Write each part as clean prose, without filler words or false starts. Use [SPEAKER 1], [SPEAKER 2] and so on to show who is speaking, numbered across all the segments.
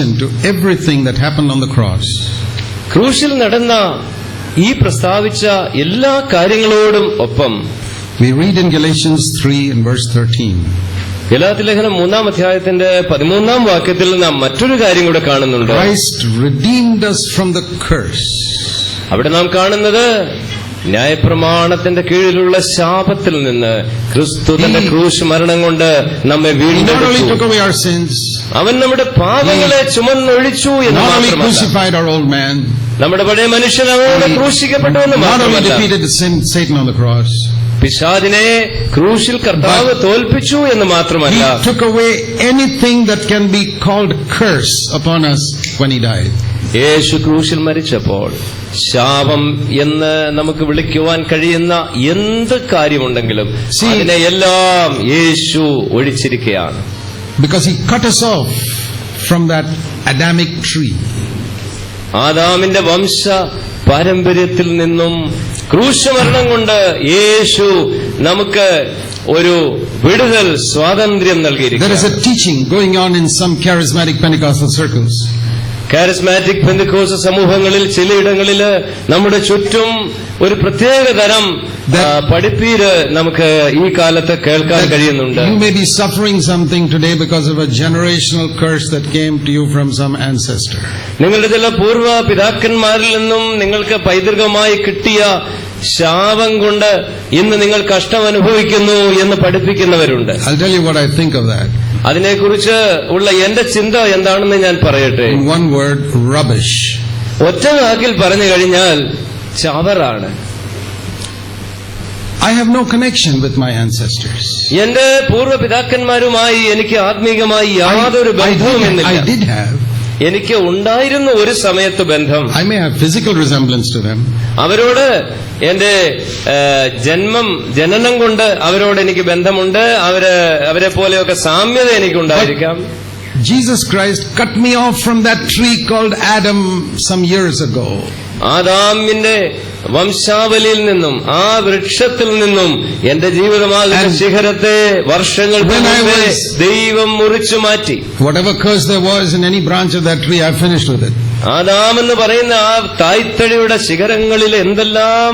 [SPEAKER 1] connection to everything that happened on the cross.
[SPEAKER 2] ക്രൂശിൽ നടന്ന ഈ പ്രസ്താവിച്ച എല്ലാ കാര്യങ്ങളോടും ഒപ്പം
[SPEAKER 1] we read in Galatians 3 and verse 13.
[SPEAKER 2] Galatia ലേഖനം 3-ാം അധ്യായത്തിന്റെ 13-ാം വാക്യത്തിൽ നാം മറ്റൊരു കാര്യം കൂടെ കാണുന്നുണ്ട്.
[SPEAKER 1] Christ redeemed us from the curse.
[SPEAKER 2] അവിടെ നാം കാണുന്നത് ന്യായപ്രമാണത്തിന്റെ കീഴിലുള്ള ശാപത്തിൽ നിന്ന് ക്രിസ്തു തന്റെ ക്രൂശ് മരണം കൊണ്ട് നമ്മെ വീണ്ടെടുത്തു. അവൻ നമ്മുടെ പാപങ്ങളെ ചുമന്നൊഴിച്ചു എന്ന് മാത്രമല്ല, നമ്മുടെ പഴയ മനുഷ്യൻ അവനോട് ക്രൂശിക്കപ്പെട്ടു എന്ന് മാത്രമല്ല, പിശാചിനെ ക്രൂശിൽ കർത്താവ് തോൽപ്പിച്ചു എന്ന് മാത്രമല്ല,
[SPEAKER 1] He took away anything that can be called curse upon us when He died.
[SPEAKER 2] യേശു ക്രൂശിൽ മരിച്ചപ്പോൾ ശാപം എന്ന് നമുക്ക് വിളിക്കുവാൻ കഴിയുന്ന എന്ത് കാര്യമുണ്ടെങ്കിലും അതിനെ എല്ലാം യേശു ഒഴിച്ചിരിക്കുകയാണ്.
[SPEAKER 1] Because He cut us off from that Adamic tree.
[SPEAKER 2] ആദാമിന്റെ വംശ പാരമ്പര്യത്തിൽ നിന്നും ക്രൂശമരണം കൊണ്ട് യേശു നമുക്ക് ഒരു വിടുതൽ സ്വാതന്ത്ര്യം നൽകിയിരിക്കുന്നു.
[SPEAKER 1] There is a teaching going on in some charismatic Pentecostal circles.
[SPEAKER 2] Charismatic Pentecost സമൂഹങ്ങളിൽ ചിലയിടങ്ങളിൽ നമ്മുടെ ചുറ്റും ഒരു പ്രത്യേക തരം പഠിപ്പീര് നമുക്ക് ഈ കാലത്ത് കേൾക്കാൻ കഴിയുന്നുണ്ട്.
[SPEAKER 1] You may be suffering something today because of a generational curse that came to you from some ancestor.
[SPEAKER 2] നിങ്ങളുടെ ചില പൂർവ്വ പിതാക്കന്മാരിൽ നിന്നും നിങ്ങൾക്ക് പൈതൃകമായി കിട്ടിയ ശാപം കൊണ്ട് ഇന്ന് നിങ്ങൾ കഷ്ടം അനുഭവിക്കുന്നു എന്ന് പഠിപ്പിക്കുന്നവരുണ്ട്.
[SPEAKER 1] I'll tell you what I think of that.
[SPEAKER 2] അതിനെക്കുറിച്ച് ഉള്ള എന്റെ ചിന്ത എന്താണെന്ന് ഞാൻ പറയട്ടെ.
[SPEAKER 1] In one word, rubbish.
[SPEAKER 2] ഒറ്റ വാക്കിൽ പറഞ്ഞു കഴിഞ്ഞാൽ ചവറാണ്.
[SPEAKER 1] I have no connection with my ancestors.
[SPEAKER 2] എന്റെ പൂർവ്വ പിതാക്കന്മാരുമായി എനിക്ക് ആത്മീകമായി യാതൊരു ബന്ധവുമില്ല.
[SPEAKER 1] I did have.
[SPEAKER 2] എനിക്ക് ഉണ്ടായിരുന്ന ഒരു സമയത്ത് ബന്ധം.
[SPEAKER 1] I may have physical resemblance to them.
[SPEAKER 2] അവരോട് എന്റെ ജനനം കൊണ്ട് അവരോട് എനിക്ക് ബന്ധമുണ്ട്. അവരെ പോലെയൊക്കെ സാമ്യത എനിക്കുണ്ടായിരിക്കാം.
[SPEAKER 1] Jesus Christ cut me off from that tree called Adam some years ago.
[SPEAKER 2] ആദാമിന്റെ വംശാവലിയിൽ നിന്നും ആ വൃക്ഷത്തിൽ നിന്നും എന്റെ ജീവിതമാകുന്ന ശിഖരത്തെ വർഷങ്ങൾക്ക് മുമ്പേ ദൈവം മുറിച്ചു മാറ്റി.
[SPEAKER 1] Whatever curse there was in any branch of that tree, I finished with it.
[SPEAKER 2] ആദാമെന്ന് പറയുന്ന ആ തായ്തടിയുടെ ശിഖരങ്ങളിൽ എന്തെല്ലാം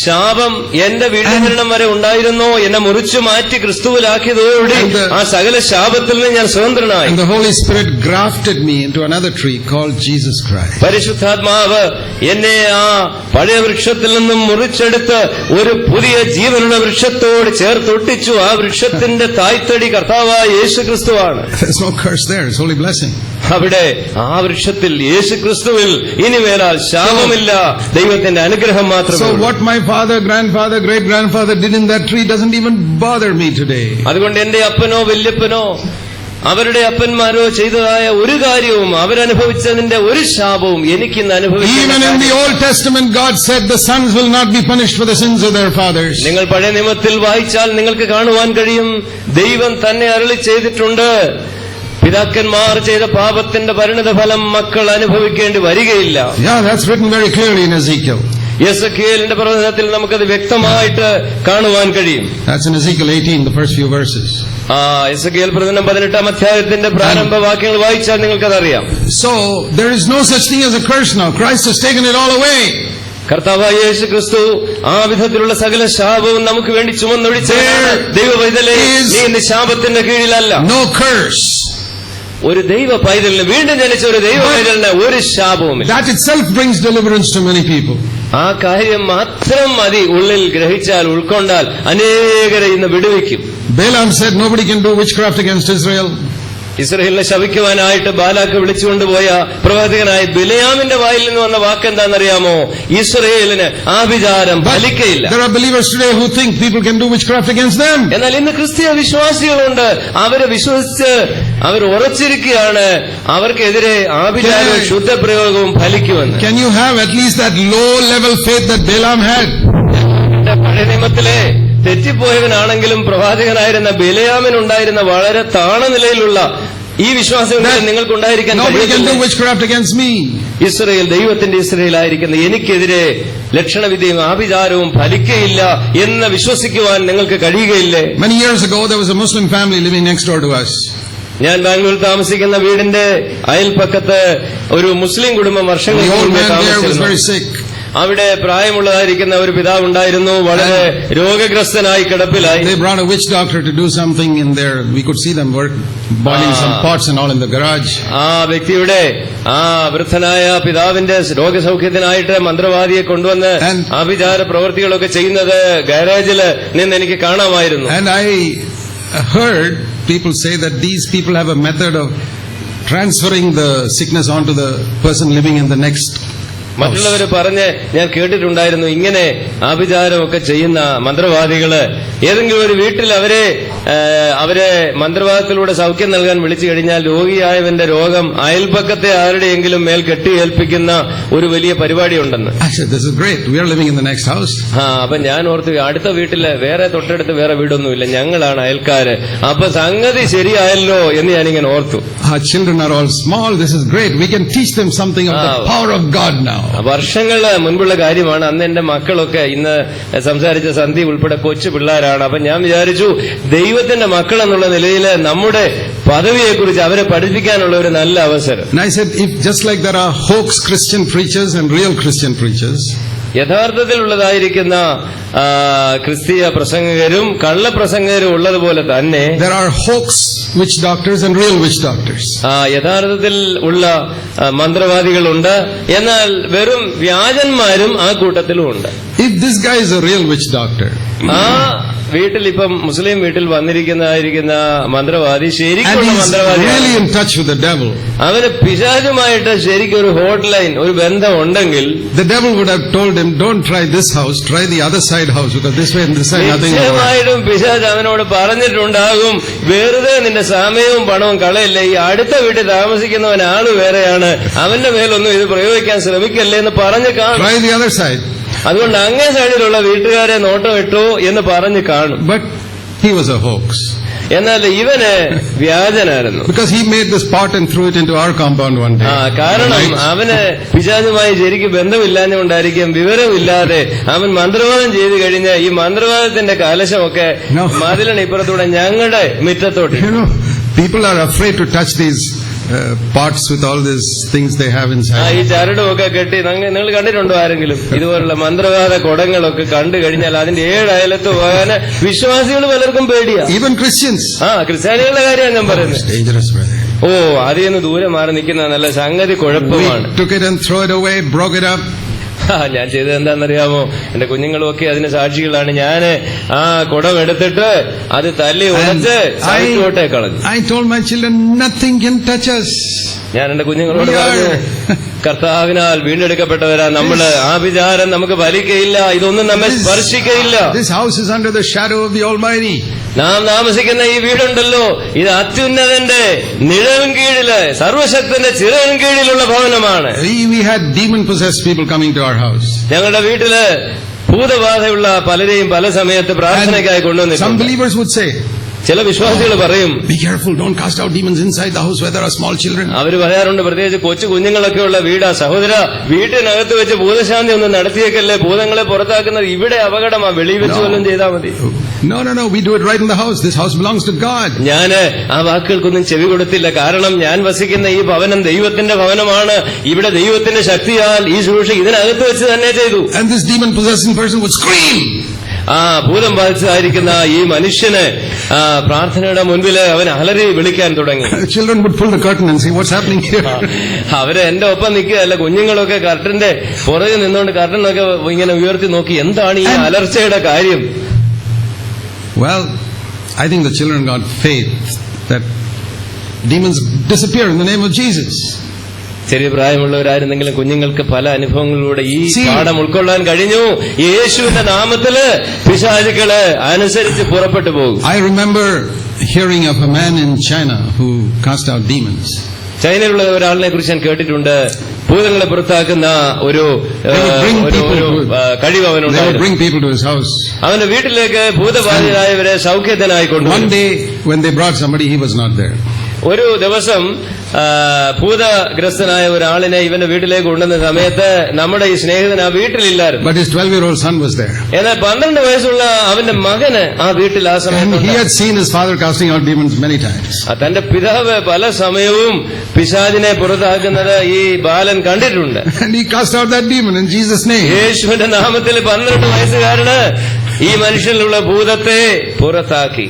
[SPEAKER 2] ശാപം എന്റെ വീടുമരണം വരെ ഉണ്ടായിരുന്നോ എന്നെ മുറിച്ചു മാറ്റി ക്രിസ്തുവിലാക്കിയതോടെ ആ സകല ശാപത്തിൽ നിന്ന് ഞാൻ സ്വതന്ത്രനായി.
[SPEAKER 1] And the Holy Spirit grafted me into another tree called Jesus Christ.
[SPEAKER 2] പരിശുദ്ധാത്മാവ് എന്നെ ആ പഴയ വൃക്ഷത്തിൽ നിന്നും മുറിച്ചെടുത്ത് ഒരു പുതിയ ജീവനുള്ള വൃക്ഷത്തോട് ചേർത്തൊട്ടിച്ചു. ആ വൃക്ഷത്തിന്റെ തായ്തടി കർത്താവായ യേശു ക്രിസ്തുവാണ്.
[SPEAKER 1] There's no curse there, it's only blessing.
[SPEAKER 2] അവിടെ ആ വൃക്ഷത്തിൽ യേശു ക്രിസ്തുവിൽ ഇനി മേലാൽ ശാപമില്ല, ദൈവത്തിന്റെ അനുഗ്രഹം മാത്രമേ.
[SPEAKER 1] So what my father, grandfather, great grandfather did in that tree doesn't even bother me today.
[SPEAKER 2] അതുകൊണ്ട് എന്റെ അപ്പനോ വല്യപ്പനോ അവരുടെ അപ്പന്മാരോ ചെയ്തതായ ഒരു കാര്യവും അവരനുഭവിച്ചതിന്റെ ഒരു ശാപവും എനിക്കിന്ന് അനുഭവിക്കുന്നു.
[SPEAKER 1] Even in the Old Testament God said the sons will not be punished for the sins of their fathers.
[SPEAKER 2] നിങ്ങൾ പഴയ നിയമത്തിൽ വായിച്ചാൽ നിങ്ങൾക്ക് കാണുവാൻ കഴിയും, ദൈവം തന്നെ അരുളി ചെയ്തിട്ടുണ്ട്, പിതാക്കന്മാർ ചെയ്ത പാപത്തിന്റെ പരിണിതഫലം മക്കൾ അനുഭവിക്കേണ്ടി വരികയില്ല.
[SPEAKER 1] Yeah, that's written very clearly in Ezekiel.
[SPEAKER 2] യെസെക്കിയേലിന്റെ പ്രവചനത്തിൽ നമുക്കത് വ്യക്തമായിട്ട് കാണുവാൻ കഴിയും.
[SPEAKER 1] That's in Ezekiel 18, the first few verses.
[SPEAKER 2] യെസെക്കിയേൽ പ്രവചനം 18-ാം അധ്യായത്തിന്റെ പ്രാരംഭ വാക്യങ്ങൾ വായിച്ചാൽ നിങ്ങൾക്കതറിയാം.
[SPEAKER 1] So there is no such thing as a curse now. Christ has taken it all away.
[SPEAKER 2] കർത്താവായ യേശു ക്രിസ്തു ആ വിധത്തിലുള്ള സകല ശാപവും നമുക്ക് വേണ്ടി ചുമന്നൊഴിച്ച് ദൈവപൈതലേ, നീ ഇന്ന് ശാപത്തിന്റെ കീഴിലല്ല.
[SPEAKER 1] No curse.
[SPEAKER 2] ഒരു ദൈവ പൈതലിന്, വീണ്ടും ജനിച്ച ഒരു ദൈവ പൈതലിന് ഒരു ശാപവുമില്ല.
[SPEAKER 1] That itself brings deliverance to many people.
[SPEAKER 2] ആ കാര്യം മാത്രം മതി ഉള്ളിൽ ഗ്രഹിച്ചാൽ, ഉൾക്കൊണ്ടാൽ അനേകരെ ഇന്ന് വിടുവിക്കും.
[SPEAKER 1] Balaam said nobody can do witchcraft against Israel.
[SPEAKER 2] ഇസ്രായേലിനെ ശപിക്കുവാനായിട്ട് ബാലാക്ക് വിളിച്ചുകൊണ്ടുപോയ പ്രവാചകനായ ബിലയാമിന്റെ വായിൽ നിന്ന് വന്ന വാക്ക് എന്താണെന്നറിയാമോ? ഇസ്രായേലിന് ആഭിചാരം ഫലിക്കയില്ല.
[SPEAKER 1] There are believers today who think people can do witchcraft against them.
[SPEAKER 2] എന്നാൽ ഇന്ന് ക്രിസ്തീയ വിശ്വാസികളുണ്ട്, അവരെ വിശ്വസിച്ച് അവർ ഉറച്ചിരിക്കുകയാണ് അവർക്കെതിരെ ആഭിചാരവും ശുദ്ധപ്രയോഗവും ഫലിക്കുമെന്ന്.
[SPEAKER 1] Can you have at least that low level faith that Balaam had?
[SPEAKER 2] പഴയ നിയമത്തിലെ തെറ്റിപ്പോയവനാണെങ്കിലും പ്രവാചകനായിരുന്ന ബിലയാമിനുണ്ടായിരുന്ന വളരെ താണനിലയിലുള്ള ഈ വിശ്വാസം നിങ്ങൾക്കുണ്ടായിരിക്കാൻ ഇസ്രായേൽ ദൈവത്തിന്റെ ഇസ്രായേലായിരിക്കുന്ന എനിക്കെതിരെ ലക്ഷണവിദ്യയും ആഭിചാരവും ഫലിക്കയില്ല എന്ന് വിശ്വസിക്കുവാൻ നിങ്ങൾക്ക് കഴിയുകയില്ലേ?
[SPEAKER 1] Many years ago there was a Muslim family living next door to us.
[SPEAKER 2] ഞാൻ ബാംഗ്ലൂരിൽ താമസിക്കുന്ന വീടിന്റെ അയൽപ്പക്കത്ത് ഒരു മുസ്ലിം കുടുംബം
[SPEAKER 1] The
[SPEAKER 2] വർഷങ്ങൾക്ക്
[SPEAKER 1] old
[SPEAKER 2] മുമ്പേ
[SPEAKER 1] man there was
[SPEAKER 2] താമസിച്ചിരുന്നു.
[SPEAKER 1] very sick.
[SPEAKER 2] അവിടെ പ്രായമുള്ളതായിരിക്കുന്ന ഒരു പിതാവുണ്ടായിരുന്നു, വളരെ രോഗഗ്രസ്തനായി കിടപ്പിലായി.
[SPEAKER 1] They brought a witch doctor to do something in there. We could see them work, boiling some pots and all in the garage.
[SPEAKER 2] ആ വ്യക്തിയുടെ ആ വൃദ്ധനായ പിതാവിന്റെ രോഗസൗഖ്യത്തിനായിട്ട് മന്ത്രവാദിയെ കൊണ്ടുവന്ന് ആഭിചാര പ്രവൃത്തികളൊക്കെ ചെയ്യുന്നത് ഗാരേജില് നിന്ന് എനിക്ക് കാണാമായിരുന്നു.
[SPEAKER 1] And I heard people say that these people have a method of transferring the sickness onto the person living in the next house.
[SPEAKER 2] മറ്റുള്ളവർ പറഞ്ഞ് ഞാൻ കേട്ടിട്ടുണ്ടായിരുന്നു, ഇങ്ങനെ ആഭിചാരമൊക്കെ ചെയ്യുന്ന മന്ത്രവാദികള് ഏതെങ്കിലും ഒരു വീട്ടിൽ അവരെ മന്ത്രവാദത്തിലൂടെ സൗഖ്യം നൽകാൻ വിളിച്ചു കഴിഞ്ഞാൽ രോഗിയായവന്റെ രോഗം അയൽപക്കത്തെ ആരുടെയെങ്കിലും മേൽ കെട്ടിയേൽപ്പിക്കുന്ന ഒരു വലിയ പരിപാടി ഉണ്ടെന്ന്.
[SPEAKER 1] I said, this is great. We are living in the next house.
[SPEAKER 2] അപ്പൊ ഞാൻ ഓർത്തു, അടുത്ത വീട്ടില് വേറെ തൊട്ടടുത്ത് വേറെ വീടൊന്നുമില്ല, ഞങ്ങളാണ് അയൽക്കാര്, അപ്പൊ സംഗതി ശരിയായല്ലോ എന്ന് ഞാനിങ്ങനെ ഓർത്തു.
[SPEAKER 1] Our children are all small. This is great. We can teach them something of the power of God now.
[SPEAKER 2] വർഷങ്ങള് മുൻപുള്ള കാര്യമാണ്. അന്ന് എന്റെ മക്കളൊക്കെ ഇന്ന് സംസാരിച്ച സന്ധി ഉൾപ്പെടെ കൊച്ചു പിള്ളേരാണ്. അപ്പൊ ഞാൻ വിചാരിച്ചു, ദൈവത്തിന്റെ മക്കൾ എന്നുള്ള നിലയിൽ നമ്മുടെ പദവിയെക്കുറിച്ച് അവരെ പഠിപ്പിക്കാനുള്ള ഒരു നല്ല അവസരം.
[SPEAKER 1] And I said, if just like there are hoax Christian preachers and real Christian preachers,
[SPEAKER 2] യഥാർത്ഥത്തിലുള്ളതായിരിക്കുന്ന ക്രിസ്തീയ പ്രസംഗകരും കള്ളപ്രസംഗകരും ഉള്ളതുപോലെ തന്നെ
[SPEAKER 1] there are hoax witch doctors and real witch doctors.
[SPEAKER 2] യഥാർത്ഥത്തിൽ ഉള്ള മന്ത്രവാദികളുണ്ട്, എന്നാൽ വെറും വ്യാജന്മാരും ആ കൂട്ടത്തിലും ഉണ്ട്.
[SPEAKER 1] If this guy is a real witch doctor,
[SPEAKER 2] ആ വീട്ടിൽ ഇപ്പം മുസ്ലിം വീട്ടിൽ വന്നിരിക്കുന്ന മന്ത്രവാദി
[SPEAKER 1] and
[SPEAKER 2] ശരിക്കുള്ള
[SPEAKER 1] he's
[SPEAKER 2] മന്ത്രവാദി,
[SPEAKER 1] really in touch with the devil,
[SPEAKER 2] അവന് പിശാചുമായിട്ട് ശരിക്കും ഒരു ഹോട്ട് ലൈൻ, ഒരു ബന്ധം ഉണ്ടെങ്കിൽ
[SPEAKER 1] the devil would have told him, don't try this house, try the other side house, because this way and this side nothing will work.
[SPEAKER 2] നിശ്ചയമായിട്ടും പിശാച് അവനോട് പറഞ്ഞിട്ടുണ്ടാകും, വെറുതെ നിന്റെ സമയവും പണവും കളയില്ല, ഈ അടുത്ത വീട്ടിൽ താമസിക്കുന്നവൻ ആള് വേറെയാണ്, അവന്റെ മേലൊന്നും ഇത് പ്രയോഗിക്കാൻ ശ്രമിക്കല്ലേ എന്ന് പറഞ്ഞ് കാണും.
[SPEAKER 1] Try the other side.
[SPEAKER 2] അതുകൊണ്ട് അങ്ങേ സൈഡിലുള്ള വീട്ടുകാരെ നോട്ടം ഇട്ടു എന്ന് പറഞ്ഞ് കാണും.
[SPEAKER 1] But he was a hoax.
[SPEAKER 2] എന്നാൽ ഇവന് വ്യാജനായിരുന്നു.
[SPEAKER 1] Because he made this pot and threw it into our compound one day.
[SPEAKER 2] കാരണം അവന് പിശാചുമായി ശരിക്കും ബന്ധമില്ലാഞ്ഞുകൊണ്ടായിരിക്കും, വിവരമില്ലാതെ അവൻ മന്ത്രവാദം ചെയ്തു കഴിഞ്ഞ് ഈ മന്ത്രവാദത്തിന്റെ കലശമൊക്കെ മതിലിന് ഇപ്പുറത്തൂടെ ഞങ്ങളുടെ മുറ്റത്തോട്ട്.
[SPEAKER 1] You know, people are afraid to touch these pots with all these things they have inside.
[SPEAKER 2] ഈ ചരടുമൊക്കെ കെട്ടി നിങ്ങൾ കണ്ടിട്ടുണ്ടോ ആരെങ്കിലും? ഇതുപോലുള്ള മന്ത്രവാദ കുടങ്ങളൊക്കെ കണ്ടു കഴിഞ്ഞാൽ അതിന്റെ 7 അയലത്ത് പോകാന് വിശ്വാസികൾ പലർക്കും പേടിയാ.
[SPEAKER 1] Even Christians.
[SPEAKER 2] ക്രിസ്ത്യാനികളുടെ കാര്യമാണ് ഞാൻ പറയുന്നത്.
[SPEAKER 1] It's dangerous, brother.
[SPEAKER 2] അതിൽ നിന്ന് ദൂരെ മാറി നിൽക്കുന്ന നല്ല സംഗതി കുഴപ്പമാണ്.
[SPEAKER 1] We took it and threw it away, broke it up.
[SPEAKER 2] ഞാൻ ചെയ്തത് എന്താണെന്നറിയാമോ? എന്റെ കുഞ്ഞുങ്ങളുമൊക്കെ അതിന് സാക്ഷികളാണ്. ഞാൻ ആ കുടം എടുത്തിട്ട് അത് തല്ലി ഉടച്ച് സൈഡിലോട്ടേ കളഞ്ഞു.
[SPEAKER 1] I told my children, nothing can touch us.
[SPEAKER 2] ഞാൻ എന്റെ കുഞ്ഞുങ്ങളോട് പറഞ്ഞു, കർത്താവിനാൽ വീണ്ടെടുക്കപ്പെട്ടവരാ നമ്മള്, ആ വിചാരം നമുക്ക് ഫലിക്കയില്ല, ഇതൊന്നും നമ്മെ സ്പർശിക്കയില്ല.
[SPEAKER 1] This house is under the shadow of the Almighty.
[SPEAKER 2] നാം താമസിക്കുന്ന ഈ വീടുണ്ടല്ലോ, ഇത് അത്യുന്നതന്റെ നിഴലിൻ കീഴില്, സർവശക്തന്റെ ചിറകിൻ കീഴിലുള്ള ഭവനമാണ്.
[SPEAKER 1] We had demon-possessed people coming to our house.
[SPEAKER 2] ഞങ്ങളുടെ വീട്ടില് ഭൂതബാധയുള്ള പലരെയും പല സമയത്ത് പ്രാർത്ഥനയ്ക്കായി കൊണ്ടുവന്നിട്ടുണ്ട്.
[SPEAKER 1] Some believers would say,
[SPEAKER 2] ചില വിശ്വാസികൾ പറയും,
[SPEAKER 1] be careful, don't cast out demons inside the house where there are small children.
[SPEAKER 2] അവര് പറയാറുണ്ട്, പ്രത്യേകിച്ച് കൊച്ചു കുഞ്ഞുങ്ങളൊക്കെ ഉള്ള വീടാ, സഹോദര വീട്ടിനകത്ത് വെച്ച് ഭൂതശാന്തി ഒന്നും നടത്തിയേക്കല്ലേ, ഭൂതങ്ങളെ പുറത്താക്കുന്നത് ഇവിടെ അപകടമാ, വെളിയിൽ വെച്ച് വല്ലതും ചെയ്താൽ മതി.
[SPEAKER 1] No, we do it right in the house. This house belongs to God.
[SPEAKER 2] ഞാന് ആ വാക്കുകൾക്കൊന്നും ചെവി കൊടുത്തില്ല. കാരണം ഞാൻ വസിക്കുന്ന ഈ ഭവനം ദൈവത്തിന്റെ ഭവനമാണ്. ഇവിടെ ദൈവത്തിന്റെ ശക്തിയാൽ ഈ ശുശ്രൂഷ ഇതിനകത്ത് വെച്ച് തന്നെ ചെയ്തു.
[SPEAKER 1] And this demon-possessed person would scream.
[SPEAKER 2] ഭൂതം ബാധിച്ചതായിരിക്കുന്ന ഈ മനുഷ്യന് പ്രാർത്ഥനയുടെ മുൻപില് അവൻ അലറി വിളിക്കാൻ തുടങ്ങി.
[SPEAKER 1] Children would pull the curtain and say, what's happening here?
[SPEAKER 2] അവര് എന്റെ ഒപ്പം നിൽക്കുകയല്ല, കുഞ്ഞുങ്ങളൊക്കെ കർട്ടന്റെ പുറകെ നിന്നുകൊണ്ട് കർട്ടനൊക്കെ ഇങ്ങനെ ഉയർത്തി നോക്കി, എന്താണ് ഈ അലർച്ചയുടെ കാര്യം?
[SPEAKER 1] Well, I think the children got faith that demons disappear in the name of Jesus.
[SPEAKER 2] ചെറിയ പ്രായമുള്ളവരായിരുന്നെങ്കിലും കുഞ്ഞുങ്ങൾക്ക് പല അനുഭവങ്ങളിലൂടെ ഈ പാഠം ഉൾക്കൊള്ളാൻ കഴിഞ്ഞു. യേശുവിന്റെ നാമത്തില് പിശാചുക്കള് അനുസരിച്ച് പുറപ്പെട്ടു പോകും.
[SPEAKER 1] I remember hearing of a man in China who cast out demons.
[SPEAKER 2] ചൈനയിലുള്ള ഒരാളിനെ കുറിച്ച് ഞാൻ കേട്ടിട്ടുണ്ട്. ഭൂതങ്ങളെ പുറത്താക്കുന്ന ഒരു കഴിവ് അവനുണ്ടായിരുന്നു. അവന്റെ വീട്ടിലേക്ക് ഭൂതബാധിതരായവരെ സൗഖ്യത്തിനായി കൊണ്ടുവന്നു.
[SPEAKER 1] One day when they brought somebody, he was not there.
[SPEAKER 2] ഒരു ദിവസം ഭൂതഗ്രസ്തനായ ഒരാളിനെ ഇവന്റെ വീട്ടിലേക്ക് കൊണ്ടുവന്ന സമയത്ത് നമ്മുടെ ഈ സ്നേഹിതൻ ആ വീട്ടിലില്ലായിരുന്നു.
[SPEAKER 1] But his 12-year-old son was there.
[SPEAKER 2] എന്നാൽ 12 വയസ്സുള്ള അവന്റെ മകന് ആ വീട്ടിൽ ആ
[SPEAKER 1] And
[SPEAKER 2] സമയത്ത്
[SPEAKER 1] he had seen his father casting out demons many times.
[SPEAKER 2] തന്റെ പിതാവ് പല സമയവും പിശാചിനെ പുറത്താക്കുന്നത് ഈ ബാലൻ കണ്ടിട്ടുണ്ട്.
[SPEAKER 1] And he cast out that demon in Jesus' name.
[SPEAKER 2] യേശുവിന്റെ നാമത്തിൽ 12 വയസ്സുകാരന് ഈ മനുഷ്യനിലുള്ള ഭൂതത്തെ പുറത്താക്കി.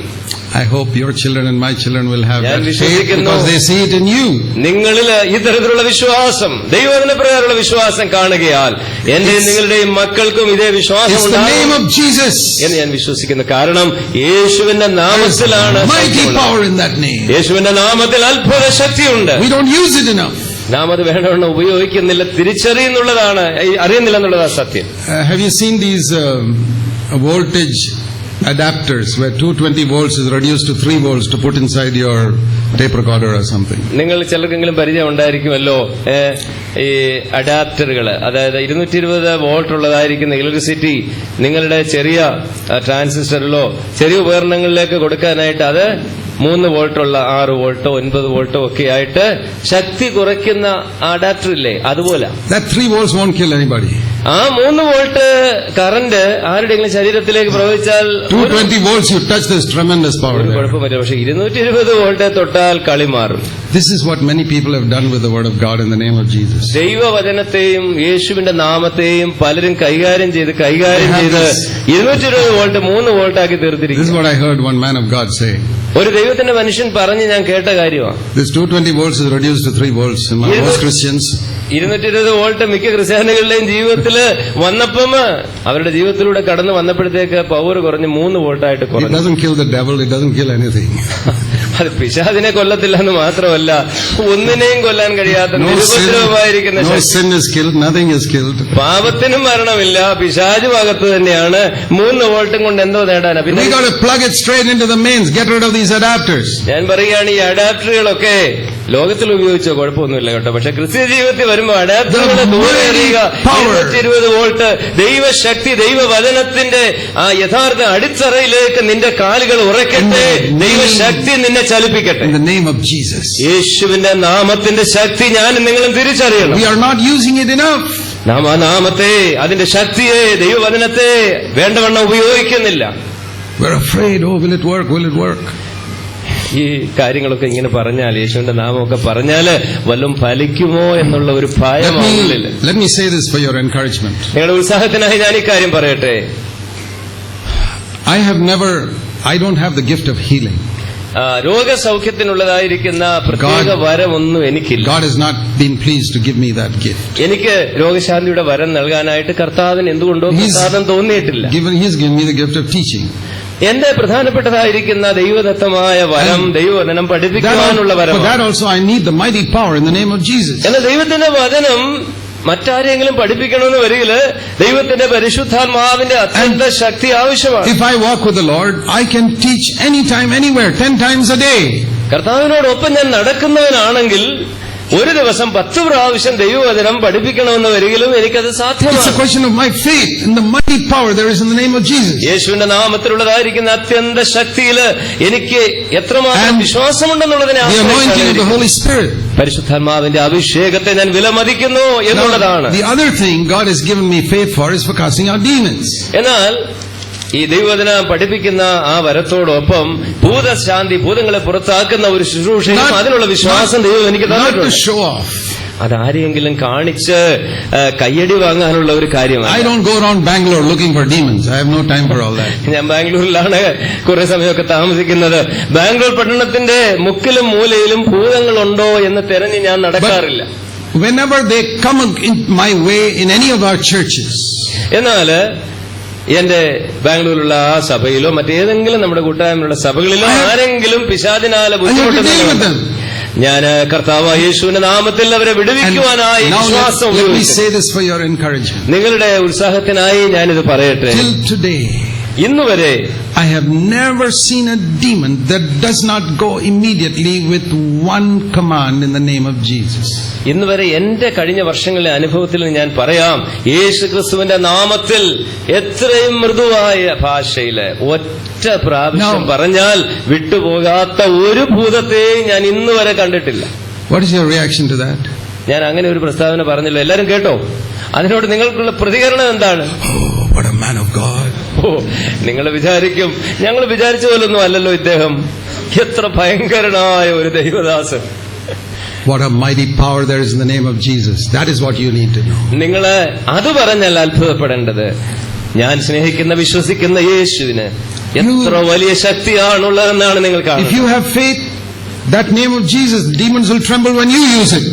[SPEAKER 1] I hope your children and my children will have
[SPEAKER 2] ഞാൻ
[SPEAKER 1] that faith
[SPEAKER 2] വിശ്വസിക്കുന്നു.
[SPEAKER 1] because they see it in you.
[SPEAKER 2] നിങ്ങളിൽ ഇത്തരത്തിലുള്ള വിശ്വാസം, ദൈവവചന പ്രകാരമുള്ള വിശ്വാസം കാണുകയാൽ എന്റെ നിങ്ങളുടെയും മക്കൾക്കും ഇതേ വിശ്വാസം
[SPEAKER 1] It's the name
[SPEAKER 2] ഉണ്ടാകും
[SPEAKER 1] of Jesus.
[SPEAKER 2] എന്ന് ഞാൻ വിശ്വസിക്കുന്നു. കാരണം യേശുവിന്റെ നാമത്തിലാണ്
[SPEAKER 1] Mighty
[SPEAKER 2] ശക്തിയുള്ളത്.
[SPEAKER 1] power in that name.
[SPEAKER 2] യേശുവിന്റെ നാമത്തിൽ അത്ഭുത ശക്തിയുണ്ട്.
[SPEAKER 1] We don't use it enough.
[SPEAKER 2] നാം അത് വേണ്ടവണ്ണം ഉപയോഗിക്കുന്നില്ല, അറിയുന്നില്ല എന്നുള്ളതാണ് സത്യം.
[SPEAKER 1] Have you seen these voltage adapters where 220 volts is reduced to 3 volts to put inside your tape recorder or something?
[SPEAKER 2] നിങ്ങൾ ചിലർക്കെങ്കിലും പരിചയം ഉണ്ടായിരിക്കുമല്ലോ ഈ അഡാപ്റ്ററുകൾ, അതായത് 220 വോൾട്ട് ഉള്ളതായിരിക്കുന്ന ഇലക്ട്രിസിറ്റി നിങ്ങളുടെ ചെറിയ ട്രാൻസിസ്റ്ററിലോ ചെറിയ ഉപകരണങ്ങളിലേക്ക് കൊടുക്കാനായിട്ട് അത് 3 വോൾട്ടുള്ള 6 വോൾട്ടോ 9 വോൾട്ടോ ഒക്കെ ആയിട്ട് ശക്തി കുറയ്ക്കുന്ന അഡാപ്റ്റർ ഇല്ലേ, അതുപോലെ.
[SPEAKER 1] That 3 volts won't kill anybody.
[SPEAKER 2] ആ 3 വോൾട്ട് കറന്റ് ആരുടെയെങ്കിലും ശരീരത്തിലേക്ക് പ്രവഹിച്ചാൽ
[SPEAKER 1] 220 volts you touch, there's tremendous power
[SPEAKER 2] ഒരു
[SPEAKER 1] there.
[SPEAKER 2] കുഴപ്പമില്ല. പക്ഷെ 220 വോൾട്ട് തൊട്ടാൽ കളി മാറും.
[SPEAKER 1] This is what many people have done with the word of God in the name of Jesus.
[SPEAKER 2] ദൈവവചനത്തെയും യേശുവിന്റെ നാമത്തെയും പലരും കൈകാര്യം ചെയ്ത് 220 volt 3 വോൾട്ടാക്കി
[SPEAKER 1] This is
[SPEAKER 2] തീർത്തിരിക്കുന്നു.
[SPEAKER 1] what I heard one man of God say.
[SPEAKER 2] ഒരു ദൈവത്തിന്റെ മനുഷ്യൻ പറഞ്ഞ് ഞാൻ കേട്ട കാര്യമാണ്.
[SPEAKER 1] This 220 volts is reduced to 3 volts in most Christians.
[SPEAKER 2] 220 volt മിക്ക ക്രിസ്ത്യാനികളുടെയും ജീവിതത്തില് വന്നപ്പം അവരുടെ ജീവിതത്തിലൂടെ കടന്നു വന്നപ്പോഴത്തേക്ക് പവർ കുറഞ്ഞ് 3 വോൾട്ടായിട്ട്
[SPEAKER 1] It
[SPEAKER 2] കുറഞ്ഞു.
[SPEAKER 1] doesn't kill the devil, it doesn't kill anything.
[SPEAKER 2] അത് പിശാചിനെ കൊല്ലത്തില്ല എന്ന് മാത്രമല്ല, ഒന്നിനെയും കൊല്ലാൻ കഴിയാത്ത നിരുപദ്രവമായിരിക്കുന്ന
[SPEAKER 1] No
[SPEAKER 2] Shakti.
[SPEAKER 1] sin is killed, nothing is killed.
[SPEAKER 2] പാപത്തിനും മരണമില്ല, പിശാച് ഭാഗത്ത് തന്നെയാണ്. 3 വോൾട്ടും കൊണ്ട് എന്തോ നേടാനാ?
[SPEAKER 1] We
[SPEAKER 2] പിന്നെ
[SPEAKER 1] got to plug it straight into the mains, get rid of these adapters.
[SPEAKER 2] ഞാൻ പറയുകയാണ്, ഈ അഡാപ്റ്ററുകളൊക്കെ ലോകത്തിൽ ഉപയോഗിച്ചോ കുഴപ്പമൊന്നുമില്ല കേട്ടോ, പക്ഷെ ക്രിസ്ത്യ ജീവിതത്തിൽ വരുമ്പോ അഡാപ്റ്ററുകളെ ദൂരെ എറിയുക. 220 വോൾട്ട് ദൈവശക്തി, ദൈവവചനത്തിന്റെ ആ യഥാർത്ഥ അടിത്തറയിലേക്ക് നിന്റെ കാലുകൾ ഉറക്കട്ടെ. ദൈവശക്തി നിന്നെ ചലിപ്പിക്കട്ടെ.
[SPEAKER 1] In the name of Jesus.
[SPEAKER 2] യേശുവിന്റെ നാമത്തിന്റെ ശക്തി ഞാൻ നിങ്ങളും തിരിച്ചറിയണം.
[SPEAKER 1] We are not using it enough.
[SPEAKER 2] നാം ആ നാമത്തെ, അതിന്റെ ശക്തിയെ, ദൈവവചനത്തെ വേണ്ടവണ്ണം ഉപയോഗിക്കുന്നില്ല.
[SPEAKER 1] We're afraid, oh, will it work, will it work?
[SPEAKER 2] ഈ കാര്യങ്ങളൊക്കെ ഇങ്ങനെ പറഞ്ഞാൽ, യേശുവിന്റെ നാമമൊക്കെ പറഞ്ഞാല് വല്ലതും ഫലിക്കുമോ എന്നുള്ള ഒരു ഭയമാവുന്നില്ല.
[SPEAKER 1] Let me say this for your encouragement.
[SPEAKER 2] നിങ്ങളുടെ ഉത്സാഹത്തിനായി ഞാൻ ഈ കാര്യം പറയട്ടെ.
[SPEAKER 1] I don't have the gift of healing.
[SPEAKER 2] രോഗസൗഖ്യത്തിനുള്ളതായിരിക്കുന്ന പ്രത്യേക വരമൊന്നും എനിക്കില്ല.
[SPEAKER 1] God has not been pleased to give me that gift.
[SPEAKER 2] എനിക്ക് രോഗശാന്തിയുടെ വരം നൽകാനായിട്ട് കർത്താവിന് എന്തുകൊണ്ടോ പ്രസാദം തോന്നിയിട്ടില്ല.
[SPEAKER 1] He's given me the gift of teaching.
[SPEAKER 2] എന്റെ പ്രധാനപ്പെട്ടതായിരിക്കുന്ന ദൈവദത്തമായ വരം, ദൈവവചനം പഠിപ്പിക്കാനുള്ള വരം.
[SPEAKER 1] For that also I need the mighty power in the name of Jesus.
[SPEAKER 2] എന്നാൽ ദൈവത്തിന്റെ വചനം മറ്റാരെങ്കിലും പഠിപ്പിക്കണമെന്ന് വരികില് ദൈവത്തിന്റെ പരിശുദ്ധാത്മാവിന്റെ അത്യന്ത ശക്തി ആവശ്യമാണ്.
[SPEAKER 1] If I walk with the Lord, I can teach anytime, anywhere, 10 times a day.
[SPEAKER 2] കർത്താവിനോടൊപ്പം ഞാൻ നടക്കുന്നവനാണെങ്കിൽ ഒരു ദിവസം 10 പ്രാവശ്യം ദൈവവചനം പഠിപ്പിക്കണമെന്ന് വരികിലും എനിക്കത്
[SPEAKER 1] It's a
[SPEAKER 2] സാധ്യമാണ്.
[SPEAKER 1] question of my faith in the mighty power there is in the name of Jesus.
[SPEAKER 2] യേശുവിന്റെ നാമത്തിലുള്ളതായിരിക്കുന്ന അത്യന്ത ശക്തിയില് എനിക്ക് എത്രമാത്രം വിശ്വാസമുണ്ടെന്നുള്ളതിനെ
[SPEAKER 1] The anointing of the
[SPEAKER 2] ആശ്രയിച്ചാണ്.
[SPEAKER 1] Holy Spirit.
[SPEAKER 2] പരിശുദ്ധാത്മാവിന്റെ അഭിഷേകത്തെ ഞാൻ വിലമതിക്കുന്നു എന്നുള്ളതാണ്.
[SPEAKER 1] The other thing God has given me faith for is for casting out demons.
[SPEAKER 2] എന്നാൽ ഈ ദൈവവചനം പഠിപ്പിക്കുന്ന ആ വരത്തോടൊപ്പം ഭൂതശാന്തി, ഭൂതങ്ങളെ പുറത്താക്കുന്ന ഒരു ശുശ്രൂഷയും അതിനുള്ള വിശ്വാസം ദൈവം എനിക്ക്
[SPEAKER 1] Not to
[SPEAKER 2] തന്നിട്ടുണ്ട്.
[SPEAKER 1] show off.
[SPEAKER 2] അതാരെങ്കിലും കാണിച്ച് കയ്യടി വാങ്ങാനുള്ള ഒരു കാര്യമാണ്.
[SPEAKER 1] I don't go around Bangalore looking for demons. I have no time for all that.
[SPEAKER 2] ഞാൻ ബാംഗ്ലൂരിലാണ് കുറെ സമയമൊക്കെ താമസിക്കുന്നത്. ബാംഗ്ലൂർ പട്ടണത്തിന്റെ മുക്കിലും മൂലയിലും ഭൂതങ്ങളുണ്ടോ എന്ന് തെരഞ്ഞ് ഞാൻ നടക്കാറില്ല.
[SPEAKER 1] Whenever they come in my way in any of our churches,
[SPEAKER 2] എന്നാല് എന്റെ ബാംഗ്ലൂരിലുള്ള ആ സഭയിലോ മറ്റേതെങ്കിലും നമ്മുടെ കൂട്ടായ്മയുള്ള സഭകളിലോ ആരെങ്കിലും പിശാചിനാല ബുദ്ധിമുട്ടുന്ന ഞാൻ കർത്താവായ യേശുവിന്റെ നാമത്തിൽ അവരെ വിടുവിക്കുവാനായി വിശ്വാസം
[SPEAKER 1] let me say this for your encouragement.
[SPEAKER 2] നിങ്ങളുടെ ഉത്സാഹത്തിനായി ഞാനിത് പറയട്ടെ.
[SPEAKER 1] Till today,
[SPEAKER 2] ഇന്നുവരെ
[SPEAKER 1] I have never seen a demon that does not go immediately with one command in the name of Jesus.
[SPEAKER 2] ഇന്നുവരെ എന്റെ കഴിഞ്ഞ വർഷങ്ങളിലെ അനുഭവത്തിൽ ഞാൻ പറയാം, യേശു ക്രിസ്തുവിന്റെ നാമത്തിൽ എത്രയും മൃദുവായ ഭാഷയില് ഒറ്റ പ്രാവശ്യം പറഞ്ഞാൽ വിട്ടുപോകാത്ത ഒരു ഭൂതത്തെയും ഞാൻ ഇന്നുവരെ കണ്ടിട്ടില്ല.
[SPEAKER 1] What is your reaction to that?
[SPEAKER 2] ഞാൻ അങ്ങനെ ഒരു പ്രസ്താവന പറഞ്ഞല്ലോ, എല്ലാരും കേട്ടോ? അതിനോട് നിങ്ങൾക്കുള്ള പ്രതികരണം എന്താണ്?
[SPEAKER 1] Oh, what a man of God.
[SPEAKER 2] ഓ, നിങ്ങൾ വിചാരിക്കും ഞങ്ങൾ വിചാരിച്ച പോലൊന്നും അല്ലല്ലോ ഇദ്ദേഹം, എത്ര ഭയങ്കരനായ ഒരു ദൈവദാസൻ.
[SPEAKER 1] What a mighty power there is in the name of Jesus. That is what you need to know.
[SPEAKER 2] നിങ്ങൾ അത് പറഞ്ഞല്ല അത്ഭുതപ്പെടേണ്ടത്. ഞാൻ സ്നേഹിക്കുന്ന വിശ്വസിക്കുന്ന യേശുവിന് എത്ര വലിയ ശക്തിയാണുള്ളതെന്നാണ് നിങ്ങൾ
[SPEAKER 1] If
[SPEAKER 2] കാണുന്നത്.
[SPEAKER 1] you have faith, that name of Jesus, demons will tremble when you use it.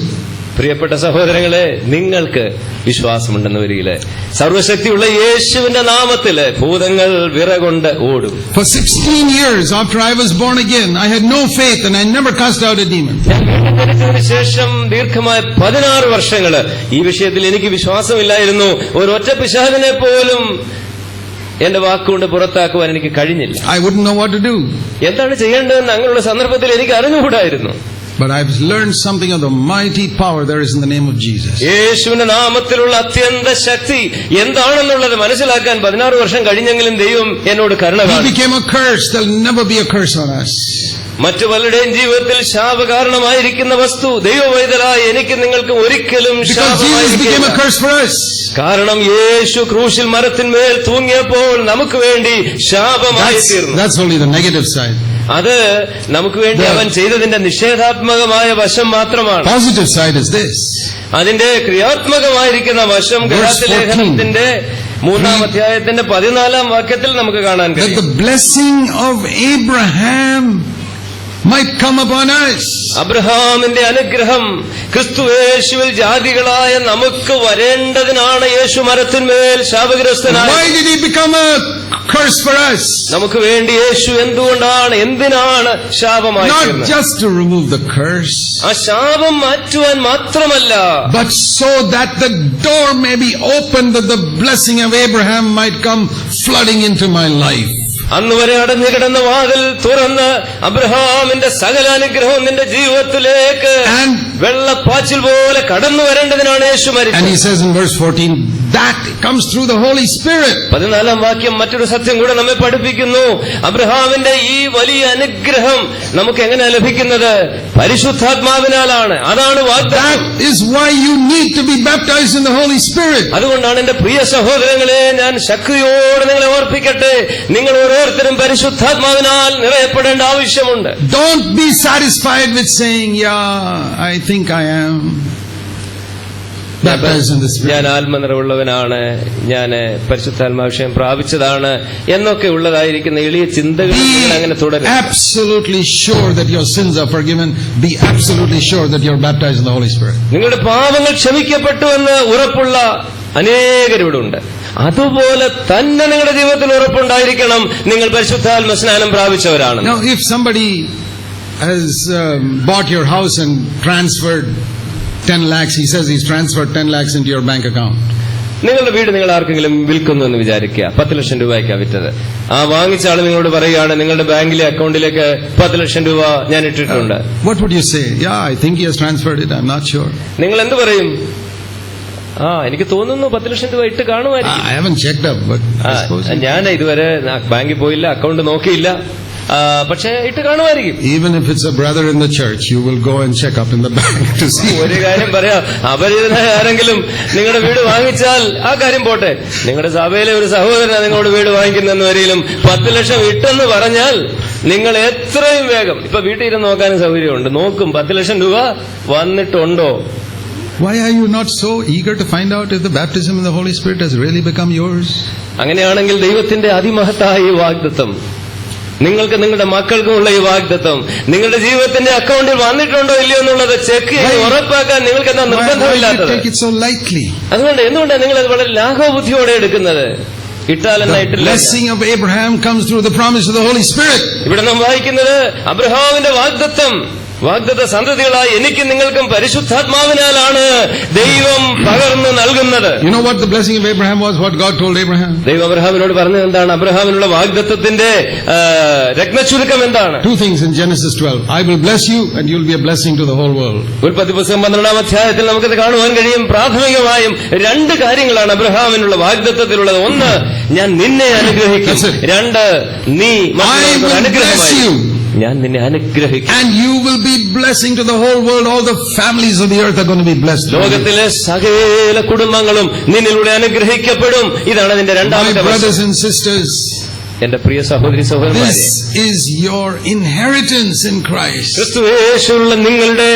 [SPEAKER 2] പ്രിയപ്പെട്ട സഹോദരങ്ങളെ, നിങ്ങൾക്ക് വിശ്വാസമുണ്ടെന്ന് വരികില് സർവശക്തിയുള്ള യേശുവിന്റെ നാമത്തില് ഭൂതങ്ങൾ വിറകൊണ്ട് ഓടും.
[SPEAKER 1] For 16 years after I was born again, I had no faith and I never cast out a demon.
[SPEAKER 2] ഞാൻ വീണ്ടും ജനിച്ചതിന് ശേഷം ദീർഘമായ 16 വർഷങ്ങള് ഈ വിഷയത്തിൽ എനിക്ക് വിശ്വാസമില്ലായിരുന്നു. ഒരൊറ്റ പിശാചിനെ പോലും എന്റെ വാക്കുകൊണ്ട് പുറത്താക്കുവാൻ എനിക്ക് കഴിഞ്ഞില്ല.
[SPEAKER 1] I wouldn't know what to do.
[SPEAKER 2] എന്താണ് ചെയ്യേണ്ടതെന്ന് അങ്ങനെയുള്ള സന്ദർഭത്തിൽ എനിക്ക് അറിഞ്ഞുകൂടായിരുന്നു.
[SPEAKER 1] But I've learned something of the mighty power there is in the name of Jesus.
[SPEAKER 2] യേശുവിന്റെ നാമത്തിലുള്ള അത്യന്ത ശക്തി എന്താണെന്നുള്ളത് മനസ്സിലാക്കാൻ 16 വർഷം കഴിഞ്ഞെങ്കിലും ദൈവം എന്നോട് കരുണ
[SPEAKER 1] He
[SPEAKER 2] കാണിച്ചു.
[SPEAKER 1] became a curse. There'll never be a curse on us.
[SPEAKER 2] മറ്റു പലരുടെയും ജീവിതത്തിൽ ശാപകാരണമായിരിക്കുന്ന വസ്തു ദൈവവൈതലായ എനിക്ക് നിങ്ങൾക്ക് ഒരിക്കലും
[SPEAKER 1] Because Jesus became a curse for us.
[SPEAKER 2] കാരണം യേശു ക്രൂശിൽ മരത്തിന്മേൽ തൂങ്ങിയപ്പോൾ നമുക്ക് വേണ്ടി ശാപമായി തീർന്നു.
[SPEAKER 1] That's only the negative side.
[SPEAKER 2] അത് നമുക്ക് വേണ്ടി അവൻ ചെയ്തതിന്റെ നിഷേധാത്മകമായ വശം മാത്രമാണ്.
[SPEAKER 1] Positive side is this.
[SPEAKER 2] അതിന്റെ ക്രിയാത്മകമായിരിക്കുന്ന വശം ഗലാത്യലേഖനത്തിന്റെ 3-ാം അധ്യായത്തിന്റെ 14-ാം വാക്യത്തിൽ നമുക്ക് കാണാൻ
[SPEAKER 1] That
[SPEAKER 2] കഴിയും.
[SPEAKER 1] the blessing of Abraham might come upon us.
[SPEAKER 2] അബ്രഹാമിന്റെ അനുഗ്രഹം ക്രിസ്തുയേശുവിൽ ജാതികളായ നമുക്ക് വരേണ്ടതിനാണ് യേശു മരത്തിന്മേൽ ശാപഗ്രസ്തനായി.
[SPEAKER 1] Why did he become a curse for us?
[SPEAKER 2] നമുക്ക് വേണ്ടി യേശു എന്തിനാണ് ശാപമായി
[SPEAKER 1] Not
[SPEAKER 2] തീർന്നത്?
[SPEAKER 1] just to remove the curse,
[SPEAKER 2] ആ ശാപം മാറ്റുവാൻ മാത്രമല്ല,
[SPEAKER 1] but so that the door may be opened, that the blessing of Abraham might come flooding into my life.
[SPEAKER 2] അന്ന് വരെ അടഞ്ഞു കിടന്ന വാതിൽ തുറന്ന് അബ്രഹാമിന്റെ സകല അനുഗ്രഹവും നിന്റെ ജീവിതത്തിലേക്ക് വെള്ളപ്പാച്ചിൽ പോലെ കടന്നു വരേണ്ടതിനാണ് യേശു
[SPEAKER 1] And
[SPEAKER 2] മരിച്ചത്.
[SPEAKER 1] he says in verse 14, that comes through the Holy Spirit.
[SPEAKER 2] 14-ാം വാക്യം മറ്റൊരു സത്യം കൂടെ നമ്മെ പഠിപ്പിക്കുന്നു. അബ്രഹാമിന്റെ ഈ വലിയ അനുഗ്രഹം നമുക്ക് എങ്ങനെ ലഭിക്കുന്നത്? പരിശുദ്ധാത്മാവിനാലാണ്. അതാണ് വാഗ്ദത്തം.
[SPEAKER 1] That is why you need to be baptized in the Holy Spirit.
[SPEAKER 2] അതുകൊണ്ടാണ് എന്റെ പ്രിയ സഹോദരങ്ങളെ, ഞാൻ ശക്തിയോടെ നിങ്ങളെ ഓർപ്പിക്കട്ടെ, നിങ്ങൾ ഓരോരുത്തരും പരിശുദ്ധാത്മാവിനാൽ നിറയപ്പെടേണ്ട ആവശ്യമുണ്ട്.
[SPEAKER 1] Don't be satisfied with saying, yeah, I think I am baptized in the Spirit.
[SPEAKER 2] ഞാൻ ആത്മനിറവുള്ളവനാണ്, ഞാൻ പരിശുദ്ധാത്മാഭിഷേകം പ്രാപിച്ചതാണ് എന്നൊക്കെ ഉള്ളതായിരിക്കുന്ന എളിയ ചിന്തകൾ അങ്ങനെ
[SPEAKER 1] Be
[SPEAKER 2] തുടരും.
[SPEAKER 1] absolutely sure that your sins are forgiven. Be absolutely sure that you're baptized in the Holy Spirit.
[SPEAKER 2] നിങ്ങളുടെ പാപങ്ങൾ ക്ഷമിക്കപ്പെട്ടു എന്ന് ഉറപ്പുള്ള അനേകരിവിടെ ഉണ്ട്. അതുപോലെ തന്നെ നിങ്ങളുടെ ജീവിതത്തിൽ ഉറപ്പുണ്ടായിരിക്കണം, നിങ്ങൾ പരിശുദ്ധാത്മ സ്നാനം പ്രാപിച്ചവരാണ്.
[SPEAKER 1] Now, if somebody has bought your house and transferred 10 lakhs, he says he's transferred 10 lakhs into your bank account.
[SPEAKER 2] നിങ്ങളുടെ വീട് നിങ്ങൾ ആർക്കെങ്കിലും വിൽക്കുന്നു എന്ന് വിചാരിക്കുക. 10 ലക്ഷം രൂപയ്ക്കാണ് വിറ്റത്. ആ വാങ്ങിച്ച ആൾ നിങ്ങളോട് പറയുകയാണ്, നിങ്ങളുടെ ബാങ്കിലെ അക്കൗണ്ടിലേക്ക് 10 ലക്ഷം രൂപ ഞാൻ ഇട്ടിട്ടുണ്ട്.
[SPEAKER 1] What would you say? Yeah, I think he has transferred it. I'm not sure.
[SPEAKER 2] നിങ്ങൾ എന്ത് പറയും? എനിക്ക് തോന്നുന്നു 10 ലക്ഷം രൂപ ഇട്ട് കാണുമായിരിക്കും.
[SPEAKER 1] I haven't checked up, but I suppose.
[SPEAKER 2] ഞാൻ ഇതുവരെ ബാങ്കിൽ പോയില്ല, അക്കൗണ്ട് നോക്കിയില്ല, പക്ഷെ ഇട്ട് കാണുമായിരിക്കും.
[SPEAKER 1] Even if it's a brother in the church, you will go and check up in the bank to see.
[SPEAKER 2] ഒരു കാര്യം പറയാം, അപരിചിതനായ ആരെങ്കിലും നിങ്ങളുടെ വീട് വാങ്ങിച്ചാൽ ആ കാര്യം പോട്ടെ, നിങ്ങളുടെ സഭയിലെ ഒരു സഹോദരനാണ് നിങ്ങളുടെ വീട് വാങ്ങിക്കുന്നതെന്ന് വരെയും 10 ലക്ഷം ഇട്ടെന്ന് പറഞ്ഞാൽ നിങ്ങൾ എത്രയും വേഗം, ഇപ്പൊ വീട്ടിൽ ഇരുന്ന് നോക്കാനും സൗകര്യമുണ്ട്, നോക്കും 10 ലക്ഷം രൂപ വന്നിട്ടുണ്ടോ.
[SPEAKER 1] Why are you not so eager to find out if the baptism in the Holy Spirit has really become yours?
[SPEAKER 2] അങ്ങനെയാണെങ്കിൽ ദൈവത്തിന്റെ അതിമഹത്തായ ഈ വാഗ്ദത്തം നിങ്ങൾക്ക് നിങ്ങളുടെ മക്കൾക്കുമുള്ള ഈ വാഗ്ദത്തം നിങ്ങളുടെ ജീവിതത്തിന്റെ അക്കൗണ്ടിൽ വന്നിട്ടുണ്ടോ ഇല്ലയോ എന്നുള്ളത് ചെക്ക് ചെയ്ത് ഉറപ്പാക്കാൻ നിങ്ങൾക്ക് എന്താ നിർബന്ധമില്ലാത്തത്? അതുകൊണ്ട് എന്തുകൊണ്ടാണ് നിങ്ങൾ അത് വളരെ ലാഘവബുദ്ധിയോടെ എടുക്കുന്നത്?
[SPEAKER 1] Blessing of Abraham comes through the promise of the Holy Spirit.
[SPEAKER 2] ഇവിടെ നാം വായിക്കുന്നത് അബ്രഹാമിന്റെ വാഗ്ദത്ത സന്തതികളായി എനിക്കും നിങ്ങൾക്കും പരിശുദ്ധാത്മാവിനാലാണ് ദൈവം പകർന്നു നൽകുന്നത്.
[SPEAKER 1] You know what the blessing of Abraham was? What God told Abraham?
[SPEAKER 2] ദൈവം അബ്രഹാമിനോട് പറഞ്ഞത് എന്താണ്? അബ്രഹാമിനുള്ള വാഗ്ദത്തത്തിന്റെ രത്നചുരുക്കം എന്താണ്?
[SPEAKER 1] 2 things in Genesis 12. I will bless you and you will be a blessing to the whole world.
[SPEAKER 2] ഉൽപ്പത്തി പുസ്തകം 12-ാം അധ്യായത്തിൽ നമുക്കത് കാണുവാൻ കഴിയും. പ്രാഥമികമായും 2 കാര്യങ്ങളാണ് അബ്രഹാമിനുള്ള വാഗ്ദത്തത്തിലുള്ളത്. ഒന്ന്, ഞാൻ നിന്നെ അനുഗ്രഹിക്കും. 2, നീ മറ്റുള്ളവർക്ക് അനുഗ്രഹമായി. ഞാൻ നിന്നെ അനുഗ്രഹിക്കും.
[SPEAKER 1] And you will be blessing to the whole world. All the families of the earth are going to be blessed.
[SPEAKER 2] ലോകത്തിലെ സകല കുടുംബങ്ങളും നിന്നിലൂടെ അനുഗ്രഹിക്കപ്പെടും. ഇതാണ് നിന്റെ
[SPEAKER 1] My
[SPEAKER 2] രണ്ടാമത്തെ
[SPEAKER 1] brothers and sisters,
[SPEAKER 2] എന്റെ പ്രിയ സഹോദരി സഹോദരന്മാരെ,
[SPEAKER 1] this is your inheritance in Christ.
[SPEAKER 2] ക്രിസ്തുയേശുവിലുള്ള നിങ്ങളുടെ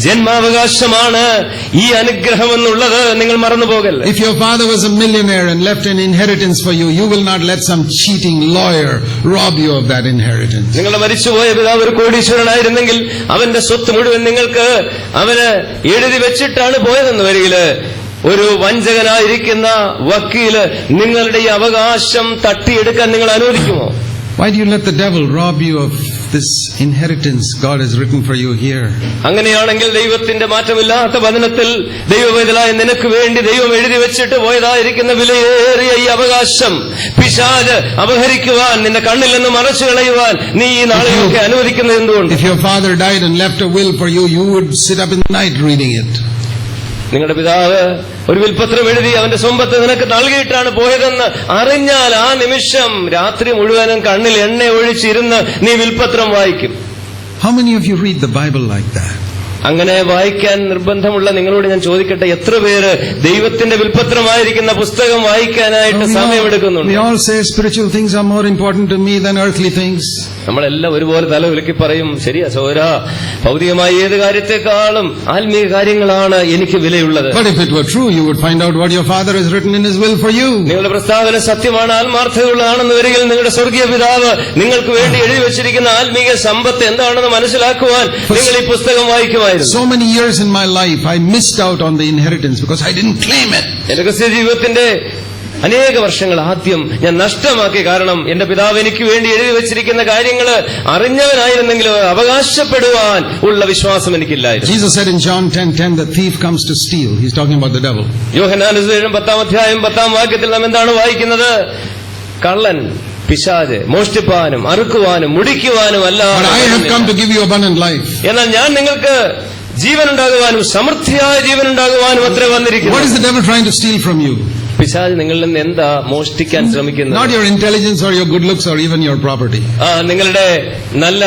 [SPEAKER 2] ജന്മാവകാശമാണ് ഈ അനുഗ്രഹം എന്നുള്ളത് നിങ്ങൾ മറന്നുപോകല്ല.
[SPEAKER 1] If your father was a millionaire and left an inheritance for you, you will not let some cheating lawyer rob you of that inheritance.
[SPEAKER 2] നിങ്ങളുടെ മരിച്ചുപോയ പിതാവ് ഒരു കോടീശ്വരനായിരുന്നെങ്കിൽ അവന്റെ സ്വത്ത് മുഴുവൻ നിങ്ങൾക്ക് അവന് എഴുതി വെച്ചിട്ടാണ് പോയതെന്ന് വരികില് ഒരു വഞ്ചകനായിരിക്കുന്ന വക്കീല് നിങ്ങളുടെ ഈ അവകാശം തട്ടിയെടുക്കാൻ നിങ്ങൾ അനുവദിക്കുമോ?
[SPEAKER 1] Why do you let the devil rob you of this inheritance God has written for you here?
[SPEAKER 2] അങ്ങനെയാണെങ്കിൽ ദൈവത്തിന്റെ മാറ്റമില്ലാത്ത വചനത്തിൽ ദൈവവേദലായ നിനക്ക് വേണ്ടി ദൈവം എഴുതി വെച്ചിട്ട് പോയതായിരിക്കുന്ന വിലയേറിയ ഈ അവകാശം പിശാച് അപഹരിക്കുവാൻ, നിന്റെ കണ്ണിൽ നിന്ന് മറച്ചു കളയുവാൻ നീ ഈ നാളിലൊക്കെ അനുവദിക്കുന്നത് എന്തുകൊണ്ട്?
[SPEAKER 1] If your father died and left a will for you, you would sit up in the night reading it.
[SPEAKER 2] നിങ്ങളുടെ പിതാവ് ഒരു വിൽപത്രം എഴുതി അവന്റെ സമ്പത്ത് നിനക്ക് നൽകിയിട്ടാണ് പോയതെന്ന് അറിഞ്ഞാൽ ആ നിമിഷം രാത്രി മുഴുവനും കണ്ണിൽ എണ്ണ ഒഴിച്ചിരുന്ന് നീ വിൽപത്രം വായിക്കും.
[SPEAKER 1] How many of you read the Bible like that?
[SPEAKER 2] അങ്ങനെ വായിക്കാൻ നിർബന്ധമുള്ള നിങ്ങളോട് ഞാൻ ചോദിക്കട്ടെ, എത്ര പേര് ദൈവത്തിന്റെ വിൽപത്രമായിരിക്കുന്ന പുസ്തകം വായിക്കാനായിട്ട് സമയമെടുക്കുന്നുണ്ട്?
[SPEAKER 1] We all say spiritual things are more important to me than earthly things.
[SPEAKER 2] നമ്മളെല്ലാം ഒരുപോലെ തല വിലക്കി പറയും, ശരിയാ സഹോദരാ, ഭൗതികമായ ഏത് കാര്യത്തെക്കാളും ആത്മീയ കാര്യങ്ങളാണ് എനിക്ക് വിലയുള്ളത്.
[SPEAKER 1] But if it were true, you would find out what your father has written in his will for you.
[SPEAKER 2] നിങ്ങളുടെ പ്രസ്താവന സത്യമാണ്, ആത്മാർത്ഥതയുള്ളതാണെന്ന് വരികിൽ നിങ്ങളുടെ സ്വർഗീയ പിതാവ് നിങ്ങൾക്ക് വേണ്ടി എഴുതി വെച്ചിരിക്കുന്ന ആത്മീയ സമ്പത്ത് എന്താണെന്ന് മനസ്സിലാക്കുവാൻ നിങ്ങൾ ഈ പുസ്തകം വായിക്കുമായിരുന്നു.
[SPEAKER 1] So many years in my life, I missed out on the inheritance because I didn't claim it.
[SPEAKER 2] എന്റെ ക്രിസ്ത്യ ജീവിതത്തിന്റെ അനേക വർഷങ്ങൾ ആദ്യം ഞാൻ നഷ്ടമാക്കി. കാരണം എന്റെ പിതാവ് എനിക്ക് വേണ്ടി എഴുതി വെച്ചിരിക്കുന്ന കാര്യങ്ങൾ അറിഞ്ഞവനായിരുന്നെങ്കിലും അവകാശപ്പെടുവാൻ ഉള്ള വിശ്വാസം എനിക്കില്ലായിരുന്നു.
[SPEAKER 1] Jesus said in John 10:10, the thief comes to steal. He's talking about the devil.
[SPEAKER 2] യോഹന്നാൻ 10:10 നാം എന്താണ് വായിക്കുന്നത്? കള്ളൻ, പിശാച് മോഷ്ടിപ്പാനും അറുക്കുവാനും മുടിക്കുവാനും അല്ല,
[SPEAKER 1] But I have come to give you abundant life.
[SPEAKER 2] എന്നാൽ ഞാൻ നിങ്ങൾക്ക് ജീവനുണ്ടാകുവാനും സമൃദ്ധിയായ ജീവനുണ്ടാകുവാനും അത്രേ വന്നിരിക്കുന്നു.
[SPEAKER 1] What is the devil trying to steal from you?
[SPEAKER 2] പിശാച് നിങ്ങളിൽ നിന്ന് എന്താ മോഷ്ടിക്കാൻ ശ്രമിക്കുന്നത്?
[SPEAKER 1] Not your intelligence or your good looks or even your property.
[SPEAKER 2] നിങ്ങളുടെ നല്ല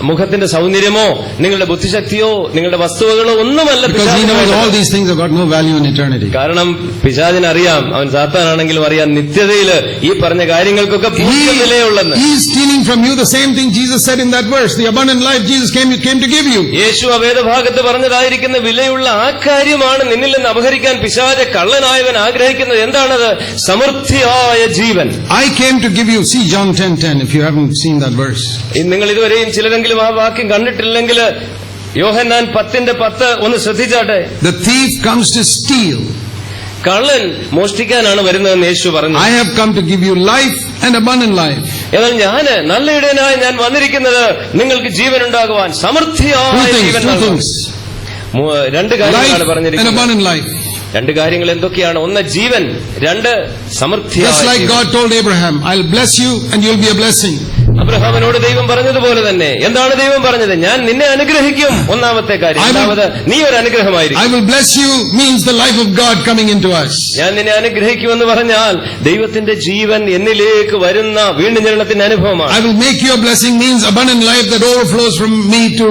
[SPEAKER 2] മുഖത്തിന്റെ സൗന്ദര്യമോ നിങ്ങളുടെ ബുദ്ധിശക്തിയോ നിങ്ങളുടെ വസ്തുവകളോ ഒന്നുമല്ല.
[SPEAKER 1] Because he knows all these things have got no value in eternity.
[SPEAKER 2] കാരണം പിശാചിന് അറിയാം, അവൻ സാത്താനാണെങ്കിലും അറിയാം, നിത്യതയിൽ ഈ പറഞ്ഞ കാര്യങ്ങൾക്കൊക്കെ വിലയുള്ളതെന്ന്.
[SPEAKER 1] He is stealing from you the same thing Jesus said in that verse. The abundant life Jesus came to give you.
[SPEAKER 2] യേശു വേദഭാഗത്ത് പറഞ്ഞതായിരിക്കുന്ന വിലയുള്ള ആ കാര്യമാണ് നിന്നിൽ നിന്ന് അപഹരിക്കാൻ പിശാച് കള്ളനായവൻ ആഗ്രഹിക്കുന്നത്. എന്താണത്? സമൃദ്ധിയായ ജീവൻ.
[SPEAKER 1] I came to give you. See John 10:10 if you haven't seen that verse.
[SPEAKER 2] നിങ്ങൾ ഇതുവരെയും ചിലരെങ്കിലും ആ വാക്യം കണ്ടിട്ടില്ലെങ്കിൽ യോഹന്നാൻ 10:10 ഒന്ന് ശ്രദ്ധിച്ചാട്ടെ.
[SPEAKER 1] The thief comes to steal.
[SPEAKER 2] കള്ളൻ മോഷ്ടിക്കാനാണ് വരുന്നതെന്ന് യേശു പറഞ്ഞു.
[SPEAKER 1] I have come to give you life and abundant life.
[SPEAKER 2] എന്നാൽ നല്ല ഇടയനായി ഞാൻ വന്നിരിക്കുന്നത് നിങ്ങൾക്ക് ജീവൻ ഉണ്ടാകുവാൻ, സമൃദ്ധിയായ ജീവൻ നൽകുവാൻ. രണ്ട് കാര്യങ്ങളാണ് പറഞ്ഞിരിക്കുന്നത്.
[SPEAKER 1] And abundant life.
[SPEAKER 2] രണ്ട് കാര്യങ്ങൾ എന്തൊക്കെയാണ്? ഒന്ന് ജീവൻ, രണ്ട് സമൃദ്ധിയായ.
[SPEAKER 1] Just like God told Abraham, I'll bless you and you'll be a blessing.
[SPEAKER 2] അബ്രഹാമിനോട് ദൈവം പറഞ്ഞതുപോലെ തന്നെ എന്താണ് ദൈവം പറഞ്ഞത്? ഞാൻ നിന്നെ അനുഗ്രഹിക്കും. ഒന്നാമത്തെ കാര്യം. രണ്ടാമത് നീ ഒരു അനുഗ്രഹമായിരിക്കും.
[SPEAKER 1] I will bless you means the life of God coming into us.
[SPEAKER 2] ഞാൻ നിന്നെ അനുഗ്രഹിക്കുമെന്ന് പറഞ്ഞാൽ ദൈവത്തിന്റെ ജീവൻ എന്നിലേക്ക് വരുന്ന വീണ്ടും ജനനത്തിന്റെ അനുഭവമാണ്.
[SPEAKER 1] I will make you a blessing means abundant life that overflows from me to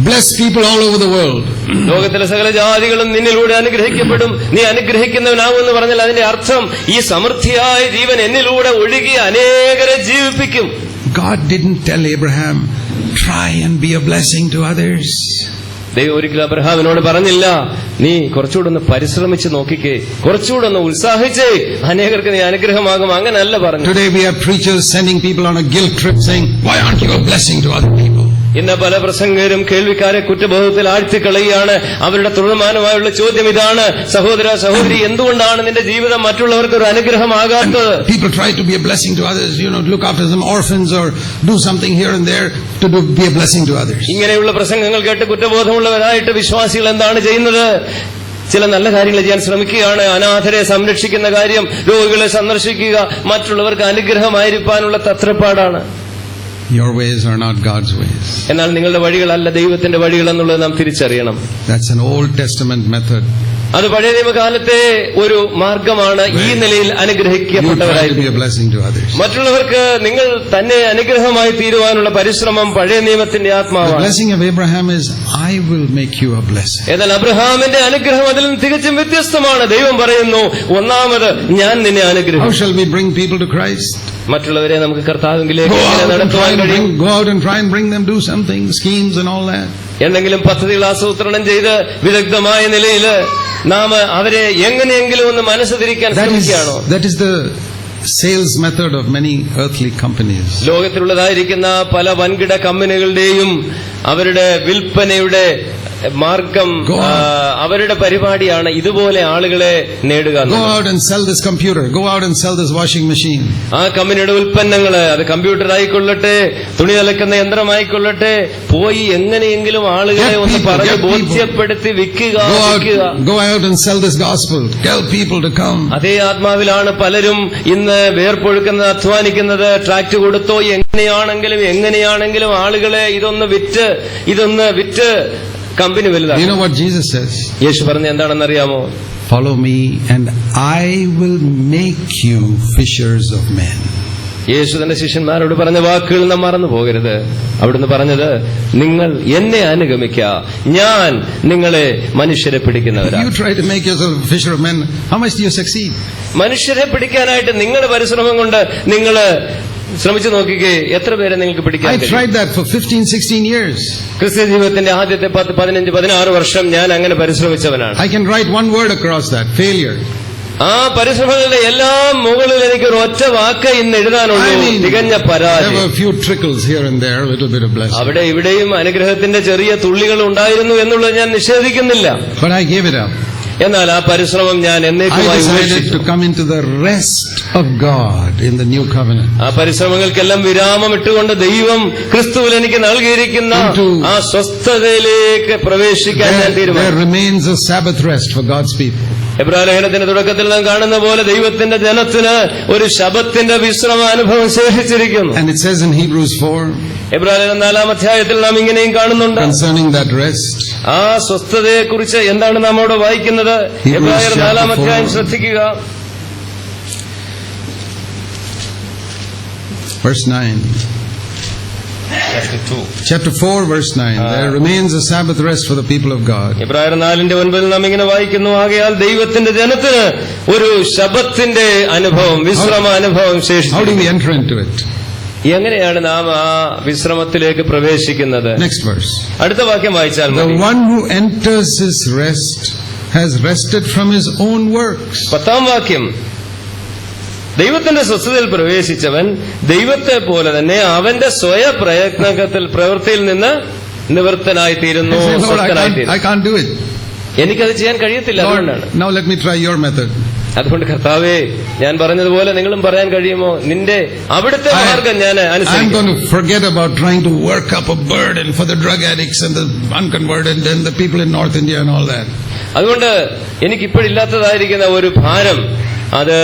[SPEAKER 1] bless people all over the world.
[SPEAKER 2] ലോകത്തിലെ സകല ജാതികളും നിന്നിലൂടെ അനുഗ്രഹിക്കപ്പെടും. നീ അനുഗ്രഹിക്കുന്നവനാകുമെന്ന് പറഞ്ഞാൽ അതിന്റെ അർത്ഥം ഈ സമൃദ്ധിയായ ജീവൻ എന്നിലൂടെ ഒഴുകി അനേകരെ ജീവിപ്പിക്കും.
[SPEAKER 1] God didn't tell Abraham, try and be a blessing to others.
[SPEAKER 2] ദൈവം ഒരിക്കലും അബ്രഹാമിനോട് പറഞ്ഞില്ല, നീ കുറച്ചുകൂടെ ഒന്ന് പരിശ്രമിച്ച് നോക്കിക്കേ, കുറച്ചുകൂടെ ഒന്ന് ഉത്സാഹിച്ചേ, അനേകർക്ക് നീ അനുഗ്രഹമാകും. അങ്ങനല്ല പറഞ്ഞു.
[SPEAKER 1] Today we have preachers sending people on a guilt trip saying, why aren't you a blessing to other people?
[SPEAKER 2] ഇന്ന് പല പ്രസംഗരും കേൾവിക്കാരെ കുറ്റബോധത്തിൽ ആഴ്ത്തിക്കളയുകയാണ്. അവരുടെ തുടർമാനമായുള്ള ചോദ്യം ഇതാണ്, സഹോദര സഹോദരി, എന്തുകൊണ്ടാണ് നിന്റെ ജീവിതം മറ്റുള്ളവർക്ക് ഒരു അനുഗ്രഹമാകാത്തത്?
[SPEAKER 1] People try to be a blessing to others, look after some orphans or do something here and there to be a blessing to others.
[SPEAKER 2] ഇങ്ങനെയുള്ള പ്രസംഗങ്ങൾ കേട്ട് കുറ്റബോധമുള്ളവരായിട്ട് വിശ്വാസികൾ എന്താണ് ചെയ്യുന്നത്? ചില നല്ല കാര്യങ്ങൾ ചെയ്യാൻ ശ്രമിക്കുകയാണ്. അനാഥരെ സംരക്ഷിക്കുന്ന കാര്യം, രോഗികളെ സന്ദർശിക്കുക, മറ്റുള്ളവർക്ക് അനുഗ്രഹമായിരിക്കാനുള്ള തത്രപ്പാടാണ്.
[SPEAKER 1] Your ways are not God's ways.
[SPEAKER 2] എന്നാൽ നിങ്ങളുടെ വഴികളല്ല ദൈവത്തിന്റെ വഴികൾ എന്നുള്ളത് നാം തിരിച്ചറിയണം.
[SPEAKER 1] That's an Old Testament method.
[SPEAKER 2] അത് പഴയ നിയമകാലത്തെ ഒരു മാർഗമാണ്. ഈ നിലയിൽ
[SPEAKER 1] You try to
[SPEAKER 2] അനുഗ്രഹിക്കപ്പെട്ടവരായിരുന്നു.
[SPEAKER 1] be a blessing to others.
[SPEAKER 2] മറ്റുള്ളവർക്ക് നിങ്ങൾ തന്നെ അനുഗ്രഹമായി തീരുവാനുള്ള പരിശ്രമം പഴയ നിയമത്തിന്റെ
[SPEAKER 1] The
[SPEAKER 2] ആത്മാവാണ്.
[SPEAKER 1] blessing of Abraham is, I will make you a blessing.
[SPEAKER 2] എന്നാൽ അബ്രഹാമിന്റെ അനുഗ്രഹം അതിൽ നിന്ന് തികച്ചും വ്യത്യസ്തമാണ്. ദൈവം പറയുന്നു, ഒന്നാമത് ഞാൻ നിന്നെ
[SPEAKER 1] How
[SPEAKER 2] അനുഗ്രഹിക്കും.
[SPEAKER 1] shall we bring people to Christ?
[SPEAKER 2] മറ്റുള്ളവരെ നമുക്ക് കർത്താവിലേക്ക്
[SPEAKER 1] Go
[SPEAKER 2] എങ്ങനെ
[SPEAKER 1] out and
[SPEAKER 2] നടത്തുവാൻ കഴിയും?
[SPEAKER 1] try and bring them, do something, schemes and all that.
[SPEAKER 2] എന്തെങ്കിലും പദ്ധതികൾ ആസൂത്രണം ചെയ്ത് വിദഗ്ധമായ നിലയിൽ നാം അവരെ എങ്ങനെയെങ്കിലും ഒന്ന് മനസ്സ് തിരിക്കാൻ ശ്രമിക്കുകയാണോ?
[SPEAKER 1] That is the sales method of many earthly companies.
[SPEAKER 2] ലോകത്തിലുള്ളതായിരിക്കുന്ന പല വൻകിട കമ്പനികളുടെയും അവരുടെ വിൽപ്പനയുടെ മാർഗം, അവരുടെ പരിപാടിയാണ് ഇതുപോലെ ആളുകളെ നേടുക
[SPEAKER 1] Go
[SPEAKER 2] എന്നുള്ളത്.
[SPEAKER 1] out and sell this computer. Go out and sell this washing machine.
[SPEAKER 2] ആ കമ്പനിയുടെ ഉൽപ്പന്നങ്ങള്, അത് കമ്പ്യൂട്ടർ ആയിക്കൊള്ളട്ടെ, തുണി അലക്കുന്ന യന്ത്രമായിക്കൊള്ളട്ടെ, പോയി എങ്ങനെയെങ്കിലും ആളുകളെ ഒന്ന് പറഞ്ഞ് ബോധ്യപ്പെടുത്തി വിൽക്കുക.
[SPEAKER 1] Go out and sell this gospel. Tell people to come.
[SPEAKER 2] അതേ ആത്മാവിലാണ് പലരും ഇന്ന് വേർപ്പൊഴുക്കുന്നത്, അധ്വാനിക്കുന്നത്. ട്രാക്ട് കൊടുത്തോ എങ്ങനെയാണെങ്കിലും ആളുകളെ ഇതൊന്ന് വിറ്റ് കമ്പനി വലുതാണ്.
[SPEAKER 1] You know what Jesus says?
[SPEAKER 2] യേശു പറഞ്ഞ എന്താണെന്നറിയാമോ?
[SPEAKER 1] Follow me and I will make you fishers of men.
[SPEAKER 2] യേശു തന്റെ ശിഷ്യന്മാരോട് പറഞ്ഞ വാക്കുകൾ നാം മറന്നു പോകരുത്. അവിടുന്ന് പറഞ്ഞത്, നിങ്ങൾ എന്നെ അനുഗമിക്ക, ഞാൻ നിങ്ങളെ മനുഷ്യരെ പിടിക്കുന്നവരാണ്.
[SPEAKER 1] You try to make yourself a fisher of men. How much do you succeed?
[SPEAKER 2] മനുഷ്യരെ പിടിക്കാനായിട്ട് നിങ്ങളുടെ പരിശ്രമം കൊണ്ട് നിങ്ങൾ ശ്രമിച്ചു നോക്കിക്കേ, എത്ര പേരെ നിങ്ങൾക്ക് പിടിക്കാൻ
[SPEAKER 1] I
[SPEAKER 2] കഴിയും?
[SPEAKER 1] tried that for 15-16 years.
[SPEAKER 2] ക്രിസ്ത്യ ജീവിതത്തിന്റെ ആദ്യത്തെ 10-15-16 വർഷം ഞാൻ അങ്ങനെ പരിശ്രമിച്ചവനാണ്.
[SPEAKER 1] I can write one word across that: failure.
[SPEAKER 2] ആ പരിശ്രമങ്ങളുടെ എല്ലാം മുകളിൽ എനിക്ക് ഒരു ഒറ്റ വാക്ക് ഇന്ന് എഴുതാനുള്ളൂ: തികഞ്ഞ
[SPEAKER 1] There
[SPEAKER 2] പരാജയം.
[SPEAKER 1] were a few trickles here and there, a little bit of blessing.
[SPEAKER 2] അവിടെ ഇവിടെയും അനുഗ്രഹത്തിന്റെ ചെറിയ തുള്ളികൾ ഉണ്ടായിരുന്നു എന്നുള്ളത് ഞാൻ നിഷേധിക്കുന്നില്ല.
[SPEAKER 1] But I gave it up.
[SPEAKER 2] എന്നാൽ ആ പരിശ്രമം ഞാൻ
[SPEAKER 1] I
[SPEAKER 2] എന്നേക്കുമായി
[SPEAKER 1] decided
[SPEAKER 2] ഉപേക്ഷിച്ചു.
[SPEAKER 1] to come into the rest of God in the new covenant.
[SPEAKER 2] ആ പരിശ്രമങ്ങൾക്കെല്ലാം വിരാമം ഇട്ടുകൊണ്ട് ദൈവം ക്രിസ്തുവിൽ എനിക്ക് നൽകിയിരിക്കുന്ന ആ സ്വസ്ഥതയിലേക്ക് പ്രവേശിക്കാൻ ഞാൻ
[SPEAKER 1] There
[SPEAKER 2] തീരുമാനിച്ചു.
[SPEAKER 1] remains a Sabbath rest for God's people.
[SPEAKER 2] എബ്രായലേഖനത്തിന്റെ തുടക്കത്തിൽ നാം കാണുന്ന പോലെ ദൈവത്തിന്റെ ജനത്തിന് ഒരു ശബത്തിന്റെ വിശ്രമ അനുഭവം ശേഷിച്ചിരിക്കുന്നു.
[SPEAKER 1] And it says in Hebrews 4,
[SPEAKER 2] എബ്രായലേഖനം 4-ാം അധ്യായത്തിൽ നാം ഇങ്ങനെയും കാണുന്നുണ്ട്.
[SPEAKER 1] concerning that rest,
[SPEAKER 2] ആ സ്വസ്ഥതയെക്കുറിച്ച് എന്താണ് നാം അവിടെ വായിക്കുന്നത്? എബ്രായർ 4-ാം അധ്യായം ശ്രദ്ധിക്കുക.
[SPEAKER 1] verse 9. Chapter 4, verse 9. There remains a Sabbath rest for the people of God.
[SPEAKER 2] എബ്രായർ 4:9 നാം ഇങ്ങനെ വായിക്കുന്നു, ആകയാൽ ദൈവത്തിന്റെ ജനത്തിന് ഒരു ശബത്തിന്റെ അനുഭവം, വിശ്രമ അനുഭവം
[SPEAKER 1] How do
[SPEAKER 2] ശേഷിച്ചു.
[SPEAKER 1] we enter into it?
[SPEAKER 2] എങ്ങനെയാണ് നാം ആ വിശ്രമത്തിലേക്ക് പ്രവേശിക്കുന്നത്?
[SPEAKER 1] Next verse.
[SPEAKER 2] അടുത്ത വാക്യം വായിച്ചാൽ
[SPEAKER 1] The
[SPEAKER 2] മതി.
[SPEAKER 1] one who enters his rest has rested from his own works.
[SPEAKER 2] 10-ാം വാക്യം, ദൈവത്തിന്റെ സ്വസ്ഥതയിൽ പ്രവേശിച്ചവൻ ദൈവത്തെ പോലെ തന്നെ അവന്റെ പ്രവൃത്തിയിൽ നിന്ന് നിവൃത്തനായി തീരുന്നു,
[SPEAKER 1] I say, Lord,
[SPEAKER 2] സ്വസ്ഥനായിത്തീരുന്നു.
[SPEAKER 1] I can't do it.
[SPEAKER 2] എനിക്കത് ചെയ്യാൻ കഴിയത്തില്ല, അതുകൊണ്ടാണ്.
[SPEAKER 1] Lord, now let me try your method.
[SPEAKER 2] അതുകൊണ്ട് കർത്താവേ, ഞാൻ പറഞ്ഞതുപോലെ നിങ്ങളും പറയാൻ കഴിയുമോ? നിന്റെ അവിടുത്തെ മാർഗം ഞാൻ
[SPEAKER 1] I'm
[SPEAKER 2] അനുസരിക്കും.
[SPEAKER 1] going to forget about trying to work up a burden for the drug addicts and the unconverted and the people in North India and all that.
[SPEAKER 2] അതുകൊണ്ട് എനിക്കിപ്പോഴില്ലാത്തതായിരിക്കുന്ന ഒരു ഭാരം, അത്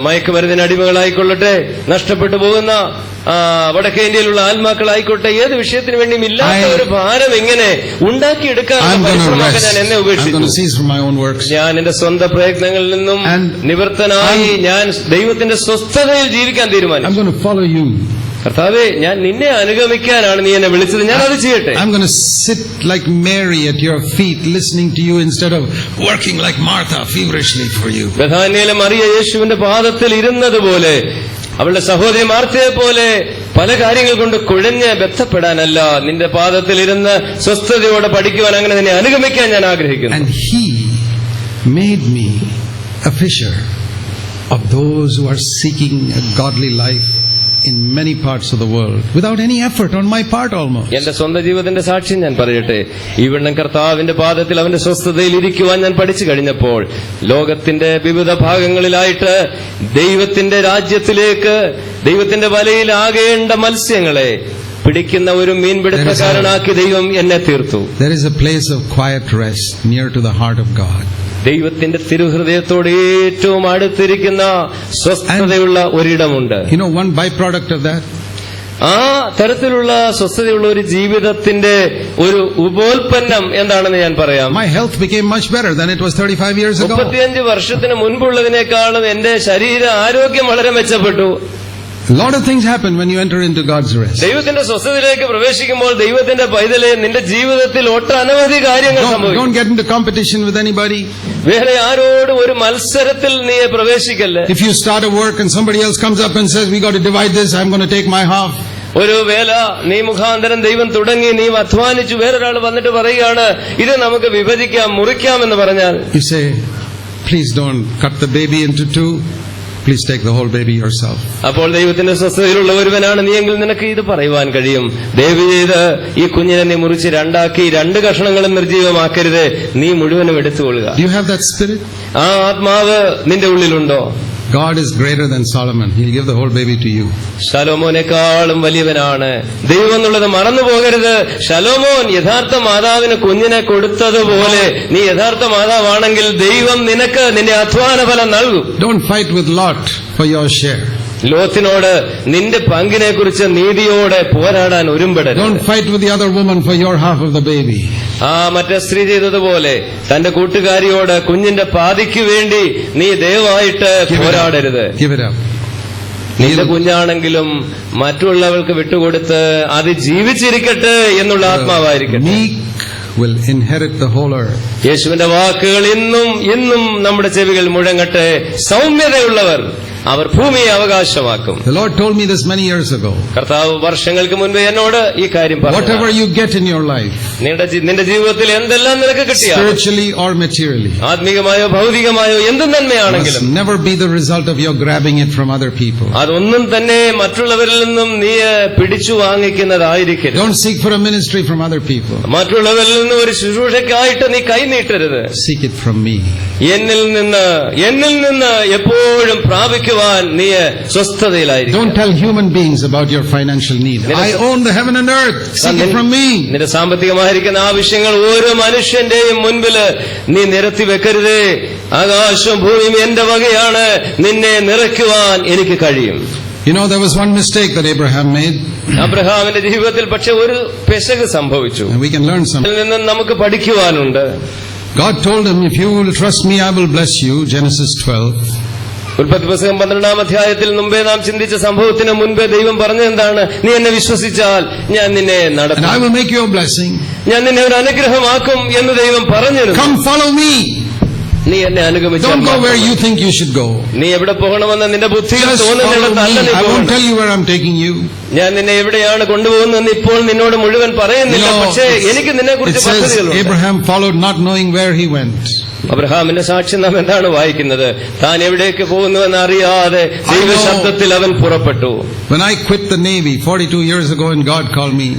[SPEAKER 2] മയക്കുമരുന്നിന് അടിമകളായിക്കൊള്ളട്ടെ, നഷ്ടപ്പെട്ടു പോകുന്ന വടക്കേ ഇന്ത്യയിലുള്ള ആത്മാക്കളായിക്കോട്ടെ, ഏത് വിഷയത്തിന് വേണ്ടിയും ഇല്ലാത്ത ഒരു ഭാരം ഇങ്ങനെ ഉണ്ടാക്കിയെടുക്കാനുള്ള
[SPEAKER 1] I'm going to
[SPEAKER 2] പരിശ്രമമൊക്കെ ഞാൻ
[SPEAKER 1] rest.
[SPEAKER 2] എന്നെ
[SPEAKER 1] I'm going to
[SPEAKER 2] ഉപേക്ഷിച്ചു.
[SPEAKER 1] cease from my own works.
[SPEAKER 2] ഞാൻ എന്റെ സ്വന്തം പ്രയത്നങ്ങളിൽ നിന്നും നിവൃത്തനായി ഞാൻ ദൈവത്തിന്റെ സ്വസ്ഥതയിൽ ജീവിക്കാൻ തീരുമാനിച്ചു.
[SPEAKER 1] I'm going to follow you.
[SPEAKER 2] കർത്താവേ, ഞാൻ നിന്നെ അനുഗമിക്കാനാണ് നീ എന്നെ വിളിച്ചത്, ഞാൻ അത് ചെയ്യട്ടെ.
[SPEAKER 1] I'm going to sit like Mary at your feet, listening to you instead of working like Martha feverishly for you.
[SPEAKER 2] ബഥാന്യയിലെ Mariya യേശുവിന്റെ പാദത്തിൽ ഇരുന്നതുപോലെ, അവളുടെ സഹോദരി മാർത്തയെ പോലെ പല കാര്യങ്ങൾ കൊണ്ട് കുഴഞ്ഞ് ബന്ധപ്പെടാനല്ല, നിന്റെ പാദത്തിൽ ഇരുന്ന് സ്വസ്ഥതയോടെ പഠിക്കുവാൻ, അങ്ങനെ നിന്നെ അനുഗമിക്കാൻ ഞാൻ ആഗ്രഹിക്കുന്നു.
[SPEAKER 1] And he made me a fisher of those who are seeking a godly life in many parts of the world without any effort on my part almost.
[SPEAKER 2] എന്റെ സ്വന്തം ജീവിതത്തിന്റെ സാക്ഷ്യം ഞാൻ പറയട്ടെ. ഈ വണ്ണം കർത്താവിന്റെ പാദത്തിൽ അവന്റെ സ്വസ്ഥതയിൽ ഇരിക്കുവാൻ ഞാൻ പഠിച്ചു കഴിഞ്ഞപ്പോൾ, ലോകത്തിന്റെ വിവിധ ഭാഗങ്ങളിലായിട്ട് ദൈവത്തിന്റെ രാജ്യത്തിലേക്ക്, ദൈവത്തിന്റെ വലയിലാകേണ്ട മത്സ്യങ്ങളെ പിടിക്കുന്ന ഒരു മീൻപിടുത്തക്കാരനാക്കി ദൈവം എന്നെ തീർത്തു.
[SPEAKER 1] There is a place of quiet rest near to the heart of God.
[SPEAKER 2] ദൈവത്തിന്റെ തിരുഹൃദയത്തോട് ഏറ്റവും അടുത്തിരിക്കുന്ന സ്വസ്ഥതയുള്ള ഒരിടമുണ്ട്.
[SPEAKER 1] You know one byproduct of that?
[SPEAKER 2] ആ തരത്തിലുള്ള സ്വസ്ഥതയുള്ള ഒരു ജീവിതത്തിന്റെ ഒരു ഉപോൽപ്പന്നം എന്താണെന്ന് ഞാൻ പറയാം.
[SPEAKER 1] My health became much better than it was 35 years ago.
[SPEAKER 2] 35 വർഷത്തിന് മുൻപുള്ളതിനേക്കാളും എന്റെ ശരീര ആരോഗ്യം വളരെ മെച്ചപ്പെട്ടു.
[SPEAKER 1] A lot of things happen when you enter into God's rest.
[SPEAKER 2] ദൈവത്തിന്റെ സ്വസ്ഥതയിലേക്ക് പ്രവേശിക്കുമ്പോൾ ദൈവത്തിന്റെ പൈതലെ നിന്റെ ജീവിതത്തിൽ ഒട്ടനവധി കാര്യങ്ങൾ സംഭവിക്കും.
[SPEAKER 1] Don't get into competition with anybody.
[SPEAKER 2] വേറെ ആരോടും ഒരു മത്സരത്തിൽ നീ പ്രവേശിക്കല്ലേ.
[SPEAKER 1] If you start a work and somebody else comes up and says, we got to divide this, I'm going to take my half.
[SPEAKER 2] ഒരു വേല നീ മുഖാന്തരം ദൈവം തുടങ്ങി, നീ അധ്വാനിച്ചു, വേറൊരാൾ വന്നിട്ട് പറയുകയാണ് ഇത് നമുക്ക് വിഭജിക്കാം, മുറിക്കാം എന്ന് പറഞ്ഞാൽ,
[SPEAKER 1] you say, please don't cut the baby into two. Please take the whole baby yourself.
[SPEAKER 2] അപ്പോൾ ദൈവത്തിന്റെ സ്വസ്ഥതയിലുള്ള ഒരുവനാണ് നീ എങ്കിൽ നിനക്ക് ഇത് പറയുവാൻ കഴിയും, ദയവ് ചെയ്ത് ഈ കുഞ്ഞിനെ നീ മുറിച്ച് രണ്ടാക്കി 2 കഷണങ്ങളും നിർജീവമാക്കരുത്, നീ മുഴുവനും എടുത്തുകൊള്ളുക.
[SPEAKER 1] Do you have that spirit?
[SPEAKER 2] ആ ആത്മാവ് നിന്റെ ഉള്ളിലുണ്ടോ?
[SPEAKER 1] God is greater than Solomon. He'll give the whole baby to you.
[SPEAKER 2] ശലോമോനേക്കാളും വലിയവനാണ് ദൈവം എന്നുള്ളത് മറന്നു പോകരുത്. ശലോമോൻ യഥാർത്ഥ മാതാവിന് കുഞ്ഞിനെ കൊടുത്തതുപോലെ നീ യഥാർത്ഥ മാതാവാണെങ്കിൽ ദൈവം നിനക്ക് നിന്റെ അധ്വാന ഫലം നൽകും.
[SPEAKER 1] Don't fight with Lot for your share.
[SPEAKER 2] ലോത്തിനോട് നിന്റെ പങ്കിനെ കുറിച്ച് നീതിയോടെ പോരാടാൻ ഒരുമ്പെടരുത്.
[SPEAKER 1] Don't fight with the other woman for your half of the baby.
[SPEAKER 2] ആ മറ്റേ സ്ത്രീ ചെയ്തതുപോലെ തന്റെ കൂട്ടുകാരിയോട് കുഞ്ഞിന്റെ പാതിക്ക് വേണ്ടി നീ ദയവായിട്ട് പോരാടരുത്.
[SPEAKER 1] Give it up.
[SPEAKER 2] നിന്റെ കുഞ്ഞാണെങ്കിലും മറ്റുള്ളവർക്ക് വിട്ടുകൊടുത്ത് അത് ജീവിച്ചിരിക്കട്ടെ എന്നുള്ള ആത്മാവായിരിക്കട്ടെ.
[SPEAKER 1] Meek will inherit the whole earth.
[SPEAKER 2] യേശുവിന്റെ വാക്കുകൾ ഇന്നും നമ്മുടെ ചെവികൾ മുഴങ്ങട്ടെ. സൗമ്യതയുള്ളവർ അവർ ഭൂമിയെ അവകാശമാക്കും.
[SPEAKER 1] The Lord told me this many years ago.
[SPEAKER 2] കർത്താവ് വർഷങ്ങൾക്ക് മുൻപേ എന്നോട് ഈ കാര്യം പറഞ്ഞു.
[SPEAKER 1] Whatever you get in your life,
[SPEAKER 2] നിന്റെ ജീവിതത്തിൽ എന്തെല്ലാം നിനക്ക് കിട്ടിയാലും,
[SPEAKER 1] spiritually or materially,
[SPEAKER 2] ആത്മീകമായോ ഭൗതികമായോ എന്ത് നന്മയാണെങ്കിലും,
[SPEAKER 1] must never be the result of your grabbing it from other people.
[SPEAKER 2] അതൊന്നും തന്നെ മറ്റുള്ളവരിൽ നിന്നും നീ പിടിച്ചു വാങ്ങിക്കുന്നതായിരിക്കരുത്.
[SPEAKER 1] Don't seek for a ministry from other people.
[SPEAKER 2] മറ്റുള്ളവരിൽ നിന്ന് ഒരു ശുശ്രൂഷയ്ക്കായിട്ട് നീ കൈനീട്ടരുത്.
[SPEAKER 1] Seek it from me.
[SPEAKER 2] എന്നിൽ നിന്ന് എപ്പോഴും പ്രാപിക്കുവാൻ നീ സ്വസ്ഥതയിലായിരിക്കും.
[SPEAKER 1] Don't tell human beings about your financial need. I own the heaven and earth. Seek it from me.
[SPEAKER 2] നിന്റെ സാമ്പത്തികമായിരിക്കുന്ന ആവശ്യങ്ങൾ ഓരോ മനുഷ്യന്റെയും മുൻപിൽ നീ നിരത്തി വെക്കരുതേ. ആകാശവും ഭൂമിയും എന്റെ വകയാണ്, നിന്നെ നിറയ്ക്കുവാൻ എനിക്ക് കഴിയും.
[SPEAKER 1] You know, there was one mistake that Abraham made.
[SPEAKER 2] അബ്രഹാമിന്റെ ജീവിതത്തിൽ പക്ഷെ ഒരു പെശക് സംഭവിച്ചു.
[SPEAKER 1] And we can learn something.
[SPEAKER 2] അതിൽ നിന്ന് നമുക്ക് പഠിക്കുവാനുണ്ട്.
[SPEAKER 1] God told him, if you will trust me, I will bless you. Genesis 12.
[SPEAKER 2] ഉൽപ്പത്തി പുസ്തകം 12-ാം അധ്യായത്തിൽ മുമ്പേ നാം ചിന്തിച്ച സംഭവത്തിന് മുൻപേ ദൈവം പറഞ്ഞത് എന്താണ്? നീ എന്നെ വിശ്വസിച്ചാൽ ഞാൻ നിന്നെ നടത്തും.
[SPEAKER 1] And I will make you a blessing.
[SPEAKER 2] ഞാൻ നിന്നെ ഒരു അനുഗ്രഹമാക്കും എന്ന് ദൈവം പറഞ്ഞിരുന്നു.
[SPEAKER 1] Come follow me.
[SPEAKER 2] നീ എന്നെ അനുഗമിച്ചാൽ
[SPEAKER 1] Don't go where you think you should go.
[SPEAKER 2] നീ എവിടെ പോകണമെന്ന് നിന്റെ ബുദ്ധിയിൽ
[SPEAKER 1] Just follow
[SPEAKER 2] തോന്നുന്നിടത്തല്ല
[SPEAKER 1] me.
[SPEAKER 2] നീ
[SPEAKER 1] I won't
[SPEAKER 2] പോകണം.
[SPEAKER 1] tell you where I'm taking you.
[SPEAKER 2] ഞാൻ നിന്നെ എവിടെയാണ് കൊണ്ടുപോകുന്നതെന്ന് ഇപ്പോൾ നിന്നോട് മുഴുവൻ പറയുന്നില്ല. പക്ഷേ എനിക്ക് നിന്നെ
[SPEAKER 1] It
[SPEAKER 2] കുറിച്ച്
[SPEAKER 1] says
[SPEAKER 2] പദ്ധതികളുണ്ട്.
[SPEAKER 1] Abraham followed not knowing where he went.
[SPEAKER 2] അബ്രഹാമിന്റെ സാക്ഷ്യം നാം എന്താണ് വായിക്കുന്നത്? താൻ എവിടേക്ക് പോകുന്നുവെന്ന് അറിയാതെ ദൈവശബ്ദത്തിൽ അവൻ പുറപ്പെട്ടു.
[SPEAKER 1] When I quit the Navy 42 years ago and God called me,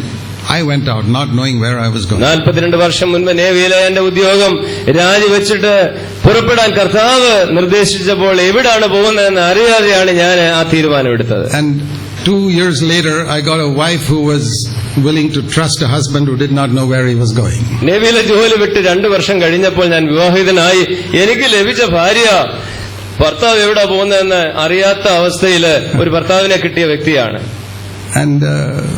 [SPEAKER 1] I went out not knowing where I was going.
[SPEAKER 2] 42 വർഷം മുൻപ് നേവിയിലെ എന്റെ ഉദ്യോഗം രാജിവെച്ചിട്ട് പുറപ്പെടാൻ കർത്താവ് നിർദ്ദേശിച്ചപ്പോൾ എവിടാണ് പോകുന്നതെന്ന് അറിയാതെയാണ് ഞാൻ ആ തീരുമാനം എടുത്തത്.
[SPEAKER 1] And 2 years later, I got a wife who was willing to trust a husband who did not know where he was going.
[SPEAKER 2] നേവിയിലെ ജോലി വിട്ട് 2 വർഷം കഴിഞ്ഞപ്പോൾ ഞാൻ വിവാഹിതനായി. എനിക്ക് ലഭിച്ച ഭാര്യ ഭർത്താവ് എവിടെ പോകുന്നതെന്ന് അറിയാത്ത അവസ്ഥയിൽ ഒരു ഭർത്താവിനെ കിട്ടിയ വ്യക്തിയാണ്.
[SPEAKER 1] And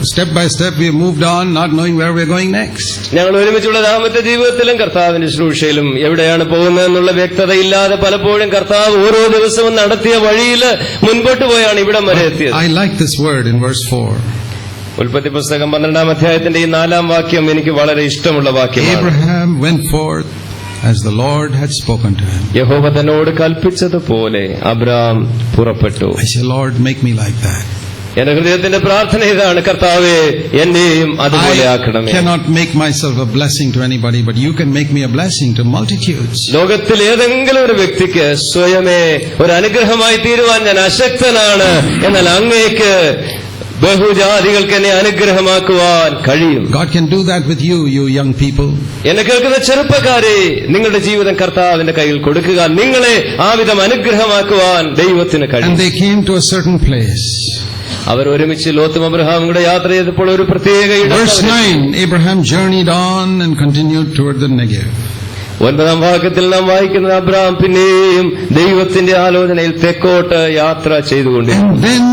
[SPEAKER 1] step by step we moved on, not knowing where we're going next.
[SPEAKER 2] ഞങ്ങൾ ഒരുമിച്ചുള്ള ദാമ്പത്യ ജീവിതത്തിലും കർത്താവിന്റെ ശുശ്രൂഷയിലും എവിടെയാണ് പോകുന്നതെന്നുള്ള വ്യക്തതയില്ലാതെ പലപ്പോഴും കർത്താവ് ഓരോ ദിവസവും നടത്തിയ വഴിയിൽ മുൻപോട്ട് പോയാണ് ഇവിടം വരെ എത്തിയത്.
[SPEAKER 1] I like this word in verse 4.
[SPEAKER 2] ഉൽപ്പത്തി പുസ്തകം 12-ാം അധ്യായത്തിന്റെ ഈ 4-ാം വാക്യം എനിക്ക് വളരെ ഇഷ്ടമുള്ള വാക്യമാണ്.
[SPEAKER 1] Abraham went forth as the Lord had spoken to him.
[SPEAKER 2] യഹോവ തന്നോട് കൽപ്പിച്ചതുപോലെ അബ്രാം പുറപ്പെട്ടു.
[SPEAKER 1] I say, Lord, make me like that.
[SPEAKER 2] എന്റെ ഹൃദയത്തിന്റെ പ്രാർത്ഥന ഇതാണ്, കർത്താവേ എന്നെയും അതുപോലെ ആക്കണമേ.
[SPEAKER 1] I cannot make myself a blessing to anybody, but you can make me a blessing to multitudes.
[SPEAKER 2] ലോകത്തിൽ ഏതെങ്കിലും ഒരു വ്യക്തിക്ക് സ്വയമേ ഒരു അനുഗ്രഹമായി തീരുവാൻ ഞാൻ അശക്തനാണ്. എന്നാൽ അങ്ങേക്ക് ബഹുജാതികൾക്ക് എന്നെ അനുഗ്രഹമാക്കുവാൻ കഴിയും.
[SPEAKER 1] God can do that with you, you young people.
[SPEAKER 2] എന്നെ കേൾക്കുന്ന ചെറുപ്പക്കാരെ, നിങ്ങളുടെ ജീവിതം കർത്താവിന്റെ കയ്യിൽ കൊടുക്കുക. നിങ്ങളെ ആ വിധം അനുഗ്രഹമാക്കുവാൻ ദൈവത്തിന് കഴിയും.
[SPEAKER 1] And they came to a certain place.
[SPEAKER 2] അവർ ഒരുമിച്ച് ലോത്തും അബ്രഹാമും കൂടെ യാത്ര ചെയ്തപ്പോൾ ഒരു പ്രത്യേക ഇടം.
[SPEAKER 1] Verse 9, Abraham journeyed on and continued toward the Negev.
[SPEAKER 2] 9-ാം വാക്യത്തിൽ നാം വായിക്കുന്നത് അബ്രഹാം പിന്നെയും ദൈവത്തിന്റെ ആലോചനയിൽ തെക്കോട്ട് യാത്ര ചെയ്തുകൊണ്ടിരുന്നു.
[SPEAKER 1] And then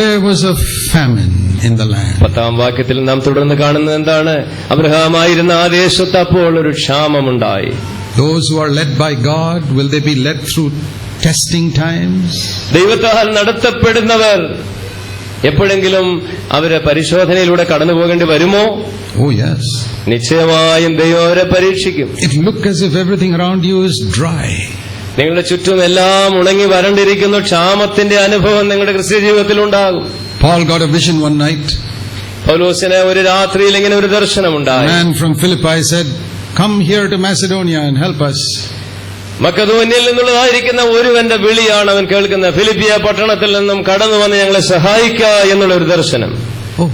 [SPEAKER 1] there was a famine in the land.
[SPEAKER 2] 10ാം വാക്യത്തിൽ നാം തുടർന്ന് കാണുന്നത് എന്താണ്? അബ്രഹാമായിരുന്ന ആ ദേശത്ത് അപ്പോൾ ഒരു ക്ഷാമമുണ്ടായി.
[SPEAKER 1] Those who are led by God, will they be led through testing times?
[SPEAKER 2] ദൈവത്താൽ നടത്തപ്പെടുന്നവർ എപ്പോഴെങ്കിലും അവരെ പരിശോധനയിലൂടെ കടന്നു പോകേണ്ടി വരുമോ?
[SPEAKER 1] Oh yes.
[SPEAKER 2] നിശ്ചയമായും ദൈവം അവരെ പരീക്ഷിക്കും.
[SPEAKER 1] It looks as if everything around you is dry.
[SPEAKER 2] നിങ്ങളുടെ ചുറ്റും എല്ലാം ഉണങ്ങി വരണ്ടിരിക്കുന്നു. ക്ഷാമത്തിന്റെ അനുഭവം നിങ്ങളുടെ ക്രിസ്ത്യ ജീവിതത്തിൽ ഉണ്ടാകും.
[SPEAKER 1] Paul got a vision one night.
[SPEAKER 2] പൗലോസിന് ഒരു രാത്രിയിൽ ഇങ്ങനെ ഒരു ദർശനമുണ്ടായി.
[SPEAKER 1] A man from Philippi said, "Come here to Macedonia and help us."
[SPEAKER 2] മക്കതോന്യയിൽ നിന്നുള്ളതായിരിക്കുന്ന ഒരുവന്റെ വിളിയാണ് അവൻ കേൾക്കുന്നത്. ഫിലിപ്പിയ പട്ടണത്തിൽ നിന്നും കടന്നു വന്ന് ഞങ്ങളെ സഹായിക്കുക എന്നുള്ള ഒരു ദർശനം.
[SPEAKER 1] Oh,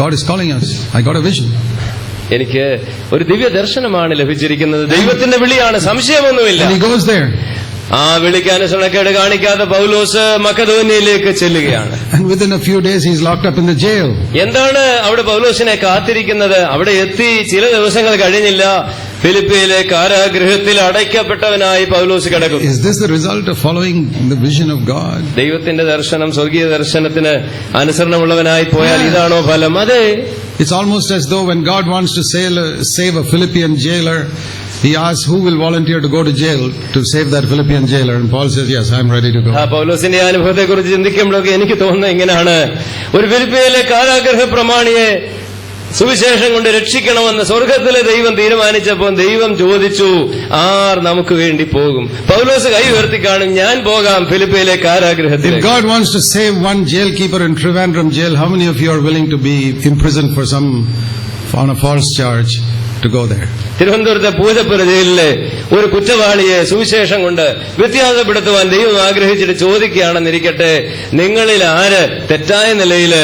[SPEAKER 1] God is calling us. I got a vision.
[SPEAKER 2] എനിക്ക് ഒരു ദിവ്യ ദർശനമാണ് ലഭിച്ചിരിക്കുന്നത്. ദൈവത്തിന്റെ വിളിയാണ്, സംശയമൊന്നുമില്ല.
[SPEAKER 1] And he goes there.
[SPEAKER 2] ആ വിളിക്ക് അനുസരണക്കേട് കാണിക്കാതെ പൗലോസ് മക്കതോന്യയിലേക്ക് ചെല്ലുകയാണ്.
[SPEAKER 1] And within a few days he's locked up in the jail.
[SPEAKER 2] എന്താണ് അവിടെ പൗലോസിനെ കാത്തിരിക്കുന്നത്? അവിടെ എത്തി ചില ദിവസങ്ങൾ കഴിഞ്ഞില്ല, ഫിലിപ്പിയിലെ കാരാഗൃഹത്തിൽ അടയ്ക്കപ്പെട്ടവനായി പൗലോസ് കിടക്കും.
[SPEAKER 1] Is this the result of following the vision of God?
[SPEAKER 2] ദൈവത്തിന്റെ ദർശനം, സ്വർഗീയ ദർശനത്തിന് അനുസരണമുള്ളവനായി പോയാൽ ഇതാണോ ഫലം? അതെ.
[SPEAKER 1] It's almost as though when God wants to save a Philippian jailer, he asks who will volunteer to go to jail to save that Philippian jailer, and Paul says, yes, I'm ready to go.
[SPEAKER 2] പൗലോസിന്റെ അനുഭവത്തെ കുറിച്ച് ചിന്തിക്കുമ്പോഴൊക്കെ എനിക്ക് തോന്നുന്നത് ഇങ്ങനെയാണ്. ഒരു ഫിലിപ്പിയിലെ കാരാഗൃഹ പ്രമാണിയെ സുവിശേഷം കൊണ്ട് രക്ഷിക്കണമെന്ന് സ്വർഗത്തിലെ ദൈവം തീരുമാനിച്ചപ്പോൾ ദൈവം ചോദിച്ചു, ആർ നമുക്ക് വേണ്ടി പോകും? പൗലോസ് കൈ ഉയർത്തി കാണും, ഞാൻ പോകാം ഫിലിപ്പിയിലെ കാരാഗൃഹത്തിൽ.
[SPEAKER 1] If God wants to save one jailkeeper in Trivandrum jail, how many of you are willing to be imprisoned on a false charge to go there?
[SPEAKER 2] തിരുവനന്തപുരത്തെ പൂജപ്പുര ജയിലിലെ ഒരു കുറ്റവാളിയെ സുവിശേഷം കൊണ്ട് വ്യത്യാസപ്പെടുത്തുവാൻ ദൈവം ആഗ്രഹിച്ചിട്ട് ചോദിക്കുകയാണെന്നിരിക്കട്ടെ, നിങ്ങളിൽ ആര് തെറ്റായ നിലയിൽ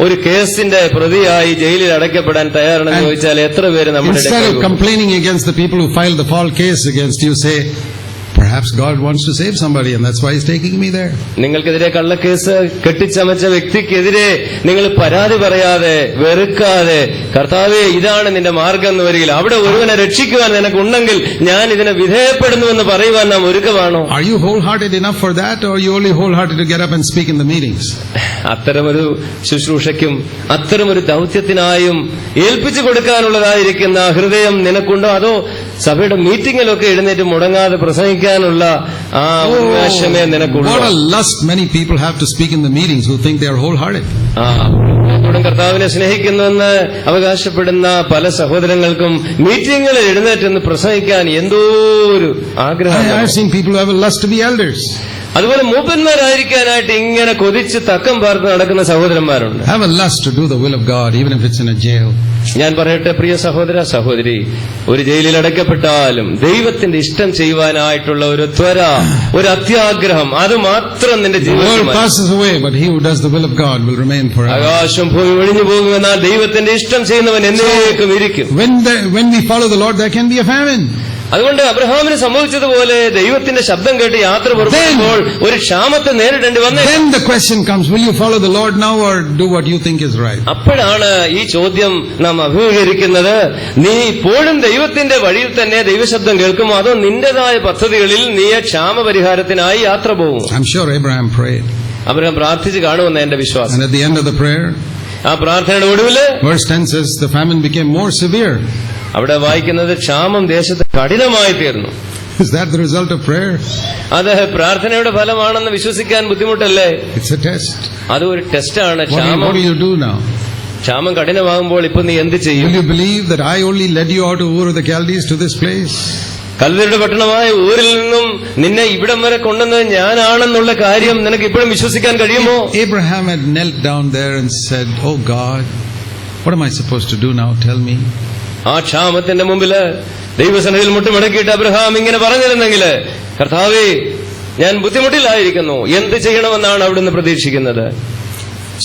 [SPEAKER 2] ഒരു കേസിന്റെ പ്രതിയായി ജയിലിൽ അടയ്ക്കപ്പെടാൻ തയ്യാറാണെന്ന് ചോദിച്ചാൽ എത്ര പേര് നമ്മുടെ
[SPEAKER 1] Instead of complaining against the people who filed the false case against you, say, perhaps God wants to save somebody and that's why he's taking me there.
[SPEAKER 2] നിങ്ങൾക്കെതിരെ കള്ളക്കേസ് കെട്ടിച്ചമച്ച വ്യക്തിക്കെതിരെ നിങ്ങൾ പരാതി പറയാതെ, വെറുക്കാതെ, കർത്താവേ ഇതാണ് നിന്റെ മാർഗം എന്ന് വരികിൽ അവിടെ ഒരുവനെ രക്ഷിക്കുവാൻ നിനക്കുണ്ടെങ്കിൽ ഞാൻ ഇതിനെ വിധേയപ്പെടുന്നുവെന്ന് പറയുവാൻ നാം ഒരുക്കമാണോ?
[SPEAKER 1] Are you wholehearted enough for that, or are you only wholehearted to get up and speak in the meetings?
[SPEAKER 2] അത്തരമൊരു ശുശ്രൂഷയ്ക്കും അത്തരമൊരു ദൗത്യത്തിനായും ഏൽപ്പിച്ചു കൊടുക്കാനുള്ളതായിരിക്കുന്ന ഹൃദയം നിനക്കുണ്ടോ? അതോ സഭയുടെ മീറ്റിംഗിലൊക്കെ എഴുന്നേറ്റ് മുടങ്ങാതെ പ്രസംഗിക്കാനുള്ള ആ ഉന്മേഷമേ നിനക്കുള്ളൂ?
[SPEAKER 1] What a lust many people have to speak in the meetings who think they are wholehearted.
[SPEAKER 2] കർത്താവിനെ സ്നേഹിക്കുന്നുവെന്ന് അവകാശപ്പെടുന്ന പല സഹോദരങ്ങൾക്കും മീറ്റിംഗുകളിൽ എഴുന്നേറ്റെന്ന് പ്രസംഗിക്കാൻ എന്തോ ഒരു ആഗ്രഹം.
[SPEAKER 1] I have seen people who have a lust to be elders.
[SPEAKER 2] അതുപോലെ മൂപ്പന്മാരായിരിക്കാനായിട്ട് ഇങ്ങനെ കൊതിച്ച് തക്കം പാർത്ത് നടക്കുന്ന സഹോദരന്മാരുണ്ട്.
[SPEAKER 1] Have a lust to do the will of God, even if it's in a jail.
[SPEAKER 2] ഞാൻ പറയട്ടെ പ്രിയ സഹോദര സഹോദരി, ഒരു ജയിലിൽ അടയ്ക്കപ്പെട്ടാലും ദൈവത്തിന്റെ ഇഷ്ടം ചെയ്യുവാനായിട്ടുള്ള ഒരു ത്വര, ഒരു അത്യാഗ്രഹം, അത് മാത്രം നിന്റെ
[SPEAKER 1] The world
[SPEAKER 2] ജീവിതത്തിൽ.
[SPEAKER 1] passes away, but he who does the will of God will remain forever.
[SPEAKER 2] ആകാശം ഭൂമി ഒഴിഞ്ഞു പോകുമെന്നാൽ ദൈവത്തിന്റെ ഇഷ്ടം ചെയ്യുന്നവൻ എന്നേക്കും ഇരിക്കും.
[SPEAKER 1] When we follow the Lord, there can be a famine.
[SPEAKER 2] അതുകൊണ്ട് അബ്രഹാമിന് സംഭവിച്ചതുപോലെ ദൈവത്തിന്റെ ശബ്ദം കേട്ട് യാത്ര പുറപ്പെടുമ്പോൾ ഒരു ക്ഷാമത്തെ നേരിടേണ്ടി വന്നേ.
[SPEAKER 1] Then the question comes, will you follow the Lord now or do what you think is right?
[SPEAKER 2] അപ്പോഴാണ് ഈ ചോദ്യം നാം അഭിമുഖീകരിക്കുന്നത്. നീ ഇപ്പോഴും ദൈവത്തിന്റെ വഴിയിൽ തന്നെ ദൈവശബ്ദം കേൾക്കുമോ, അതോ നിന്റേതായ പദ്ധതികളിൽ നീ ക്ഷാമപരിഹാരത്തിനായി യാത്ര പോകും?
[SPEAKER 1] I'm sure Abraham prayed.
[SPEAKER 2] Abraham പ്രാർത്ഥിച്ച് കാണുമെന്ന് എന്റെ വിശ്വാസം.
[SPEAKER 1] And at the end of the prayer,
[SPEAKER 2] ആ പ്രാർത്ഥനയുടെ ഒടുവില്
[SPEAKER 1] verse 10 says the famine became more severe.
[SPEAKER 2] അവിടെ വായിക്കുന്നത് ക്ഷാമം ദേശത്ത് കഠിനമായി തീർന്നു.
[SPEAKER 1] Is that the result of prayer?
[SPEAKER 2] അത് പ്രാർത്ഥനയുടെ ഫലമാണെന്ന് വിശ്വസിക്കാൻ ബുദ്ധിമുട്ടല്ലേ?
[SPEAKER 1] It's a test.
[SPEAKER 2] അത് ഒരു ടെസ്റ്റാണ്.
[SPEAKER 1] What do you do now?
[SPEAKER 2] ക്ഷാമം കഠിനമാകുമ്പോൾ ഇപ്പൊ നീ എന്ത് ചെയ്യും?
[SPEAKER 1] Will you believe that I only led you out of Ur of the Chaldees to this place?
[SPEAKER 2] കൽദയരുടെ പട്ടണമായ ഊരിൽ നിന്നും നിന്നെ ഇവിടം വരെ കൊണ്ടുവന്നത് ഞാനാണെന്നുള്ള കാര്യം നിനക്ക് ഇപ്പോഴും വിശ്വസിക്കാൻ കഴിയുമോ?
[SPEAKER 1] Abraham had knelt down there and said, "Oh God, what am I supposed to do now? Tell me."
[SPEAKER 2] ആ ക്ഷാമത്തിന്റെ മുമ്പില് ദൈവസന്നിധിയിൽ മുട്ടുമടക്കിയിട്ട് അബ്രഹാം ഇങ്ങനെ പറഞ്ഞിരുന്നെങ്കിൽ, കർത്താവേ ഞാൻ ബുദ്ധിമുട്ടിലായിരിക്കുന്നു, എന്ത് ചെയ്യണമെന്നാണ് അവിടുന്ന് പ്രതീക്ഷിക്കുന്നത്?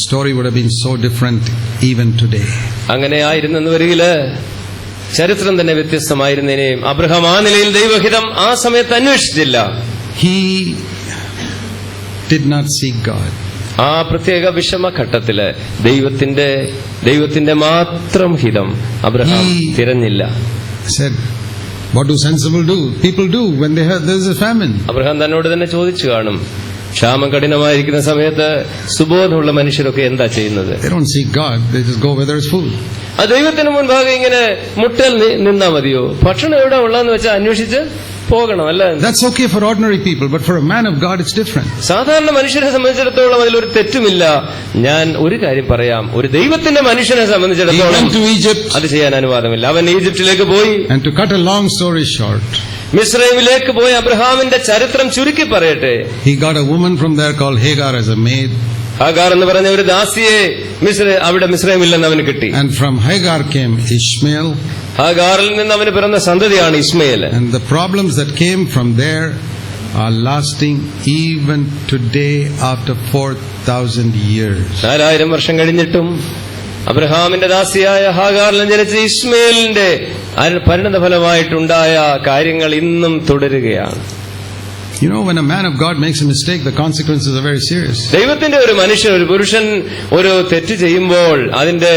[SPEAKER 1] Story would have been so different even today.
[SPEAKER 2] അങ്ങനെ ആയിരുന്നെന്ന് വരികില് ചരിത്രം തന്നെ വ്യത്യസ്തമായിരുന്നേനെയും. അബ്രഹാം ആ നിലയിൽ ദൈവഹിതം ആ സമയത്ത് അന്വേഷിച്ചില്ല.
[SPEAKER 1] He did not seek God.
[SPEAKER 2] ആ പ്രത്യേക വിഷമഘട്ടത്തില് ദൈവത്തിന്റെ മാത്രം ഹിതം Abraham തിരഞ്ഞില്ല.
[SPEAKER 1] Said, what do sensible do? People do when there is a famine.
[SPEAKER 2] Abraham തന്നോട് തന്നെ ചോദിച്ചു കാണും, ക്ഷാമം കഠിനമായിരിക്കുന്ന സമയത്ത് സുബോധമുള്ള മനുഷ്യരൊക്കെ എന്താ ചെയ്യുന്നത്?
[SPEAKER 1] They don't seek God, they just go where there's food.
[SPEAKER 2] ആ ദൈവത്തിന് മുൻപാകെ ഇങ്ങനെ മുട്ടൽ നിന്നാ മതിയോ? ഭക്ഷണം എവിടെ ഉള്ളതെന്ന് വെച്ചാൽ അന്വേഷിച്ച് പോകണം, അല്ല?
[SPEAKER 1] That's okay for ordinary people, but for a man of God it's different.
[SPEAKER 2] സാധാരണ മനുഷ്യരെ സംബന്ധിച്ചിടത്തോളം അതിലൊരു തെറ്റുമില്ല. ഞാൻ ഒരു കാര്യം പറയാം, ഒരു ദൈവത്തിന്റെ മനുഷ്യനെ
[SPEAKER 1] He
[SPEAKER 2] സംബന്ധിച്ചിടത്തോളം
[SPEAKER 1] went to Egypt,
[SPEAKER 2] അത് ചെയ്യാൻ അനുവാദമില്ല. അവൻ ഈജിപ്തിലേക്ക് പോയി.
[SPEAKER 1] and to cut a long story short,
[SPEAKER 2] മിസ്രൈമിലേക്ക് പോയ അബ്രഹാമിന്റെ ചരിത്രം ചുരുക്കി പറയട്ടെ,
[SPEAKER 1] he got a woman from there called Hagar as a maid,
[SPEAKER 2] Hagar എന്ന് പറഞ്ഞ ഒരു ദാസിയെ അവിടെ മിസ്രൈമിൽ നിന്ന് അവന് കിട്ടി.
[SPEAKER 1] and from Hagar came Ishmael,
[SPEAKER 2] ഹാഗാറിൽ നിന്ന് അവന് പിറന്ന സന്തതിയാണ് ഇസ്മയേൽ.
[SPEAKER 1] and the problems that came from there are lasting even today after 4,000 years.
[SPEAKER 2] 4000 വർഷം കഴിഞ്ഞിട്ടും അബ്രഹാമിന്റെ ദാസിയായ ഹാഗാറിൽ ജനിച്ച ഇസ്മയേലിന്റെ പരിണത ഫലമായിട്ടുണ്ടായ കാര്യങ്ങൾ ഇന്നും തുടരുകയാണ്.
[SPEAKER 1] You know, when a man of God makes a mistake, the consequences are very serious.
[SPEAKER 2] ദൈവത്തിന്റെ ഒരു മനുഷ്യൻ, ഒരു പുരുഷൻ ഒരു തെറ്റ് ചെയ്യുമ്പോൾ അതിന്റെ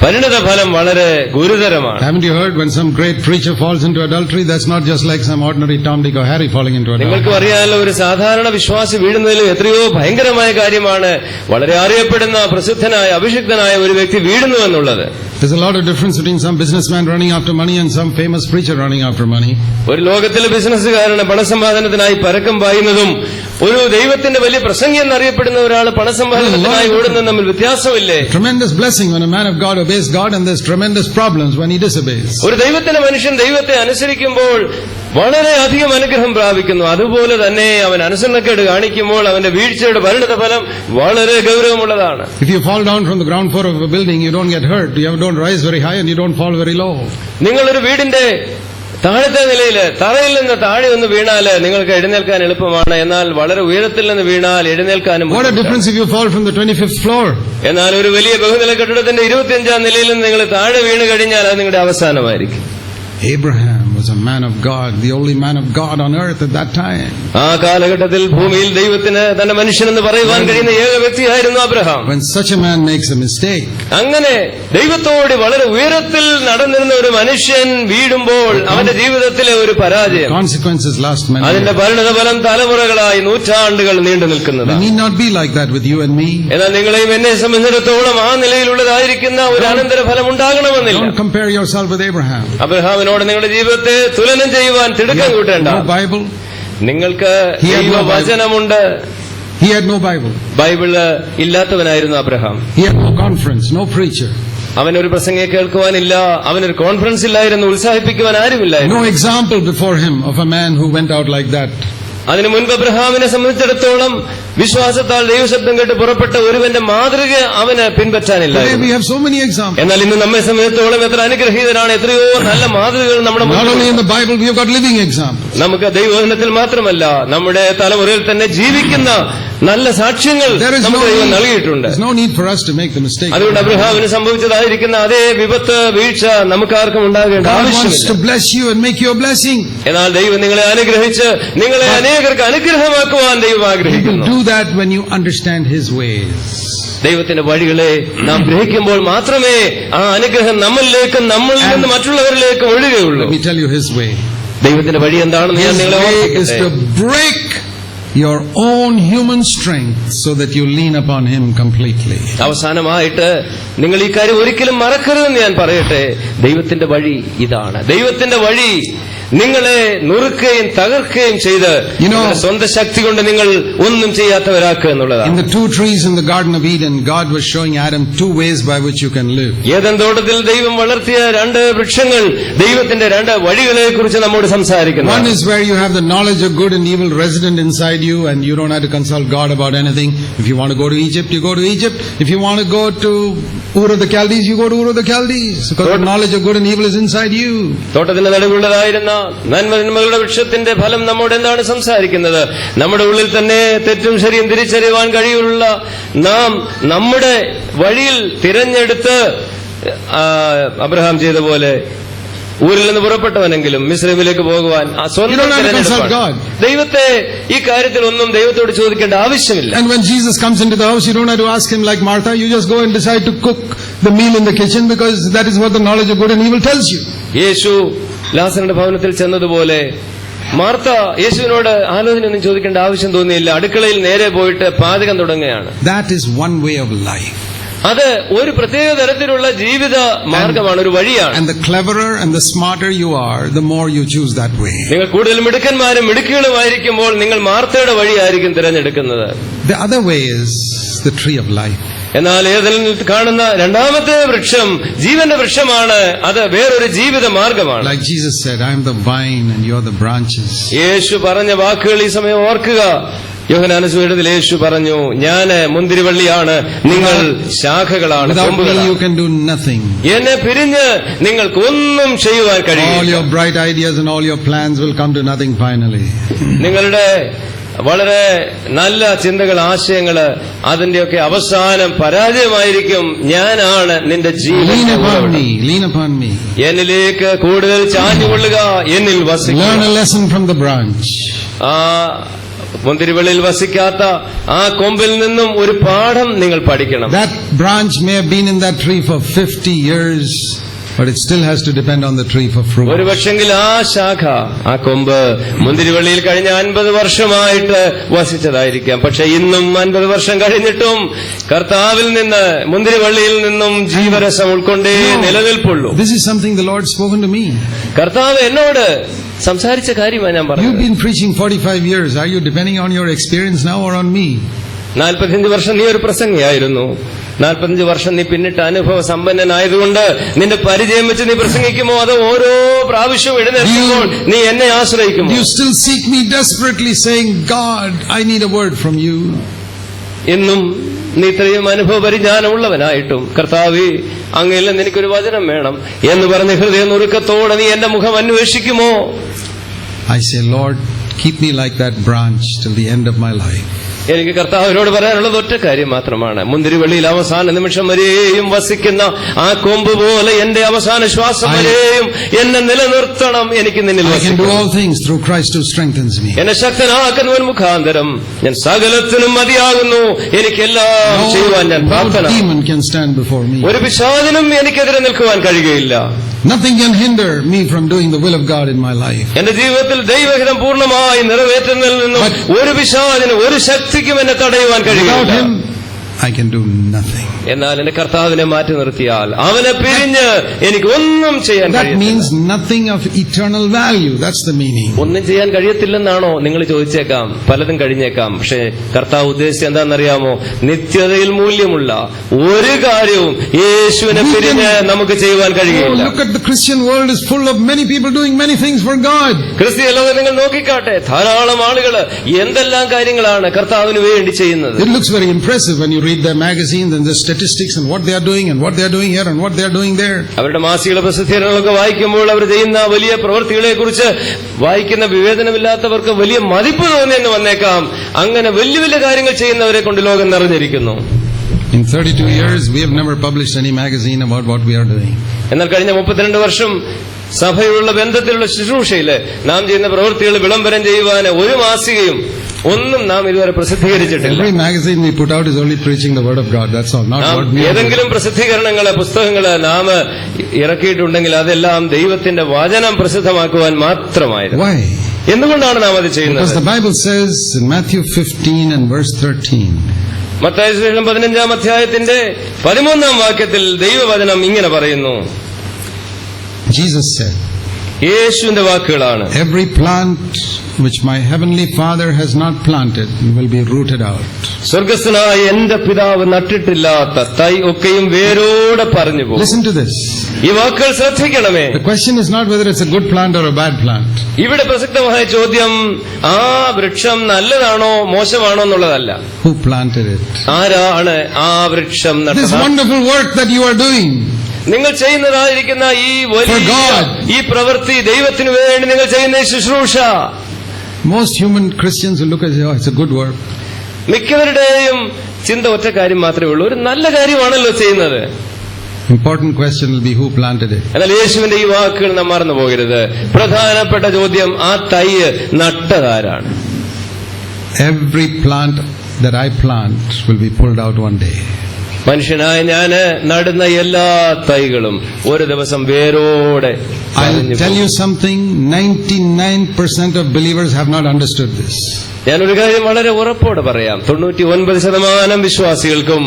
[SPEAKER 2] പരിണത ഫലം വളരെ ഗുരുതരമാണ്.
[SPEAKER 1] Haven't you heard when some great preacher falls into adultery, that's not just like some ordinary Tom, Dick or Harry falling into adultery.
[SPEAKER 2] നിങ്ങൾക്ക് അറിയാലോ, ഒരു സാധാരണ വിശ്വാസി വീഴുന്നതിലും എത്രയോ ഭയങ്കരമായ കാര്യമാണ് വളരെ അറിയപ്പെടുന്ന പ്രസിദ്ധനായ അഭിഷിക്തനായ ഒരു വ്യക്തി വീഴുന്നു എന്നുള്ളത്.
[SPEAKER 1] There's a lot of difference between some businessman running after money and some famous preacher running after money.
[SPEAKER 2] ഒരു ലോകത്തിലെ ബിസിനസ്സുകാരന് പണസമ്പാദനത്തിനായി പരക്കം പായുന്നതും ഒരു ദൈവത്തിന്റെ വലിയ പ്രസംഗി എന്നറിയപ്പെടുന്ന ഒരാൾ പണസമ്പാദനത്തിനായി ഓടുന്നതും തമ്മിൽ വ്യത്യാസമില്ലേ?
[SPEAKER 1] Tremendous blessing when a man of God obeys God, and there's tremendous problems when he disobeys.
[SPEAKER 2] ഒരു ദൈവത്തിന്റെ മനുഷ്യൻ ദൈവത്തെ അനുസരിക്കുമ്പോൾ വളരെ അധികം അനുഗ്രഹം പ്രാപിക്കുന്നു. അതുപോലെ തന്നെ അവൻ അനുസരണക്കേട് കാണിക്കുമ്പോൾ അവന്റെ വീഴ്ചയുടെ പരിണത ഫലം വളരെ ഗൗരവമുള്ളതാണ്.
[SPEAKER 1] If you fall down from the ground floor of a building, you don't get hurt. You don't rise very high and you don't fall very low.
[SPEAKER 2] നിങ്ങളൊരു വീടിന്റെ താഴത്തെ നിലയില് തറയിൽ നിന്ന് താഴെ ഒന്ന് വീണാല് നിങ്ങൾക്ക് എഴുന്നേൽക്കാൻ എളുപ്പമാണ്. എന്നാൽ വളരെ ഉയരത്തിൽ നിന്ന് വീണാൽ എഴുന്നേൽക്കാനും.
[SPEAKER 1] What a difference if you fall from the 25th floor.
[SPEAKER 2] എന്നാൽ ഒരു വലിയ ബഹുനില കെട്ടിടത്തിന്റെ 25ാം നിലയിൽ നിന്ന് നിങ്ങൾ താഴെ വീണ് കഴിഞ്ഞാൽ അത് നിങ്ങളുടെ അവസാനമായിരിക്കും.
[SPEAKER 1] Abraham was a man of God, the only man of God on earth at that time.
[SPEAKER 2] ആ കാലഘട്ടത്തിൽ ഭൂമിയിൽ ദൈവത്തിന് തന്റെ മനുഷ്യനെന്ന് പറയുവാൻ കഴിയുന്ന ഏക വ്യക്തിയായിരുന്നു Abraham.
[SPEAKER 1] When such a man makes a mistake,
[SPEAKER 2] അങ്ങനെ ദൈവത്തോട് വളരെ ഉയരത്തിൽ നടന്നിരുന്ന ഒരു മനുഷ്യൻ വീഴുമ്പോൾ അവന്റെ ജീവിതത്തിലെ ഒരു പരാജയം,
[SPEAKER 1] consequences last many
[SPEAKER 2] അതിന്റെ
[SPEAKER 1] years.
[SPEAKER 2] പരിണത ഫലം തലമുറകളായി നൂറ്റാണ്ടുകൾ നീണ്ടു
[SPEAKER 1] It
[SPEAKER 2] നിൽക്കുന്നതാണ്.
[SPEAKER 1] need not be like that with you and me.
[SPEAKER 2] എന്നാൽ നിങ്ങളെയും എന്നെ സംബന്ധിച്ചിടത്തോളം ആ നിലയിലുള്ളതായിരിക്കുന്ന ഒരു അനന്തര ഫലം ഉണ്ടാകണമെന്നില്ല.
[SPEAKER 1] Don't compare yourself with Abraham.
[SPEAKER 2] അബ്രഹാമിനോട് നിങ്ങളുടെ ജീവിതത്തെ തുലനം ചെയ്യുവാൻ തിടുക്കം കൂട്ടേണ്ട.
[SPEAKER 1] No Bible.
[SPEAKER 2] നിങ്ങൾക്ക് ദൈവവചനമുണ്ട്.
[SPEAKER 1] He had no Bible.
[SPEAKER 2] Bible ഇല്ലാത്തവനായിരുന്നു Abraham.
[SPEAKER 1] He had no conference, no preacher.
[SPEAKER 2] അവനൊരു പ്രസംഗം കേൾക്കുവാനില്ല, അവനൊരു കോൺഫറൻസ് ഇല്ലായിരുന്നു, ഉത്സാഹിപ്പിക്കുവാൻ ആരുമില്ലായിരുന്നു.
[SPEAKER 1] No example before him of a man who went out like that.
[SPEAKER 2] അതിനു മുൻപ് അബ്രഹാമിനെ സംബന്ധിച്ചിടത്തോളം വിശ്വാസത്താൽ ദൈവശബ്ദം കേട്ട് പുറപ്പെട്ട ഒരുവന്റെ മാതൃക അവന് പിൻപറ്റാനില്ല.
[SPEAKER 1] Today we have so many examples.
[SPEAKER 2] എന്നാൽ ഇന്ന് നമ്മെ സംബന്ധിച്ചിടത്തോളം എത്ര അനുഗ്രഹീതരാണ്, എത്രയോ നല്ല മാതൃകകൾ നമ്മുടെ
[SPEAKER 1] Not only in the Bible, we have got living examples.
[SPEAKER 2] നമുക്ക് ദൈവവചനത്തിൽ മാത്രമല്ല നമ്മുടെ തലമുറയിൽ തന്നെ ജീവിക്കുന്ന നല്ല സാക്ഷ്യങ്ങൾ നമുക്ക് ദൈവം നൽകിയിട്ടുണ്ട്.
[SPEAKER 1] There's no need for us to make the mistake.
[SPEAKER 2] അതുകൊണ്ട് അബ്രഹാമിന് സംഭവിച്ചതായിരിക്കുന്ന അതേ വിപത്ത് വീഴ്ച നമുക്കാർക്കും ഉണ്ടാകേണ്ട
[SPEAKER 1] God wants
[SPEAKER 2] ആവശ്യമില്ല.
[SPEAKER 1] to bless you and make you a blessing.
[SPEAKER 2] എന്നാൽ ദൈവം നിങ്ങളെ അനുഗ്രഹിച്ച് നിങ്ങളെ അനേകർക്ക് അനുഗ്രഹമാക്കുവാൻ ദൈവം
[SPEAKER 1] You will
[SPEAKER 2] ആഗ്രഹിക്കുന്നു.
[SPEAKER 1] do that when you understand His ways.
[SPEAKER 2] ദൈവത്തിന്റെ വഴികളെ നാം ഗ്രഹിക്കുമ്പോൾ മാത്രമേ ആ അനുഗ്രഹം നമ്മളിലേക്കും നമ്മളിൽ നിന്ന് മറ്റുള്ളവരിലേക്കും ഒഴുകുകയുള്ളൂ.
[SPEAKER 1] Let me tell you His way.
[SPEAKER 2] ദൈവത്തിന്റെ വഴി എന്താണെന്ന് ഞാൻ
[SPEAKER 1] His
[SPEAKER 2] നിങ്ങളെ
[SPEAKER 1] way is
[SPEAKER 2] ഓർമ്മിപ്പിക്കട്ടെ.
[SPEAKER 1] to break your own human strength so that you lean upon Him completely.
[SPEAKER 2] അവസാനമായിട്ട് നിങ്ങൾ ഈ കാര്യം ഒരിക്കലും മറക്കരുതെന്ന് ഞാൻ പറയട്ടെ. ദൈവത്തിന്റെ വഴി ഇതാണ്. ദൈവത്തിന്റെ വഴി നിങ്ങളെ നുറുക്കുകയും തകർക്കുകയും ചെയ്ത് നിങ്ങളുടെ സ്വന്തം ശക്തി കൊണ്ട് നിങ്ങൾ ഒന്നും ചെയ്യാത്തവരാക്കുക
[SPEAKER 1] In
[SPEAKER 2] എന്നുള്ളതാണ്.
[SPEAKER 1] the 2 trees in the Garden of Eden, God was showing Adam 2 ways by which you can live.
[SPEAKER 2] Eden തോട്ടത്തിൽ ദൈവം വളർത്തിയ 2 വൃക്ഷങ്ങൾ ദൈവത്തിന്റെ 2 വഴികളെ കുറിച്ച് നമ്മോട് സംസാരിക്കുന്നു.
[SPEAKER 1] One is where you have the knowledge of good and evil resident inside you, and you don't have to consult God about anything. If you want to go to Egypt, you go to Egypt. If you want to go to Ur of the Chaldees, you go to Ur of the Chaldees, because the knowledge of good and evil is inside you.
[SPEAKER 2] തോട്ടത്തിന്റെ നടുവിലുള്ളതായിരുന്ന നന്മകളുടെ വൃക്ഷത്തിന്റെ ഫലം നമ്മോട് എന്താണ് സംസാരിക്കുന്നത്? നമ്മുടെ ഉള്ളിൽ തന്നെ തെറ്റും ശരിയും തിരിച്ചറിയുവാൻ കഴിയുള്ള നാം നമ്മുടെ വഴിയിൽ തിരഞ്ഞെടുത്ത് അബ്രഹാം ചെയ്ത പോലെ ഊരിൽ നിന്ന് പുറപ്പെട്ടവനെങ്കിലും മിസ്രൈമിലേക്ക് പോകുവാൻ ദൈവത്തെ ഈ കാര്യത്തിൽ ഒന്നും ദൈവത്തോട് ചോദിക്കേണ്ട ആവശ്യമില്ല.
[SPEAKER 1] And when Jesus comes into the house, you don't have to ask Him like Martha. You just go and decide to cook the meal in the kitchen, because that is what the knowledge of good and evil tells you.
[SPEAKER 2] യേശു ലാസറിന്റെ ഭവനത്തിൽ ചെന്നതുപോലെ Martha യേശുവിനോട് ആലോചനയൊന്നും ചോദിക്കേണ്ട ആവശ്യം തോന്നിയില്ല. അടുക്കളയിൽ നേരെ പോയിട്ട് പാചകം തുടങ്ങുകയാണ്.
[SPEAKER 1] That is one way of life.
[SPEAKER 2] അത് ഒരു പ്രത്യേക തരത്തിലുള്ള ജീവിത മാർഗമാണ്, ഒരു വഴിയാണ്.
[SPEAKER 1] And the cleverer and the smarter you are, the more you choose that way.
[SPEAKER 2] നിങ്ങൾ കൂടുതൽ മിടുക്കന്മാരും മിടുക്കുകളുമായിരിക്കുമ്പോൾ നിങ്ങൾ മാർത്തയുടെ വഴിയായിരിക്കും തിരഞ്ഞെടുക്കുന്നത്.
[SPEAKER 1] The other way is the tree of life.
[SPEAKER 2] എന്നാൽ ഏതിൽ കാണുന്ന രണ്ടാമത്തെ വൃക്ഷം ജീവന്റെ വൃക്ഷമാണ്. അത് വേറൊരു ജീവിത മാർഗമാണ്.
[SPEAKER 1] Like Jesus said, I am the vine and you are the branches.
[SPEAKER 2] യേശു പറഞ്ഞ വാക്കുകൾ ഈ സമയം ഓർക്കുക. യോഹന്നാൻ സുവിശേഷത്തിൽ യേശു പറഞ്ഞു, ഞാന് മുന്തിരിവള്ളിയാണ്, നിങ്ങൾ ശാഖകളാണ്,
[SPEAKER 1] Without me you can do nothing.
[SPEAKER 2] എന്നെ പിരിഞ്ഞ് നിങ്ങൾക്കൊന്നും ചെയ്യുവാൻ
[SPEAKER 1] All
[SPEAKER 2] കഴിയില്ല.
[SPEAKER 1] your bright ideas and all your plans will come to nothing finally.
[SPEAKER 2] നിങ്ങളുടെ വളരെ നല്ല ചിന്തകൾ, ആശയങ്ങള്, അതിന്റെയൊക്കെ അവസാനം പരാജയമായിരിക്കും. ഞാനാണ് നിന്റെ
[SPEAKER 1] Lean upon me, lean upon me.
[SPEAKER 2] എന്നിലേക്ക് കൂടുതൽ ചാഞ്ഞുകൊള്ളുക, എന്നിൽ വസിക്കുക.
[SPEAKER 1] Learn a lesson from the branch.
[SPEAKER 2] ആ മുന്തിരിവള്ളിയിൽ വസിക്കാത്ത ആ കൊമ്പിൽ നിന്നും ഒരു പാഠം നിങ്ങൾ പഠിക്കണം.
[SPEAKER 1] That branch may have been in that tree for 50 years, but it still has to depend on the tree for fruit.
[SPEAKER 2] ഒരു പക്ഷെങ്കിൽ ആ ശാഖ, ആ കൊമ്പ് മുന്തിരിവള്ളിയിൽ കഴിഞ്ഞ 50 വർഷമായിട്ട് വസിച്ചതായിരിക്കാം. പക്ഷെ ഇന്നും 50 വർഷം കഴിഞ്ഞിട്ടും കർത്താവിൽ നിന്ന്, മുന്തിരിവള്ളിയിൽ നിന്നും ജീവരസം ഉൾക്കൊണ്ടേ നിലനിൽപ്പുള്ളൂ.
[SPEAKER 1] This is something the Lord spoken to me.
[SPEAKER 2] കർത്താവ് എന്നോട് സംസാരിച്ച കാര്യമാണ് ഞാൻ
[SPEAKER 1] You've
[SPEAKER 2] പറഞ്ഞത്.
[SPEAKER 1] been preaching 45 years. Are you depending on your experience now or on me?
[SPEAKER 2] 45 വർഷം നീ ഒരു പ്രസംഗിയായിരുന്നു. 45 വർഷം നീ പിന്നിട്ട് അനുഭവ സമ്പന്നനായതുകൊണ്ട് നിന്റെ പരിചയം വെച്ച് നീ പ്രസംഗിക്കുമോ, അതോ ഓരോ പ്രാവശ്യവും എഴുന്നേൽക്കുമ്പോൾ നീ എന്നെ ആശ്രയിക്കുമോ?
[SPEAKER 1] You still seek me desperately, saying, God, I need a word from you.
[SPEAKER 2] എന്നും നീ ഇത്രയും അനുഭവ പരിജ്ഞാനമുള്ളവനായിട്ടും കർത്താവേ, അങ്ങയിൽ നിന്ന് എനിക്കൊരു വചനം വേണം എന്ന് പറഞ്ഞ് ഹൃദയ നുറുക്കത്തോടെ നീ എന്റെ മുഖം അന്വേഷിക്കുമോ?
[SPEAKER 1] I say, Lord, keep me like that branch till the end of my life.
[SPEAKER 2] എനിക്ക് കർത്താവിനോട് പറയാനുള്ളത് ഒറ്റ കാര്യം മാത്രമാണ്. മുന്തിരിവള്ളിയിൽ അവസാന നിമിഷം വരെയും വസിക്കുന്ന ആ കൊമ്പ് പോലെ എന്റെ അവസാന ശ്വാസം വരെയും എന്നെ നിലനിർത്തണം. എനിക്ക് നിന്നിൽ
[SPEAKER 1] I can do all things through Christ who strengthens me.
[SPEAKER 2] എന്നെ ശക്തനാക്കുന്നവൻ മുഖാന്തരം ഞാൻ സകലത്തിനും മതിയാകുന്നു. എനിക്കെല്ലാം ചെയ്യുവാൻ ഞാൻ
[SPEAKER 1] No
[SPEAKER 2] പ്രാപ്തനാണ്.
[SPEAKER 1] demon can stand before me.
[SPEAKER 2] ഒരു പിശാചിനും എനിക്കെതിരെ നിൽക്കുവാൻ കഴിയുകയില്ല.
[SPEAKER 1] Nothing can hinder me from doing the will of God in my life.
[SPEAKER 2] എന്റെ ജീവിതത്തിൽ ദൈവഹിതം പൂർണ്ണമായി നിറവേറ്റുന്നതിൽ നിന്നും ഒരു പിശാചിനും ഒരു ശക്തിക്കും എന്നെ തടയുവാൻ
[SPEAKER 1] Without
[SPEAKER 2] കഴിയില്ല.
[SPEAKER 1] him, I can do nothing.
[SPEAKER 2] എന്നാൽ എന്റെ കർത്താവിനെ മാറ്റി നിർത്തിയാൽ, അവനെ പിരിഞ്ഞ് എനിക്ക് ഒന്നും ചെയ്യാൻ
[SPEAKER 1] That
[SPEAKER 2] കഴിയില്ല.
[SPEAKER 1] means nothing of eternal value. That's the meaning.
[SPEAKER 2] ഒന്നും ചെയ്യാൻ കഴിയത്തില്ലെന്നാണോ നിങ്ങൾ ചോദിച്ചേക്കാം. പലതും കഴിഞ്ഞേക്കാം. പക്ഷേ കർത്താവ് ഉദ്ദേശിച്ചത് എന്താണെന്നറിയാമോ? നിത്യതയിൽ മൂല്യമുള്ള ഒരു കാര്യവും യേശുവിനെ പിരിഞ്ഞ് നമുക്ക് ചെയ്യുവാൻ
[SPEAKER 1] Oh,
[SPEAKER 2] കഴിയില്ല.
[SPEAKER 1] look at the Christian world is full of many people doing many things for God.
[SPEAKER 2] ക്രിസ്തീയ ലോകം നിങ്ങൾ നോക്കിക്കാട്ടെ, ധാരാളം ആളുകൾ എന്തെല്ലാം കാര്യങ്ങളാണ് കർത്താവിന് വേണ്ടി ചെയ്യുന്നത്.
[SPEAKER 1] It looks very impressive when you read their magazines and the statistics and what they are doing and what they are doing here and what they are doing there.
[SPEAKER 2] അവരുടെ മാസിക പ്രസിദ്ധീകരണങ്ങളൊക്കെ വായിക്കുമ്പോൾ അവർ ചെയ്യുന്ന വലിയ പ്രവൃത്തികളെ കുറിച്ച് വായിക്കുന്ന വിവേചനമില്ലാത്തവർക്ക് വലിയ മതിപ്പ് തോന്നിയെന്ന് വന്നേക്കാം. അങ്ങനെ വലിയ വലിയ കാര്യങ്ങൾ ചെയ്യുന്നവരെ കൊണ്ട് ലോകം നിറഞ്ഞിരിക്കുന്നു.
[SPEAKER 1] In 32 years, we have never published any magazine about what we are doing.
[SPEAKER 2] എന്നാൽ കഴിഞ്ഞ 32 വർഷം സഭയിലുള്ള ബന്ധത്തിലുള്ള ശുശ്രൂഷയില് നാം ചെയ്യുന്ന പ്രവൃത്തികൾ വിളംബരം ചെയ്യുവാൻ ഒരു മാസികയും ഒന്നും നാം ഇതുവരെ പ്രസിദ്ധീകരിച്ചിട്ടില്ല.
[SPEAKER 1] Every magazine we put out is only preaching the word of God. That's all. Not what we are doing.
[SPEAKER 2] ഏതെങ്കിലും പ്രസിദ്ധീകരണങ്ങള്, പുസ്തകങ്ങള് നാം ഇറക്കിയിട്ടുണ്ടെങ്കിൽ അതെല്ലാം ദൈവത്തിന്റെ വചനം പ്രസിദ്ധമാക്കുവാൻ മാത്രമായിരുന്നു.
[SPEAKER 1] Why?
[SPEAKER 2] എന്തുകൊണ്ടാണ് നാം അത് ചെയ്യുന്നത്?
[SPEAKER 1] Because the Bible says in Matthew 15 and verse 13.
[SPEAKER 2] Mathai സുവിശേഷം 15-ാം അധ്യായത്തിന്റെ 13-ാം വാക്യത്തിൽ ദൈവവചനം ഇങ്ങനെ പറയുന്നു.
[SPEAKER 1] Jesus said,
[SPEAKER 2] യേശുവിന്റെ വാക്കുകളാണ്,
[SPEAKER 1] every plant which my heavenly Father has not planted will be rooted out.
[SPEAKER 2] സ്വർഗസ്ഥനായ എന്റെ പിതാവ് നട്ടിട്ടില്ലാത്ത തൈ ഒക്കെയും വേരോടെ പറഞ്ഞു പോകും.
[SPEAKER 1] Listen to this.
[SPEAKER 2] ഈ വാക്കുകൾ ശ്രദ്ധിക്കണമേ.
[SPEAKER 1] The question is not whether it's a good plant or a bad plant.
[SPEAKER 2] ഇവിടെ പ്രസക്തമായ ചോദ്യം ആ വൃക്ഷം നല്ലതാണോ മോശമാണോ എന്നുള്ളതല്ല.
[SPEAKER 1] Who planted it?
[SPEAKER 2] ആരാണ് ആ വൃക്ഷം
[SPEAKER 1] This
[SPEAKER 2] നട്ടത്?
[SPEAKER 1] wonderful work that you are doing.
[SPEAKER 2] നിങ്ങൾ ചെയ്യുന്നതായിരിക്കുന്ന ഈ വലിയ ഈ പ്രവൃത്തി, ദൈവത്തിന് വേണ്ടി നിങ്ങൾ ചെയ്യുന്ന ഈ ശുശ്രൂഷ,
[SPEAKER 1] Most human Christians will look at it, oh, it's a good work.
[SPEAKER 2] മിക്കവരുടെയും ചിന്ത ഒറ്റ കാര്യം മാത്രമേ ഉള്ളൂ, ഒരു നല്ല കാര്യമാണല്ലോ ചെയ്യുന്നത്.
[SPEAKER 1] Important question will be who planted it.
[SPEAKER 2] എന്നാൽ യേശുവിന്റെ ഈ വാക്കുകൾ നാം മറന്നു പോകരുത്. പ്രധാനപ്പെട്ട ചോദ്യം, ആ തൈ നട്ടതാരാണ്?
[SPEAKER 1] Every plant that I plant will be pulled out one day.
[SPEAKER 2] മനുഷ്യനായ ഞാന് നടുന്ന എല്ലാ തൈകളും ഒരു ദിവസം വേരോടെ
[SPEAKER 1] I'll tell you something, 99% of believers have not understood this.
[SPEAKER 2] ഞാനൊരു കാര്യം വളരെ ഉറപ്പോടെ പറയാം, 99% വിശ്വാസികൾക്കും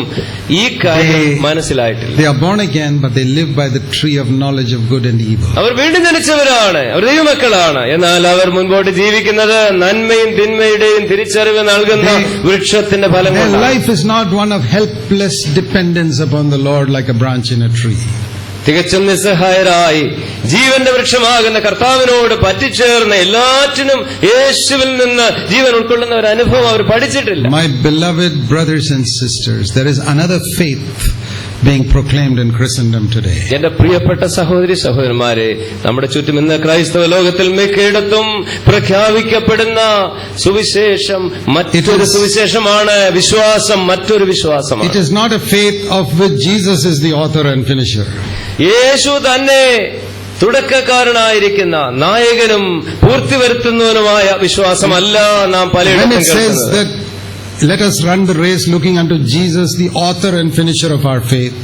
[SPEAKER 2] ഈ കാര്യം മനസ്സിലായിട്ടില്ല.
[SPEAKER 1] They are born again, but they live by the tree of knowledge of good and evil.
[SPEAKER 2] അവർ വീണ്ടും ജനിച്ചവരാണ്, അവർ ദൈവമക്കളാണ്, എന്നാൽ അവർ മുൻപോട്ട് ജീവിക്കുന്നത് നന്മയും തിന്മയുടെയും തിരിച്ചറിവ് നൽകുന്ന വൃക്ഷത്തിന്റെ ഫലം
[SPEAKER 1] Their
[SPEAKER 2] കൊണ്ടാണ്.
[SPEAKER 1] life is not one of helpless dependence upon the Lord like a branch in a tree.
[SPEAKER 2] തികച്ചും നിസ്സഹായരായി ജീവന്റെ വൃക്ഷമാകുന്ന കർത്താവിനോട് പറ്റിച്ചേർന്ന് എല്ലാറ്റിനും യേശുവിൽ നിന്ന് ജീവൻ ഉൾക്കൊള്ളുന്ന ഒരു അനുഭവം അവർ പഠിച്ചിട്ടില്ല.
[SPEAKER 1] My beloved brothers and sisters, there is another faith being proclaimed in Christendom today.
[SPEAKER 2] എന്റെ പ്രിയപ്പെട്ട സഹോദരി സഹോദരന്മാരെ, നമ്മുടെ ചുറ്റും ഇന്ന് ക്രൈസ്തവ ലോകത്തിൽ മിക്കയിടത്തും പ്രഖ്യാപിക്കപ്പെടുന്ന സുവിശേഷം മറ്റൊരു സുവിശേഷമാണ്. വിശ്വാസം മറ്റൊരു വിശ്വാസമാണ്.
[SPEAKER 1] It is not a faith of which Jesus is the author and finisher.
[SPEAKER 2] യേശു തന്നെ തുടക്കക്കാരനായിരിക്കുന്ന നായകനും പൂർത്തി വരുത്തുന്നവനുമായ വിശ്വാസമല്ല നാം
[SPEAKER 1] When
[SPEAKER 2] പലയിടത്തും
[SPEAKER 1] it says
[SPEAKER 2] കേൾക്കുന്നത്.
[SPEAKER 1] that let us run the race looking unto Jesus, the author and finisher of our faith,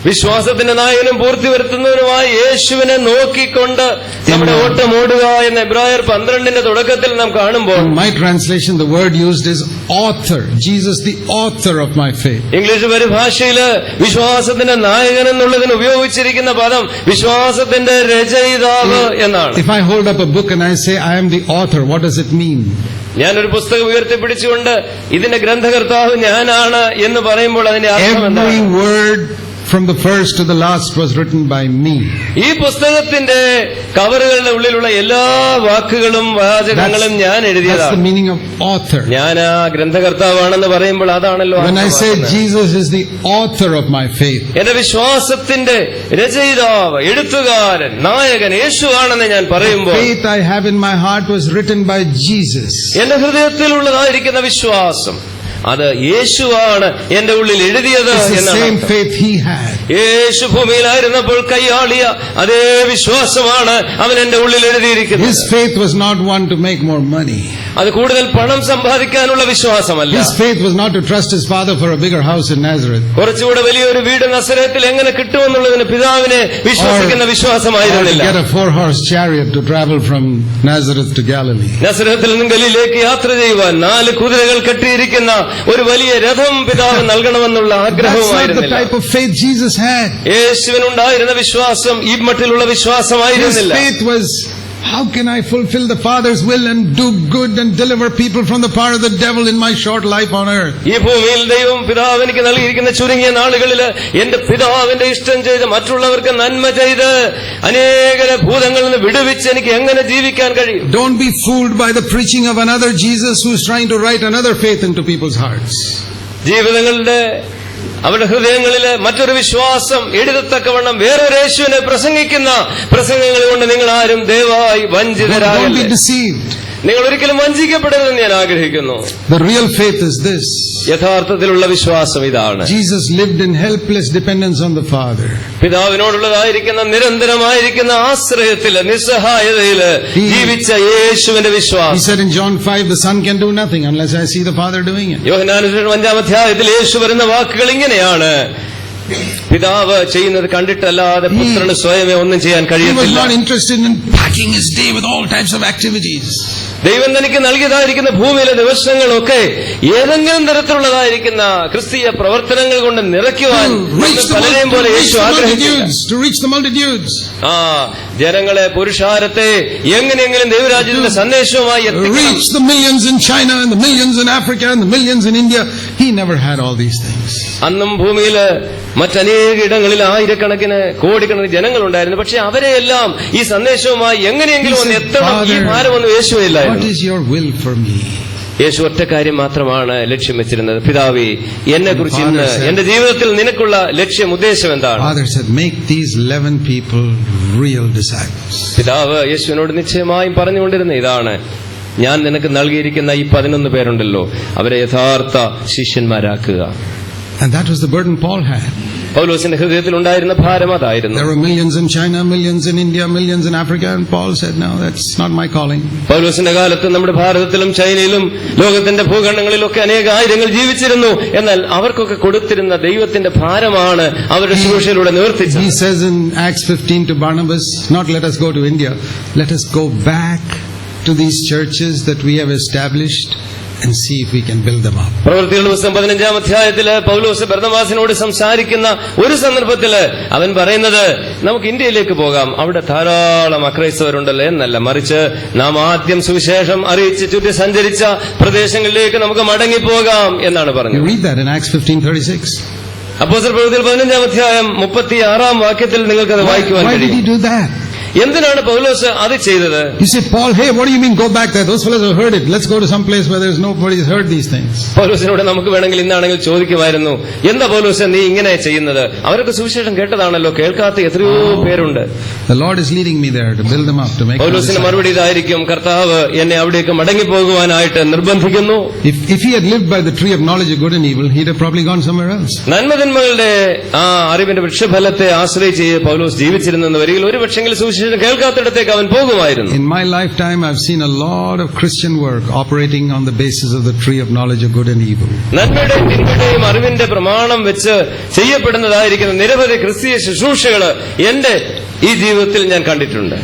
[SPEAKER 2] വിശ്വാസത്തിന്റെ നായകനും പൂർത്തി വരുത്തുന്നവനുമായ യേശുവിനെ നോക്കിക്കൊണ്ട് നമ്മുടെ ഓട്ടം ഓടുക എന്ന എബ്രായർ 12 തുടക്കത്തിൽ നാം കാണുമ്പോൾ,
[SPEAKER 1] in my translation the word used is author. Jesus, the author of my faith.
[SPEAKER 2] English പരിഭാഷയില് വിശ്വാസത്തിന്റെ നായകൻ എന്നുള്ളതിന് ഉപയോഗിച്ചിരിക്കുന്ന പദം വിശ്വാസത്തിന്റെ രചയിതാവ് എന്നാണ്.
[SPEAKER 1] If I hold up a book and I say I am the author, what does it mean?
[SPEAKER 2] ഞാനൊരു പുസ്തകം ഉയർത്തിപ്പിടിച്ചുകൊണ്ട് ഇതിന്റെ ഗ്രന്ഥകർത്താവ് ഞാനാണ് എന്ന് പറയുമ്പോൾ അതിന്റെ അർത്ഥം
[SPEAKER 1] Every
[SPEAKER 2] എന്താണ്?
[SPEAKER 1] word from the first to the last was written by me.
[SPEAKER 2] ഈ പുസ്തകത്തിന്റെ കവറുകളുടെ ഉള്ളിലുള്ള എല്ലാ വാക്കുകളും വാചകങ്ങളും ഞാൻ
[SPEAKER 1] That's the
[SPEAKER 2] എഴുതിയതാണ്.
[SPEAKER 1] meaning of author.
[SPEAKER 2] ഞാൻ ആ ഗ്രന്ഥകർത്താവാണെന്ന് പറയുമ്പോൾ അതാണല്ലോ
[SPEAKER 1] When I say
[SPEAKER 2] അർത്ഥമാക്കുന്നത്.
[SPEAKER 1] Jesus is the author of my faith,
[SPEAKER 2] എന്റെ വിശ്വാസത്തിന്റെ രചയിതാവ്, എഴുത്തുകാരൻ, നായകൻ യേശുവാണെന്ന് ഞാൻ
[SPEAKER 1] the
[SPEAKER 2] പറയുമ്പോൾ
[SPEAKER 1] faith I have in my heart was written by Jesus.
[SPEAKER 2] എന്റെ ഹൃദയത്തിലുള്ളതായിരിക്കുന്ന വിശ്വാസം അത് യേശുവാണ് എന്റെ ഉള്ളിൽ എഴുതിയത്
[SPEAKER 1] It's the
[SPEAKER 2] എന്നാണ്
[SPEAKER 1] same
[SPEAKER 2] അർത്ഥം.
[SPEAKER 1] faith he had.
[SPEAKER 2] യേശു ഭൂമിയിലായിരുന്നപ്പോൾ കൈയാളിയ അതേ വിശ്വാസമാണ് അവൻ എന്റെ ഉള്ളിൽ എഴുതിയിരിക്കുന്നത്.
[SPEAKER 1] His faith was not one to make more money.
[SPEAKER 2] അത് കൂടുതൽ പണം സമ്പാദിക്കാനുള്ള വിശ്വാസമല്ല.
[SPEAKER 1] His faith was not to trust his father for a bigger house in Nazareth.
[SPEAKER 2] കുറച്ചുകൂടെ വലിയൊരു വീട് നസറേത്തിൽ എങ്ങനെ കിട്ടുമെന്നുള്ളതിന് പിതാവിനെ വിശ്വസിക്കുന്ന
[SPEAKER 1] Or to
[SPEAKER 2] വിശ്വാസമായിരുന്നില്ല.
[SPEAKER 1] get a 4-horse chariot to travel from Nazareth to Galilee.
[SPEAKER 2] നസറത്തിൽ നിന്നും ഗലീലയിലേക്ക് യാത്ര ചെയ്യുവാൻ 4 കുതിരകൾ കെട്ടിയിരിക്കുന്ന ഒരു വലിയ രഥം പിതാവ് നൽകണമെന്നുള്ള
[SPEAKER 1] That's not the
[SPEAKER 2] ആഗ്രഹമായിരുന്നില്ല.
[SPEAKER 1] type of faith Jesus had.
[SPEAKER 2] യേശുവിനുണ്ടായിരുന്ന വിശ്വാസം ഈ മട്ടിലുള്ള
[SPEAKER 1] His
[SPEAKER 2] വിശ്വാസമായിരുന്നില്ല.
[SPEAKER 1] faith was, how can I fulfill the Father's will and do good and deliver people from the power of the devil in my short life on earth?
[SPEAKER 2] ഈ ഭൂമിയിൽ ദൈവം പിതാവ് എനിക്ക് നൽകിയിരിക്കുന്ന ചുരുങ്ങിയ നാളുകളിൽ എന്റെ പിതാവിന്റെ ഇഷ്ടം ചെയ്ത് മറ്റുള്ളവർക്ക് നന്മ ചെയ്ത് അനേക ഭൂതങ്ങളിൽ നിന്ന് വിടുവിച്ച് എനിക്ക് എങ്ങനെ ജീവിക്കാൻ കഴിയും?
[SPEAKER 1] Don't be fooled by the preaching of another Jesus who's trying to write another faith into people's hearts.
[SPEAKER 2] ജീവിതങ്ങളുടെ അവരുടെ ഹൃദയങ്ങളില് മറ്റൊരു വിശ്വാസം എഴുതത്തക്കവണ്ണം വേറൊരു യേശുവിനെ പ്രസംഗിക്കുന്ന പ്രസംഗങ്ങൾ കൊണ്ട് നിങ്ങൾ ആരും ദയവായി
[SPEAKER 1] Don't be
[SPEAKER 2] വഞ്ചിതരാകല്ലേ.
[SPEAKER 1] deceived.
[SPEAKER 2] നിങ്ങൾ ഒരിക്കലും വഞ്ചിക്കപ്പെടരുതെന്ന് ഞാൻ ആഗ്രഹിക്കുന്നു.
[SPEAKER 1] The real faith is this.
[SPEAKER 2] യഥാർത്ഥത്തിലുള്ള വിശ്വാസം ഇതാണ്.
[SPEAKER 1] Jesus lived in helpless dependence on the Father.
[SPEAKER 2] പിതാവിനോടുള്ളതായിരിക്കുന്ന നിരന്തരമായിരിക്കുന്ന ആശ്രയത്തില് നിസ്സഹായതയില് ജീവിച്ച യേശുവിന്റെ
[SPEAKER 1] He
[SPEAKER 2] വിശ്വാസം.
[SPEAKER 1] said in John 5, the Son can do nothing unless I see the Father doing it.
[SPEAKER 2] യോഹന്നാൻ 5-ാം അധ്യായത്തിൽ യേശു വരുന്ന വാക്കുകൾ ഇങ്ങനെയാണ്: പിതാവ് ചെയ്യുന്നത് കണ്ടിട്ടല്ലാതെ പുത്രന് സ്വയമേ ഒന്നും ചെയ്യാൻ
[SPEAKER 1] He was
[SPEAKER 2] കഴിയത്തില്ല.
[SPEAKER 1] not interested in packing his day with all types of activities.
[SPEAKER 2] ദൈവം തനിക്ക് നൽകിയതായിരിക്കുന്ന ഭൂമിയിലെ ദിവസങ്ങളൊക്കെ ഏതെങ്കിലും തരത്തിലുള്ളതായിരിക്കുന്ന ക്രിസ്തീയ പ്രവർത്തനങ്ങൾ കൊണ്ട് നിറയ്ക്കുവാൻ പലരെയും പോലെ യേശു ആഗ്രഹിച്ചില്ല.
[SPEAKER 1] To reach the multitudes.
[SPEAKER 2] ജനങ്ങളെ, പുരുഷാരത്തെ എങ്ങനെയെങ്കിലും ദൈവരാജ്യത്തിന്റെ സന്ദേശവുമായി എത്തിക്കണം.
[SPEAKER 1] Reach the millions in China and the millions in Africa and the millions in India. He never had all these things.
[SPEAKER 2] അന്നും ഭൂമിയില് മറ്റനേക ഇടങ്ങളിൽ ആയിരക്കണക്കിന് കോടിക്കണക്കിന് ജനങ്ങളുണ്ടായിരുന്നു. പക്ഷെ അവരെയെല്ലാം ഈ സന്ദേശവുമായി എങ്ങനെയെങ്കിലും ഒന്ന് എത്തണം, ഈ ഭാരമൊന്നും യേശുവില്ലായിരുന്നു.
[SPEAKER 1] What is your will for me?
[SPEAKER 2] യേശു ഒറ്റ കാര്യം മാത്രമാണ് ലക്ഷ്യം വെച്ചിരുന്നത്: പിതാവേ, എന്നെ കുറിച്ച് ഇന്ന് എന്റെ ജീവിതത്തിൽ നിനക്കുള്ള ലക്ഷ്യം, ഉദ്ദേശം എന്താണ്?
[SPEAKER 1] Father said, make these 11 people real disciples.
[SPEAKER 2] പിതാവ് യേശുവിനോട് നിശ്ചയമായും പറഞ്ഞുകൊണ്ടിരുന്ന ഇതാണ്: ഞാൻ നിനക്ക് നൽകിയിരിക്കുന്ന ഈ 11 പേരുണ്ടല്ലോ, അവരെ യഥാർത്ഥ ശിഷ്യന്മാരാക്കുക.
[SPEAKER 1] And that was the burden Paul had.
[SPEAKER 2] പൗലോസിന്റെ ഹൃദയത്തിൽ ഉണ്ടായിരുന്ന ഭാരം അതായിരുന്നു.
[SPEAKER 1] There were millions in China, millions in India, millions in Africa, and Paul said, no, that's not my calling.
[SPEAKER 2] പൗലോസിന്റെ കാലത്ത് നമ്മുടെ ഭാരതത്തിലും ചൈനയിലും ലോകത്തിന്റെ ഭൂഖണ്ഡങ്ങളിലൊക്കെ അനേക ആയിരങ്ങൾ ജീവിച്ചിരുന്നു. എന്നാൽ അവർക്കൊക്കെ കൊടുത്തിരുന്ന ദൈവത്തിന്റെ ഭാരമാണ് അവരുടെ ശുശ്രൂഷയിലൂടെ നിവർത്തിച്ചത്.
[SPEAKER 1] He says in Acts 15 to Barnabas, not let us go to India, let us go back to these churches that we have established and see if we can build them up.
[SPEAKER 2] പ്രവൃത്തികളുടെ പുസ്തകം 15-ാം അധ്യായത്തില് പൗലോസ് ബർന്നബാസിനോട് സംസാരിക്കുന്ന ഒരു സന്ദർഭത്തില് അവൻ പറയുന്നത്, നമുക്ക് ഇന്ത്യയിലേക്ക് പോകാം, അവിടെ ധാരാളം അക്രൈസ്തവരുണ്ടല്ലോ എന്നല്ല, മറിച്ച് നാം ആദ്യം സുവിശേഷം അറിയിച്ച് ചുറ്റി സഞ്ചരിച്ച പ്രദേശങ്ങളിലേക്ക് നമുക്ക് മടങ്ങിപ്പോകാം എന്നാണ്
[SPEAKER 1] You
[SPEAKER 2] പറഞ്ഞത്.
[SPEAKER 1] read that in Acts 15:36.
[SPEAKER 2] അപ്പോസ്തല പ്രവൃത്തികൾ 15-ാം അധ്യായം 36-ാം വാക്യത്തിൽ നിങ്ങൾക്കത് വായിക്കുവാൻ
[SPEAKER 1] Why did he
[SPEAKER 2] കഴിയും.
[SPEAKER 1] do that?
[SPEAKER 2] എന്തിനാണ് പൗലോസ് അത് ചെയ്തത്?
[SPEAKER 1] You say, Paul, hey, what do you mean go back there? Those fellows have heard it. Let's go to some place where there's nobody's heard these things.
[SPEAKER 2] പൗലോസിനോട് നമുക്ക് വേണമെങ്കിൽ ഇന്നാണെങ്കിൽ ചോദിക്കുമായിരുന്നു, എന്താ പൗലോസ് നീ ഇങ്ങനെ ചെയ്യുന്നത്? അവരൊക്കെ സുവിശേഷം കേട്ടതാണല്ലോ, കേൾക്കാത്ത എത്രയോ പേരുണ്ട്.
[SPEAKER 1] The Lord is leading me there to build them up, to make them
[SPEAKER 2] പൗലോസിന്റെ
[SPEAKER 1] disciples.
[SPEAKER 2] മറുപടി ഇതായിരിക്കും, കർത്താവ് എന്നെ അവിടേക്ക് മടങ്ങിപ്പോകുവാനായിട്ട് നിർബന്ധിക്കുന്നു.
[SPEAKER 1] If he had lived by the tree of knowledge of good and evil, he'd have probably gone somewhere else.
[SPEAKER 2] നന്മതിന്മകളുടെ ആ അറിവിന്റെ വൃക്ഷഫലത്തെ ആശ്രയിച്ച് പൗലോസ് ജീവിച്ചിരുന്നെന്ന് വരികിൽ ഒരു പക്ഷെങ്കിൽ സുവിശേഷം കേൾക്കാത്തിടത്തേക്ക് അവൻ പോകുമായിരുന്നു.
[SPEAKER 1] In my lifetime, I've seen a lot of Christian work operating on the basis of the tree of knowledge of good and evil.
[SPEAKER 2] നന്മയുടെയും തിന്മയുടെയും അറിവിന്റെ പ്രമാണം വെച്ച് ചെയ്യപ്പെടുന്നതായിരിക്കുന്ന നിരവധി ക്രിസ്തീയ ശുശ്രൂഷകള് എന്റെ ഈ ജീവിതത്തിൽ ഞാൻ കണ്ടിട്ടുണ്ട്.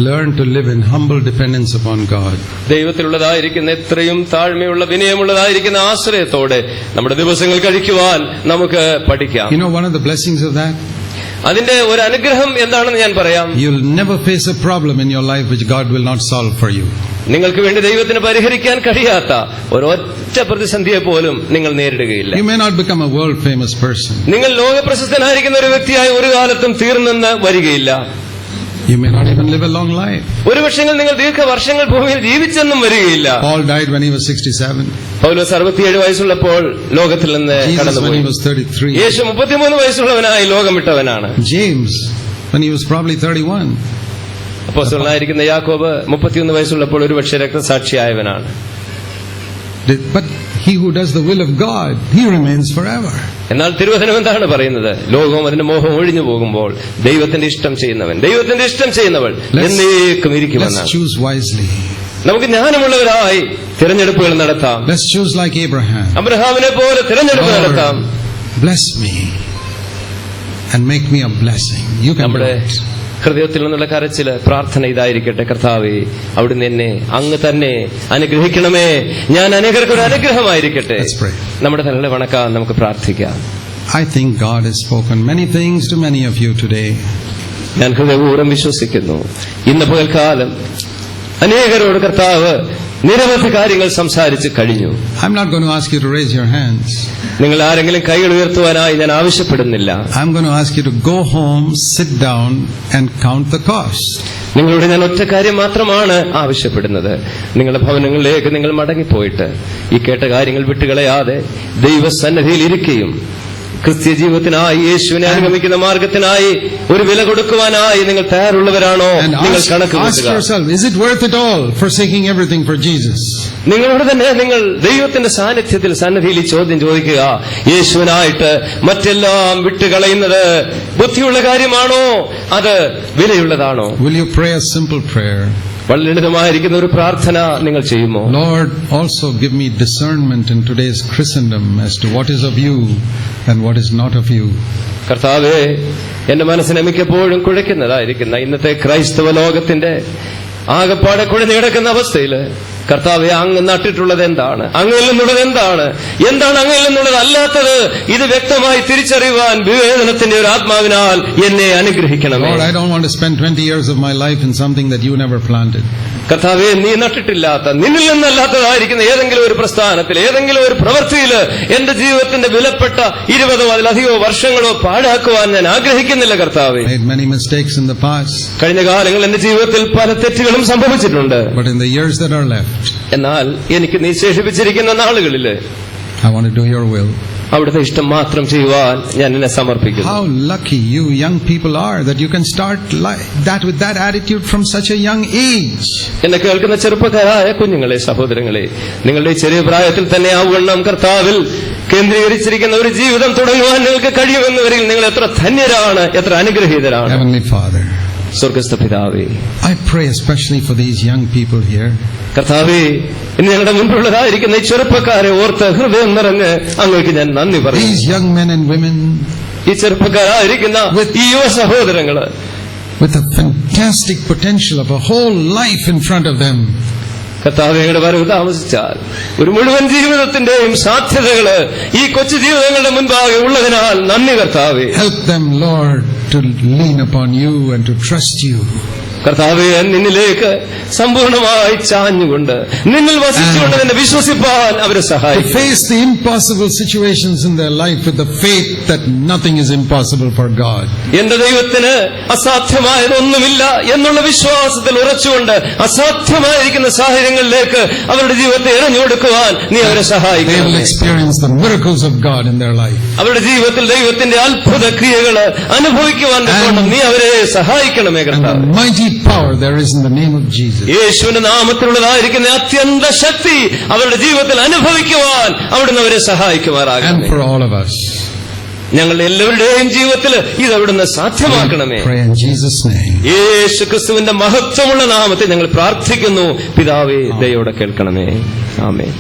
[SPEAKER 1] Learn to live in humble dependence upon God.
[SPEAKER 2] ദൈവത്തിലുള്ളതായിരിക്കുന്ന എത്രയും താഴ്മയുള്ള വിനയമുള്ളതായിരിക്കുന്ന ആശ്രയത്തോടെ നമ്മുടെ ദിവസങ്ങൾ കഴിക്കുവാൻ നമുക്ക് പഠിക്കാം.
[SPEAKER 1] You know one of the blessings of that?
[SPEAKER 2] അതിന്റെ ഒരു അനുഗ്രഹം എന്താണെന്ന് ഞാൻ പറയാം.
[SPEAKER 1] You'll never face a problem in your life which God will not solve for you.
[SPEAKER 2] നിങ്ങൾക്ക് വേണ്ടി ദൈവത്തിന് പരിഹരിക്കാൻ കഴിയാത്ത ഒരൊറ്റ പ്രതിസന്ധിയെ പോലും നിങ്ങൾ നേരിടുകയില്ല.
[SPEAKER 1] You may not become a world famous person.
[SPEAKER 2] നിങ്ങൾ ലോകപ്രശസ്തനായിരിക്കുന്ന ഒരു വ്യക്തിയായി ഒരു കാലത്തും തീർന്നെന്ന് വരികയില്ല.
[SPEAKER 1] You may not even live a long life.
[SPEAKER 2] ഒരു പക്ഷേ നിങ്ങൾ ദീർഘവർഷങ്ങൾ ഭൂമിയിൽ ജീവിച്ചെന്നും വരികയില്ല.
[SPEAKER 1] Paul died when he was 67.
[SPEAKER 2] പൗലോസ് 67 വയസ്സുള്ളപ്പോൾ ലോകത്തിൽ നിന്ന്
[SPEAKER 1] Jesus when
[SPEAKER 2] കടന്നുപോയി.
[SPEAKER 1] he was 33.
[SPEAKER 2] യേശു 33 വയസ്സുള്ളവനായി ലോകം വിട്ടവനാണ്.
[SPEAKER 1] James when he was probably 31.
[SPEAKER 2] അപ്പോസ്തലനായിരിക്കുന്ന യാക്കോബ് 31 വയസ്സുള്ളപ്പോൾ ഒരുപക്ഷെ രക്തസാക്ഷിയായവനാണ്.
[SPEAKER 1] But he who does the will of God, he remains forever.
[SPEAKER 2] എന്നാൽ തിരുവചനം എന്താണ് പറയുന്നത്? ലോകവും അതിന്റെ മോഹം ഒഴിഞ്ഞു പോകുമ്പോൾ ദൈവത്തിന്റെ ഇഷ്ടം ചെയ്യുന്നവൻ, ദൈവത്തിന്റെ ഇഷ്ടം ചെയ്യുന്നവൾ എന്നേക്കും
[SPEAKER 1] Let's
[SPEAKER 2] ഇരിക്കുമെന്നാണ്.
[SPEAKER 1] choose wisely.
[SPEAKER 2] നമുക്ക് ജ്ഞാനമുള്ളവരായി തിരഞ്ഞെടുപ്പുകൾ നടത്താം.
[SPEAKER 1] Let's choose like Abraham.
[SPEAKER 2] അബ്രഹാമിനെ പോലെ തിരഞ്ഞെടുപ്പ് നടത്താം.
[SPEAKER 1] Lord, bless me and make me a blessing. You can do
[SPEAKER 2] നമ്മുടെ
[SPEAKER 1] it.
[SPEAKER 2] ഹൃദയത്തിൽ നിന്നുള്ള കരച്ചില് പ്രാർത്ഥന ഇതായിരിക്കട്ടെ, കർത്താവേ അവിടുന്ന് എന്നെ അങ്ങ് തന്നെ അനുഗ്രഹിക്കണമേ, ഞാൻ അനേകർക്ക് ഒരു അനുഗ്രഹമായിരിക്കട്ടെ.
[SPEAKER 1] Let's pray.
[SPEAKER 2] നമ്മുടെ തലകളെ വണക്കാൻ നമുക്ക് പ്രാർത്ഥിക്കാം.
[SPEAKER 1] I think God has spoken many things to many of you today.
[SPEAKER 2] ഞാൻ ഹൃദയപൂർവ്വം വിശ്വസിക്കുന്നു, ഇന്ന് പകൽക്കാലം അനേകരോട് കർത്താവ് നിരവധി കാര്യങ്ങൾ സംസാരിച്ച് കഴിഞ്ഞു.
[SPEAKER 1] I'm not going to ask you to raise your hands.
[SPEAKER 2] നിങ്ങൾ ആരെങ്കിലും കൈകൾ ഉയർത്തുവാനായി ഞാൻ ആവശ്യപ്പെടുന്നില്ല.
[SPEAKER 1] I'm going to ask you to go home, sit down and count the cost.
[SPEAKER 2] നിങ്ങളോട് ഞാൻ ഒറ്റ കാര്യം മാത്രമാണ് ആവശ്യപ്പെടുന്നത്. നിങ്ങളുടെ ഭവനങ്ങളിലേക്ക് നിങ്ങൾ മടങ്ങിപ്പോയിട്ട് ഈ കേട്ട കാര്യങ്ങൾ വിട്ടുകളയാതെ ദൈവസന്നിധിയിൽ ഇരിക്കുകയും ക്രിസ്തീയ ജീവിതത്തിനായി യേശുവിനെ അനുഗമിക്കുന്ന മാർഗത്തിനായി ഒരു വില കൊടുക്കുവാനായി നിങ്ങൾ തയ്യാറുള്ളവരാണോ?
[SPEAKER 1] And
[SPEAKER 2] നിങ്ങൾ കണക്ക്
[SPEAKER 1] ask
[SPEAKER 2] കൂട്ടുക.
[SPEAKER 1] yourself, is it worth it all, forsaking everything for Jesus?
[SPEAKER 2] നിങ്ങളോട് തന്നെ നിങ്ങൾ ദൈവത്തിന്റെ സാന്നിധ്യത്തിൽ സന്നിധിയിൽ ഈ ചോദ്യം ചോദിക്കുക, യേശുവിനായിട്ട് മറ്റെല്ലാം വിട്ടുകളയുന്നത് ബുദ്ധിയുള്ള കാര്യമാണോ, അത് വിലയുള്ളതാണോ?
[SPEAKER 1] Will you pray a simple prayer?
[SPEAKER 2] വളരെ ലളിതമായിരിക്കുന്ന ഒരു പ്രാർത്ഥന നിങ്ങൾ ചെയ്യുമോ?
[SPEAKER 1] Lord, also give me discernment in today's Christendom as to what is of you and what is not of you.
[SPEAKER 2] കർത്താവേ, എന്റെ മനസ്സിനെ മിക്കപ്പോഴും കുഴയ്ക്കുന്നതായിരിക്കുന്ന ഇന്നത്തെ ക്രൈസ്തവ ലോകത്തിന്റെ ആകപ്പാടെ കുഴഞ്ഞു കിടക്കുന്ന അവസ്ഥയില് കർത്താവെ, അങ്ങ് നട്ടിട്ടുള്ളത് എന്താണ്, അങ്ങയിൽ നിന്നുള്ളത് എന്താണ്, എന്താണ് അങ്ങയിൽ നിന്നുള്ളത് അല്ലാത്തത്, ഇത് വ്യക്തമായി തിരിച്ചറിയുവാൻ വിവേചനത്തിന്റെ ഒരു ആത്മാവിനാൽ എന്നെ അനുഗ്രഹിക്കണമേ.
[SPEAKER 1] Lord, I don't want to spend 20 years of my life in something that you never planted.
[SPEAKER 2] കർത്താവെ, നീ നട്ടിട്ടില്ലാത്ത, നിന്നിൽ നിന്നല്ലാത്തതായിരിക്കുന്ന ഏതെങ്കിലും ഒരു പ്രസ്ഥാനത്തിൽ, ഏതെങ്കിലും ഒരു പ്രവൃത്തിയിൽ എന്റെ ജീവിതത്തിന്റെ വിലപ്പെട്ട 20 അതിലധികമോ വർഷങ്ങളോ പാഴാക്കുവാൻ ഞാൻ ആഗ്രഹിക്കുന്നില്ല. കർത്താവെ,
[SPEAKER 1] Made many mistakes in the past,
[SPEAKER 2] കഴിഞ്ഞ കാലങ്ങളിൽ എന്റെ ജീവിതത്തിൽ പല തെറ്റുകളും സംഭവിച്ചിട്ടുണ്ട്.
[SPEAKER 1] but in the years that are left,
[SPEAKER 2] എന്നാൽ എനിക്ക് നീ ശേഷിപ്പിച്ചിരിക്കുന്ന നാളുകളില്
[SPEAKER 1] I want to do your will.
[SPEAKER 2] അവിടുത്തെ ഇഷ്ടം മാത്രം ചെയ്യുവാൻ ഞാൻ എന്നെ സമർപ്പിക്കുന്നു.
[SPEAKER 1] How lucky you young people are that you can start like that with that attitude from such a young age.
[SPEAKER 2] എന്നെ കേൾക്കുന്ന ചെറുപ്പക്കാരായ കുഞ്ഞുങ്ങളെ, സഹോദരങ്ങളെ, നിങ്ങളുടെ ചെറിയ പ്രായത്തിൽ തന്നെ ആവണ്ണം കർത്താവിൽ കേന്ദ്രീകരിച്ചിരിക്കുന്ന ഒരു ജീവിതം തുടങ്ങുവാൻ നിങ്ങൾക്ക് കഴിയുമെന്നവരിൽ നിങ്ങൾ എത്ര ധന്യരാണ്, എത്ര അനുഗ്രഹീതരാണ്.
[SPEAKER 1] Heavenly Father,
[SPEAKER 2] സ്വർഗ്ഗസ്ഥ പിതാവേ,
[SPEAKER 1] I pray especially for these young people here.
[SPEAKER 2] കർത്താവേ, ഇന്ന് ഞങ്ങളുടെ മുൻപിലുള്ളതായിരിക്കുന്ന ഈ ചെറുപ്പക്കാരെ ഓർത്ത് ഹൃദയം നിറഞ്ഞ് അങ്ങേക്ക് ഞാൻ നന്ദി പറയുന്നു.
[SPEAKER 1] These young men and women
[SPEAKER 2] ഈ ചെറുപ്പക്കാരായിരിക്കുന്ന ഈ യുവ സഹോദരങ്ങള്
[SPEAKER 1] with a fantastic potential of a whole life in front of them.
[SPEAKER 2] കർത്താവയുടെ വരവ് താമസിച്ചാൽ ഒരു മുഴുവൻ ജീവിതത്തിന്റെയും സാധ്യതകള് ഈ കൊച്ചു ജീവിതങ്ങളുടെ മുൻപാകെ ഉള്ളതിനാൽ നന്ദി കർത്താവേ.
[SPEAKER 1] Help them, Lord, to lean upon you and to trust you.
[SPEAKER 2] കർത്താവേ, നിന്നിലേക്ക് സമ്പൂർണമായി ചാഞ്ഞുകൊണ്ട് നിന്നിൽ വസിച്ചുകൊണ്ട് നിന്നെ വിശ്വസിപ്പാൻ അവരെ
[SPEAKER 1] To
[SPEAKER 2] സഹായിക്കും.
[SPEAKER 1] face the impossible situations in their life with the faith that nothing is impossible for God.
[SPEAKER 2] എന്റെ ദൈവത്തിന് അസാധ്യമായതൊന്നുമില്ല എന്നുള്ള വിശ്വാസത്തിൽ ഉറച്ചുകൊണ്ട് അസാധ്യമായിരിക്കുന്ന സാഹചര്യങ്ങളിലേക്ക് അവരുടെ ജീവിതത്തെ എറിഞ്ഞുകൊടുക്കുവാൻ നീ അവരെ
[SPEAKER 1] They will
[SPEAKER 2] സഹായിക്കണം.
[SPEAKER 1] experience the miracles of God in their life.
[SPEAKER 2] അവരുടെ ജീവിതത്തിൽ ദൈവത്തിന്റെ അത്ഭുത ക്രിയകള് അനുഭവിക്കുവാൻ തക്കവണ്ണം നീ അവരെ സഹായിക്കണമേ
[SPEAKER 1] And
[SPEAKER 2] കർത്താവേ.
[SPEAKER 1] the mighty power there is in the name of Jesus.
[SPEAKER 2] യേശുവിന്റെ നാമത്തിലുള്ളതായിരിക്കുന്ന അത്യന്ത ശക്തി അവരുടെ ജീവിതത്തിൽ അനുഭവിക്കുവാൻ അവിടുന്ന് അവരെ
[SPEAKER 1] And
[SPEAKER 2] സഹായിക്കുമാറാകണമേ.
[SPEAKER 1] for all of us.
[SPEAKER 2] ഞങ്ങളുടെ എല്ലാവരുടെയും ജീവിതത്തിൽ ഇത് അവിടുന്ന് സാധ്യമാക്കണമേ.
[SPEAKER 1] Pray in Jesus' name.
[SPEAKER 2] യേശു ക്രിസ്തുവിന്റെ മഹത്വമുള്ള നാമത്തിൽ ഞങ്ങൾ പ്രാർത്ഥിക്കുന്നു. പിതാവേ, ദയോടെ കേൾക്കണമേ. ആമേൻ.